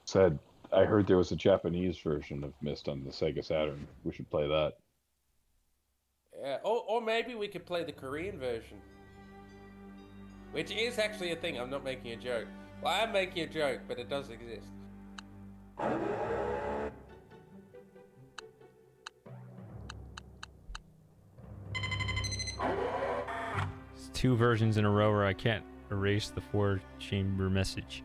Said, I heard there was a Japanese version of Myst on the Sega Saturn. We should play that. Yeah, or maybe we could play the Korean version. Which is actually a thing, I'm not making a joke. Well, I am making a joke, but it does exist. It's 2 versions in a row where I can't erase the 4-chamber message.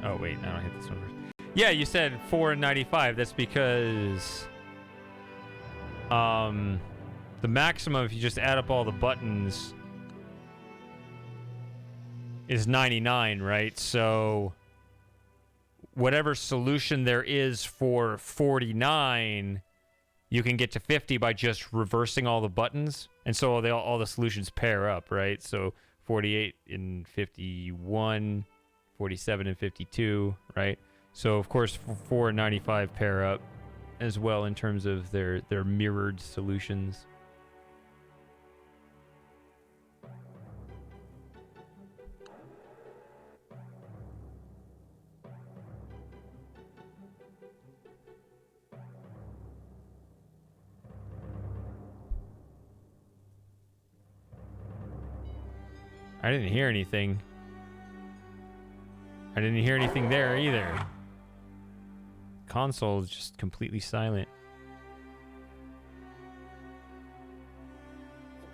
Oh wait, I don't hit this one first. Yeah, you said 495. That's because the maximum, if you just add up all the buttons, is 99, right? So whatever solution there is for 49, you can get to 50 by just reversing all the buttons, and so all the solutions pair up, right? So 48 and 51, 47 and 52, right? So of course 4 and 95 pair up, as well in terms of their mirrored solutions. I didn't hear anything. I didn't hear anything there either. Console is just completely silent.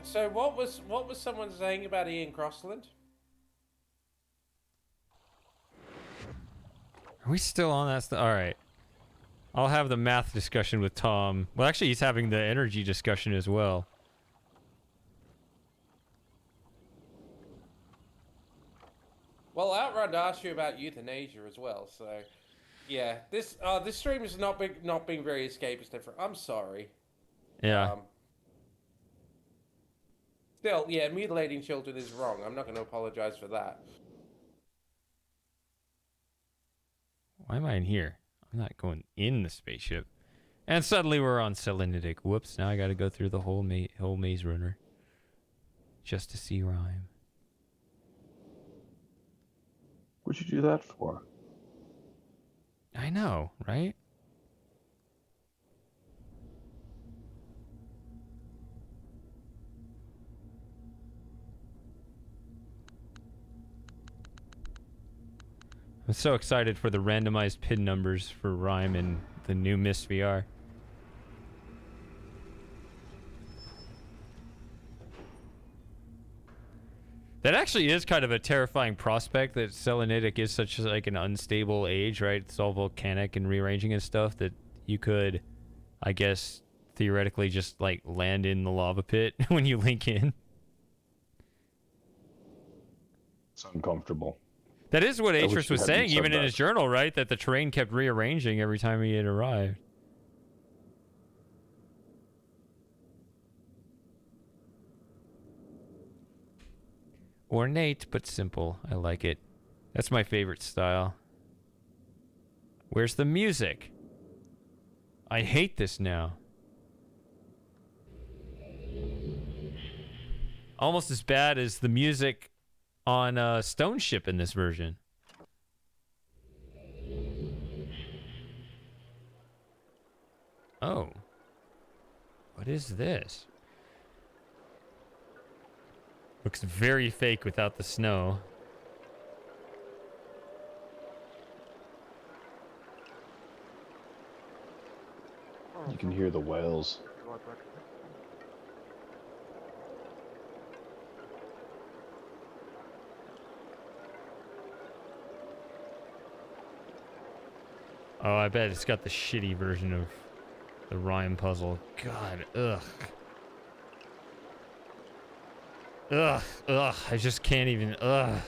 So what was someone saying about Ian Crossland? Are we still on that stuff? All right. I'll have the math discussion with Tom. Well, actually, he's having the energy discussion as well. Well, Outrun asked you about euthanasia as well, so yeah, this stream has not been very escapist. I'm sorry. Yeah. Still, yeah, mutilating children is wrong. I'm not going to apologize for that. Why am I in here? I'm not going in the spaceship. And suddenly we're on Selenitic. Whoops, now I gotta go through the whole maze runner. Just to see Rhyme. What'd you do that for? I know, right? I'm so excited for the randomized pin numbers for Rhyme and the new Myst VR. That actually is kind of a terrifying prospect that Selenitic is such like an unstable age, right? It's all volcanic and rearranging and stuff that you could, I guess, theoretically just like land in the lava pit when you link in. It's uncomfortable. That is what I wish Atris you was hadn't saying, said even in that. his journal, right? That the terrain kept rearranging every time he had arrived. Ornate, but simple. I like it. That's my favorite style. Where's the music? I hate this now. Almost as bad as the music on Stone Ship in this version. Oh. What is this? Looks very fake without the snow. You can hear the whales. Oh, I bet it's got the shitty version of the Rhyme puzzle. God, ugh. Ugh, ugh, I just can't even, ugh.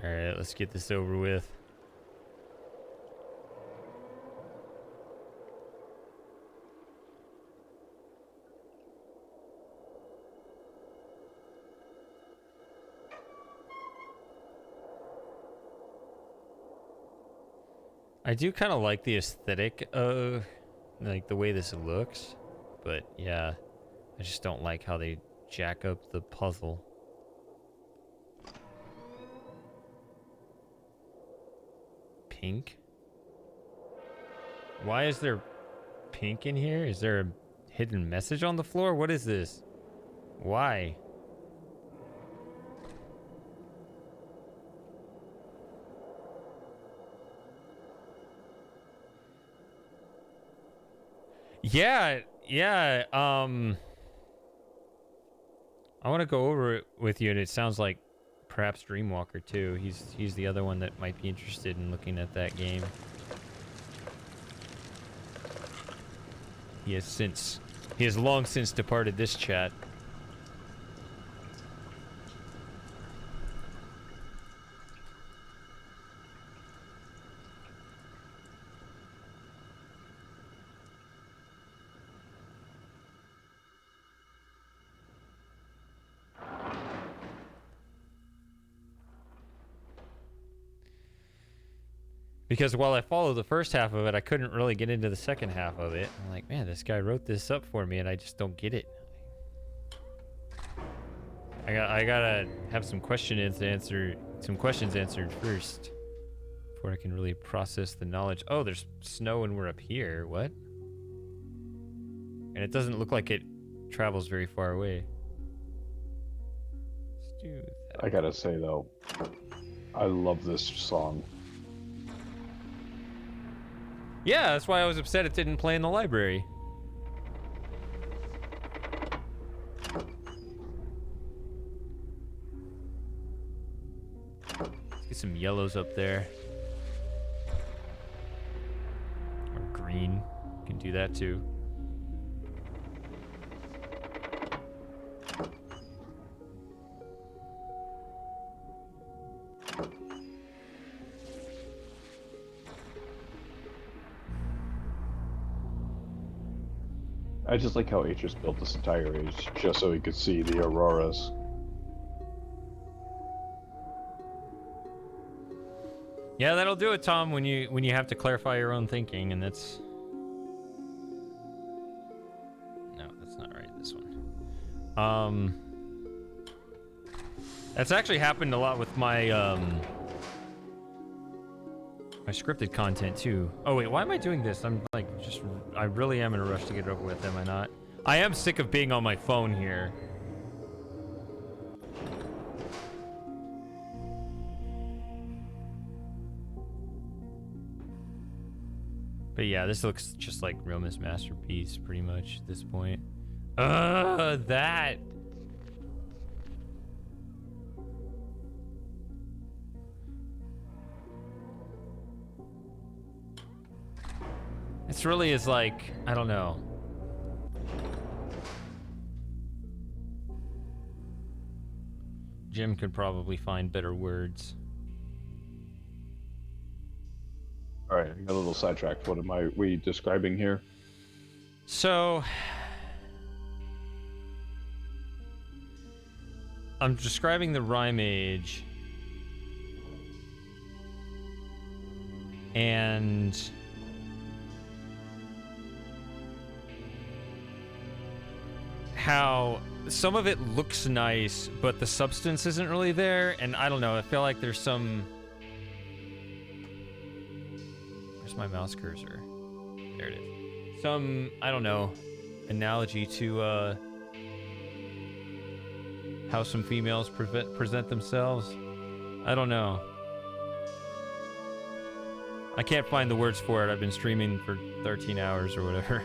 Alright, let's get this over with. I do kind of like the aesthetic of like the way this looks, but yeah, I just don't like how they jack up the puzzle. Pink? Why is there pink in here? Is there a hidden message on the floor? What is this? Why? Yeah, I want to go over it with you, and it sounds like perhaps Dreamwalker too. He's the other one that might be interested in looking at that game. He has since He has long since departed this chat. Because while I followed the first half of it, I couldn't really get into the second half of it. I'm like, man, this guy wrote this up for me, and I just don't get it. I gotta have some questions answered first before I can really process the knowledge. Oh, there's snow and we're up here. What? And it doesn't look like it travels very far away. Let's do that. I gotta say though, I love this song. Yeah, that's why I was upset it didn't play in the library. Let's get some yellows up there. Or green. You can do that too. I just like how Atreus built this entire age just so he could see the auroras. Yeah, that'll do it, Tom, when you have to clarify your own thinking, and that's... No, that's not right, this one. That's actually happened a lot with my, my scripted content, too. Oh, wait, why am I doing this? I'm, like, I really am in a rush to get it over with, am I not? I am sick of being on my phone here. But yeah, this looks just like RealMyst masterpiece, pretty much, at this point. That! This really is like, I don't know. Jim could probably find better words. All right, I got a little sidetracked. What am we describing here? So, I'm describing the rhyme age, and how some of it looks nice, but the substance isn't really there, and I don't know, I feel like there's some... Where's my mouse cursor? There it is. Some, I don't know, analogy to how some females present themselves. I don't know. I can't find the words for it. I've been streaming for 13 hours or whatever.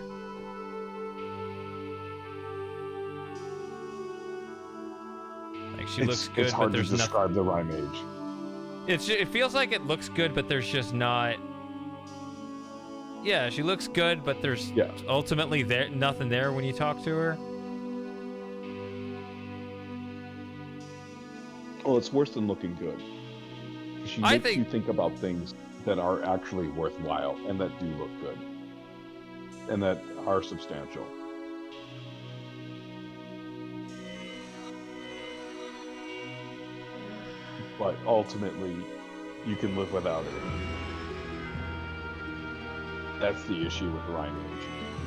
Like, she looks good, it's hard but there's to describe nothing. the rhyme age. It feels like it looks good, but there's just not... Yeah, she looks good, but there's ultimately nothing there when you talk to her. Well, it's worse than looking good. She makes you think about things that are actually worthwhile and that do look good and that are substantial. But ultimately, you can live without it. That's the issue with rhyme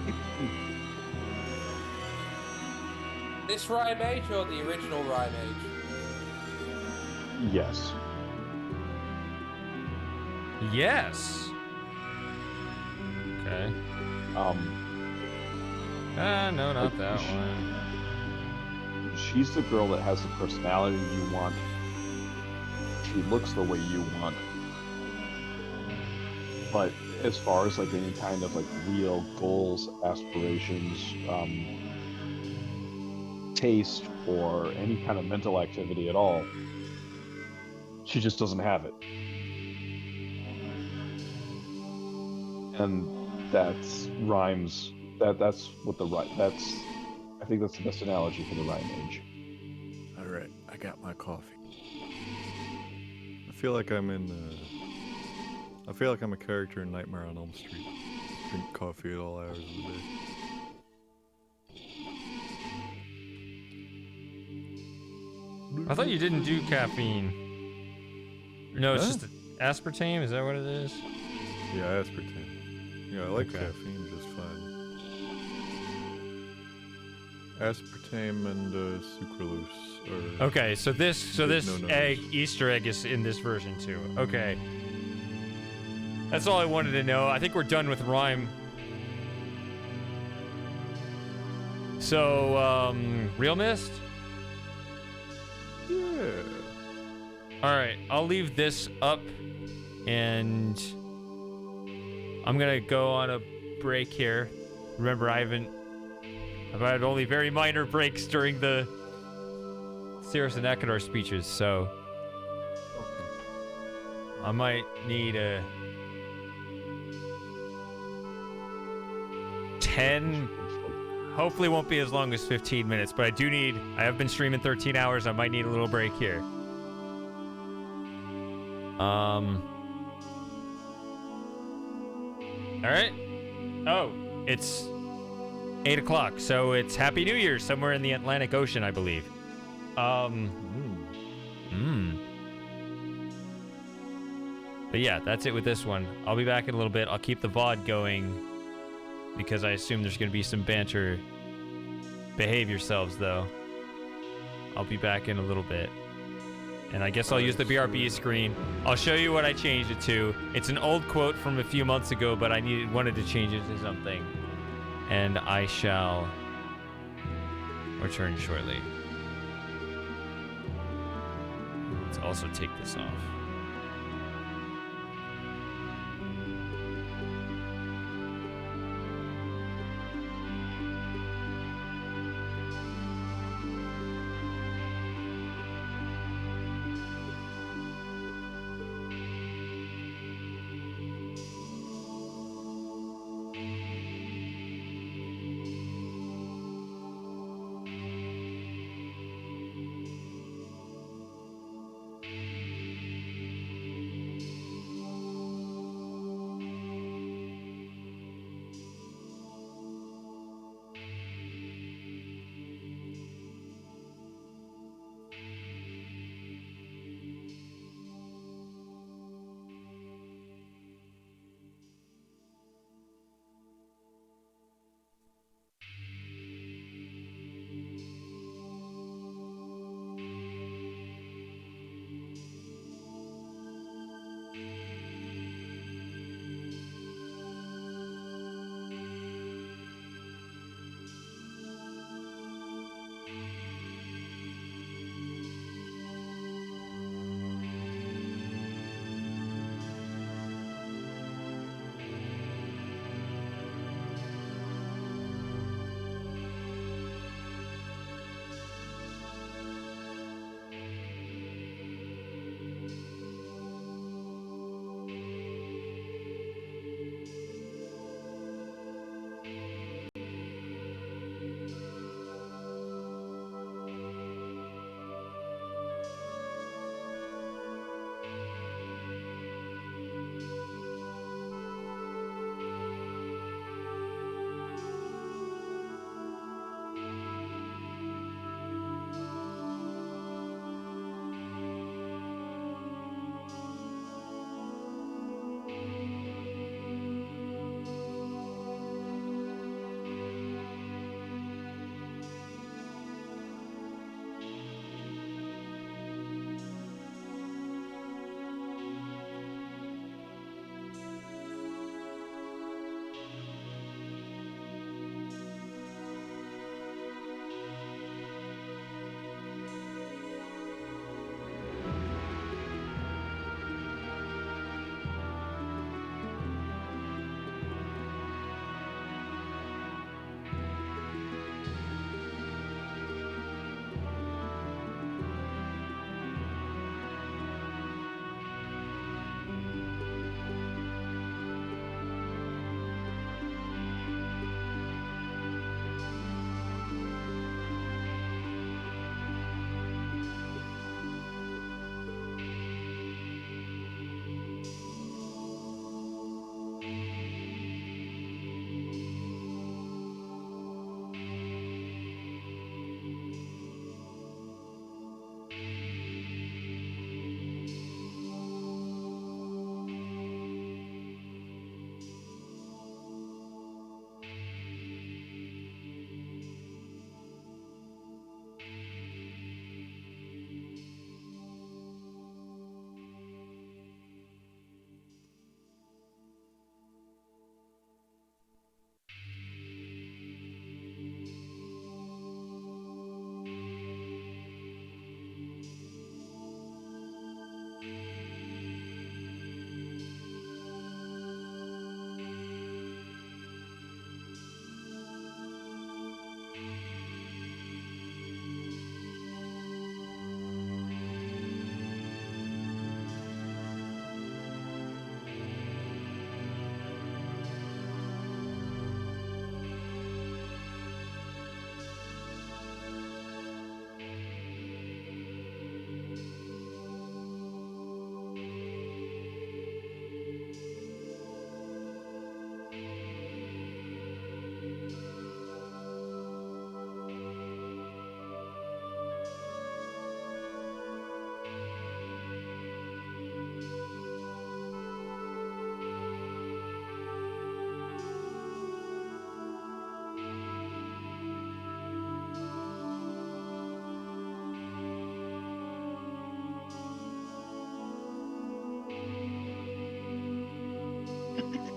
age. This rhyme age or the original rhyme age? Yes. Yes. Okay. No, not that one. She's the girl that has the personality you want. She looks the way you want. But as far as like any kind of like real goals, aspirations, taste, or any kind of mental activity at all, she just doesn't have it. And that's Rhyme's That's what the right. That's I think that's the best analogy for the Rhine Age. All right, I got my coffee. I feel like I'm in. I feel like I'm a character in Nightmare on Elm Street. Drink coffee at all hours of the day. I thought you didn't do caffeine. No, it's Huh? just aspartame. Is that what it is? Yeah, aspartame. Yeah, I like Okay. caffeine just fine. Aspartame and sucralose are. Okay, so this no-nos. egg Easter egg is in this version too. Okay. That's all I wanted to know. I think we're done with rhyme. So, RealMyst? Yeah. Alright, I'll leave this up and I'm gonna go on a break here. Remember, I've had only very minor breaks during the Cirrus and Ecuador speeches, so I might need a 10, hopefully won't be as long as 15 minutes, but I have been streaming 13 hours, I might need a little break here. Alright. Oh, it's 8 o'clock, so it's Happy New Year somewhere in the Atlantic Ocean, I believe. But yeah, that's it with this one. I'll be back in a little bit. I'll keep the VOD going because I assume there's going to be some banter. Behave yourselves, though. I'll be back in a little bit. And I guess I'll use the BRB screen. I'll show you what I changed it to. It's an old quote from a few months ago, but I wanted to change it to something. And I shall return shortly. Let's also take this off.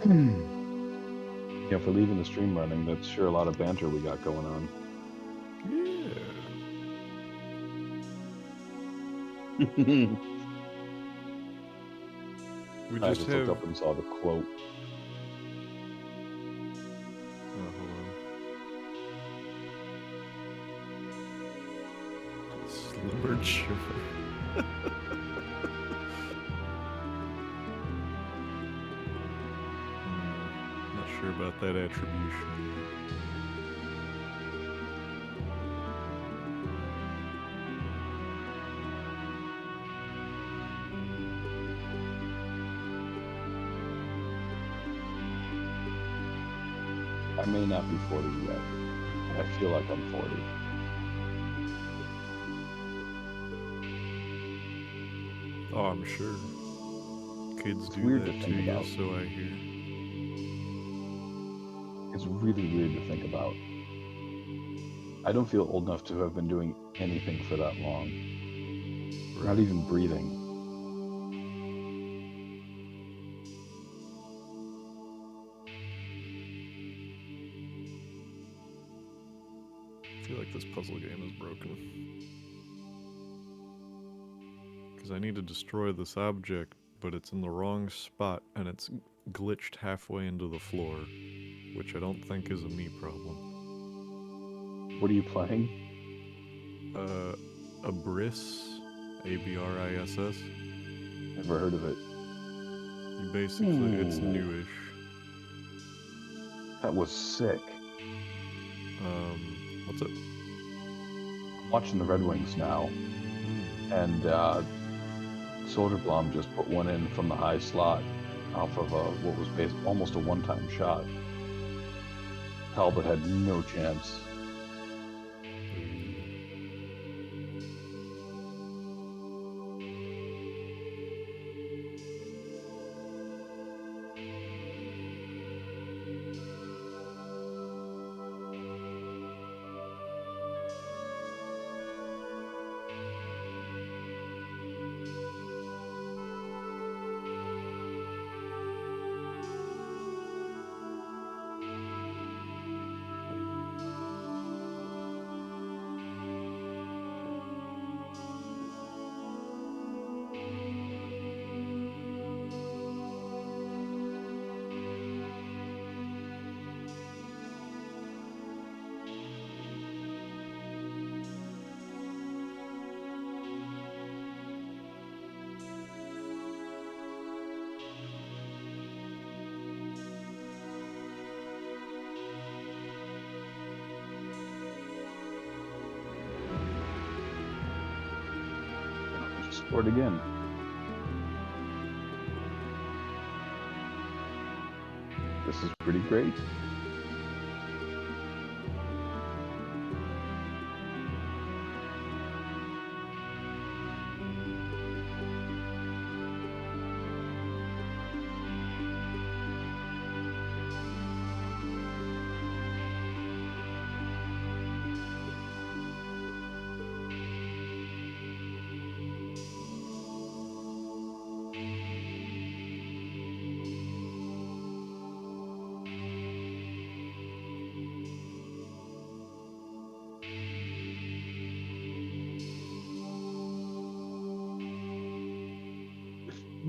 Yeah, for leaving the stream running, that's sure a lot of banter we got going on. Yeah. We I just just have. looked up and saw the quote. Oh, hold on. Slimmer Shiver. Not sure about that attribution. I may not be 40 yet. I feel like I'm 40. Oh, I'm sure. Kids It's do weird that to to think you, about. so I hear. It's really weird to think about. I don't feel old enough to have been doing anything for that long. Not even breathing. I feel like this puzzle game is broken. Because I need to destroy this object, but it's in the wrong spot, and it's glitched halfway into the floor, which I don't think is a me problem. What are you playing? Abriss, A-B-R-I-S-S. Never heard of it. You basically, it's Ooh. newish. That was sick. What's it? I'm watching the Red Wings now, and Soldier Blom just put one in from the high slot off of what was almost a one-time shot. Talbot had no chance. Scored again. This is pretty great.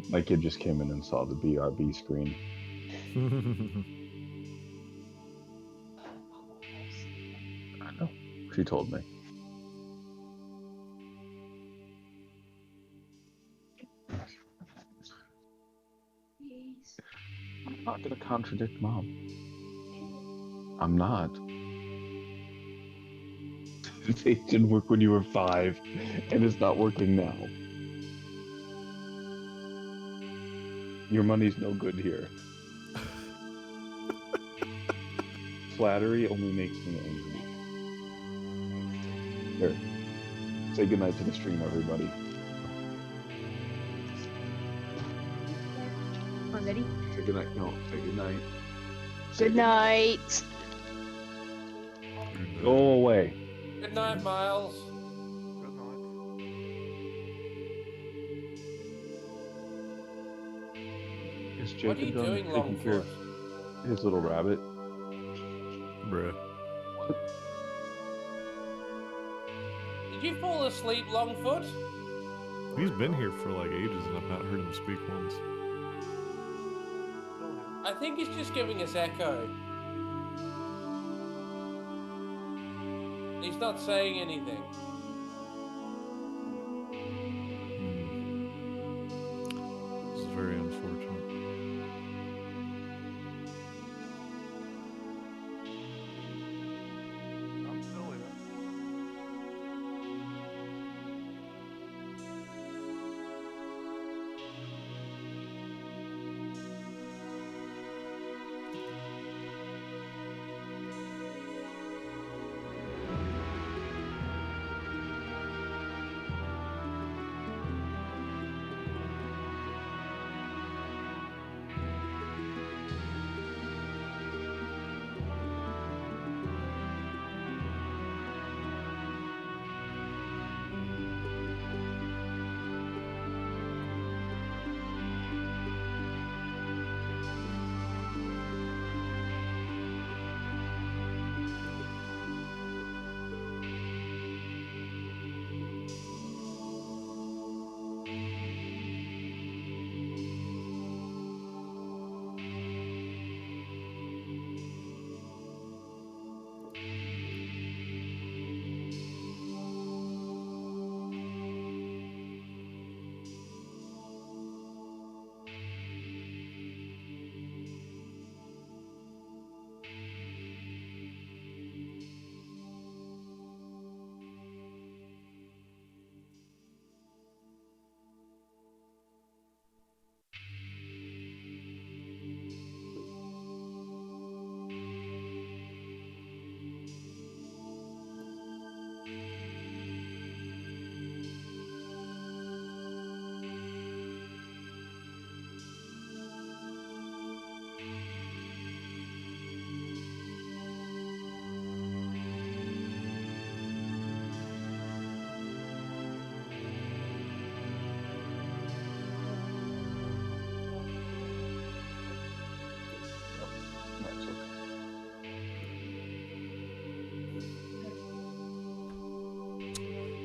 My kid just came in and saw the BRB screen. I know. She told me. I'm not going to contradict Mom. I'm not. It didn't work when you were 5, and it's not working now. Your money's no good here. Flattery only makes me angry. Here. Say goodnight to the stream, everybody. Already? Say goodnight. No, say goodnight. Good night. Go away. Good night, Miles. Good night. Is What are Jacob you done doing, taking care of Longfoot? His little rabbit. Bruh. Did you fall asleep, Longfoot? He's been here for like ages and I've not heard him speak once. I think he's just giving us echo. He's not saying anything. This is very unfortunate. I'm still here.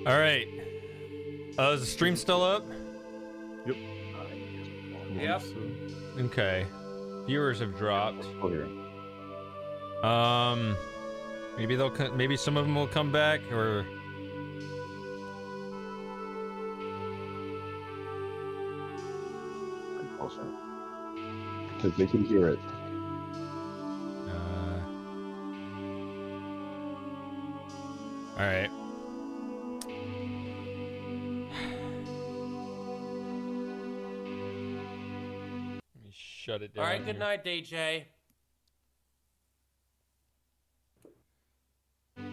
All right. Is the stream still up? Yep. Yep. So. Okay. Viewers have dropped. Oh, here. Maybe maybe some of them will come back, or Closer. Because they can hear it. all right. Let me shut it down. All right, good here. night, DJ. All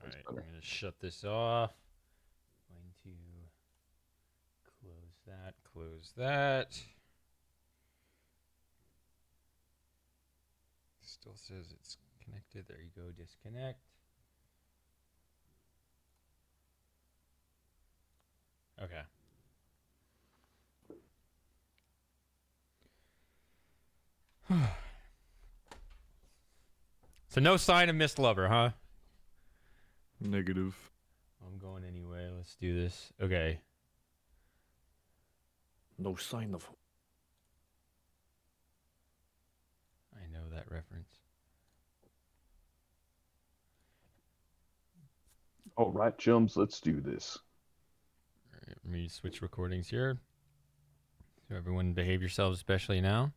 right, I'm gonna shut this off. Going to close that. Close that. Still says it's connected. There you go. Disconnect. Okay. So no sign of Mist Lover, huh? Negative. I'm going anyway. Let's do this. Okay. No sign of. I know that reference. All right, chums, let's do this. All right, let me switch recordings here. So everyone behave yourselves, especially now.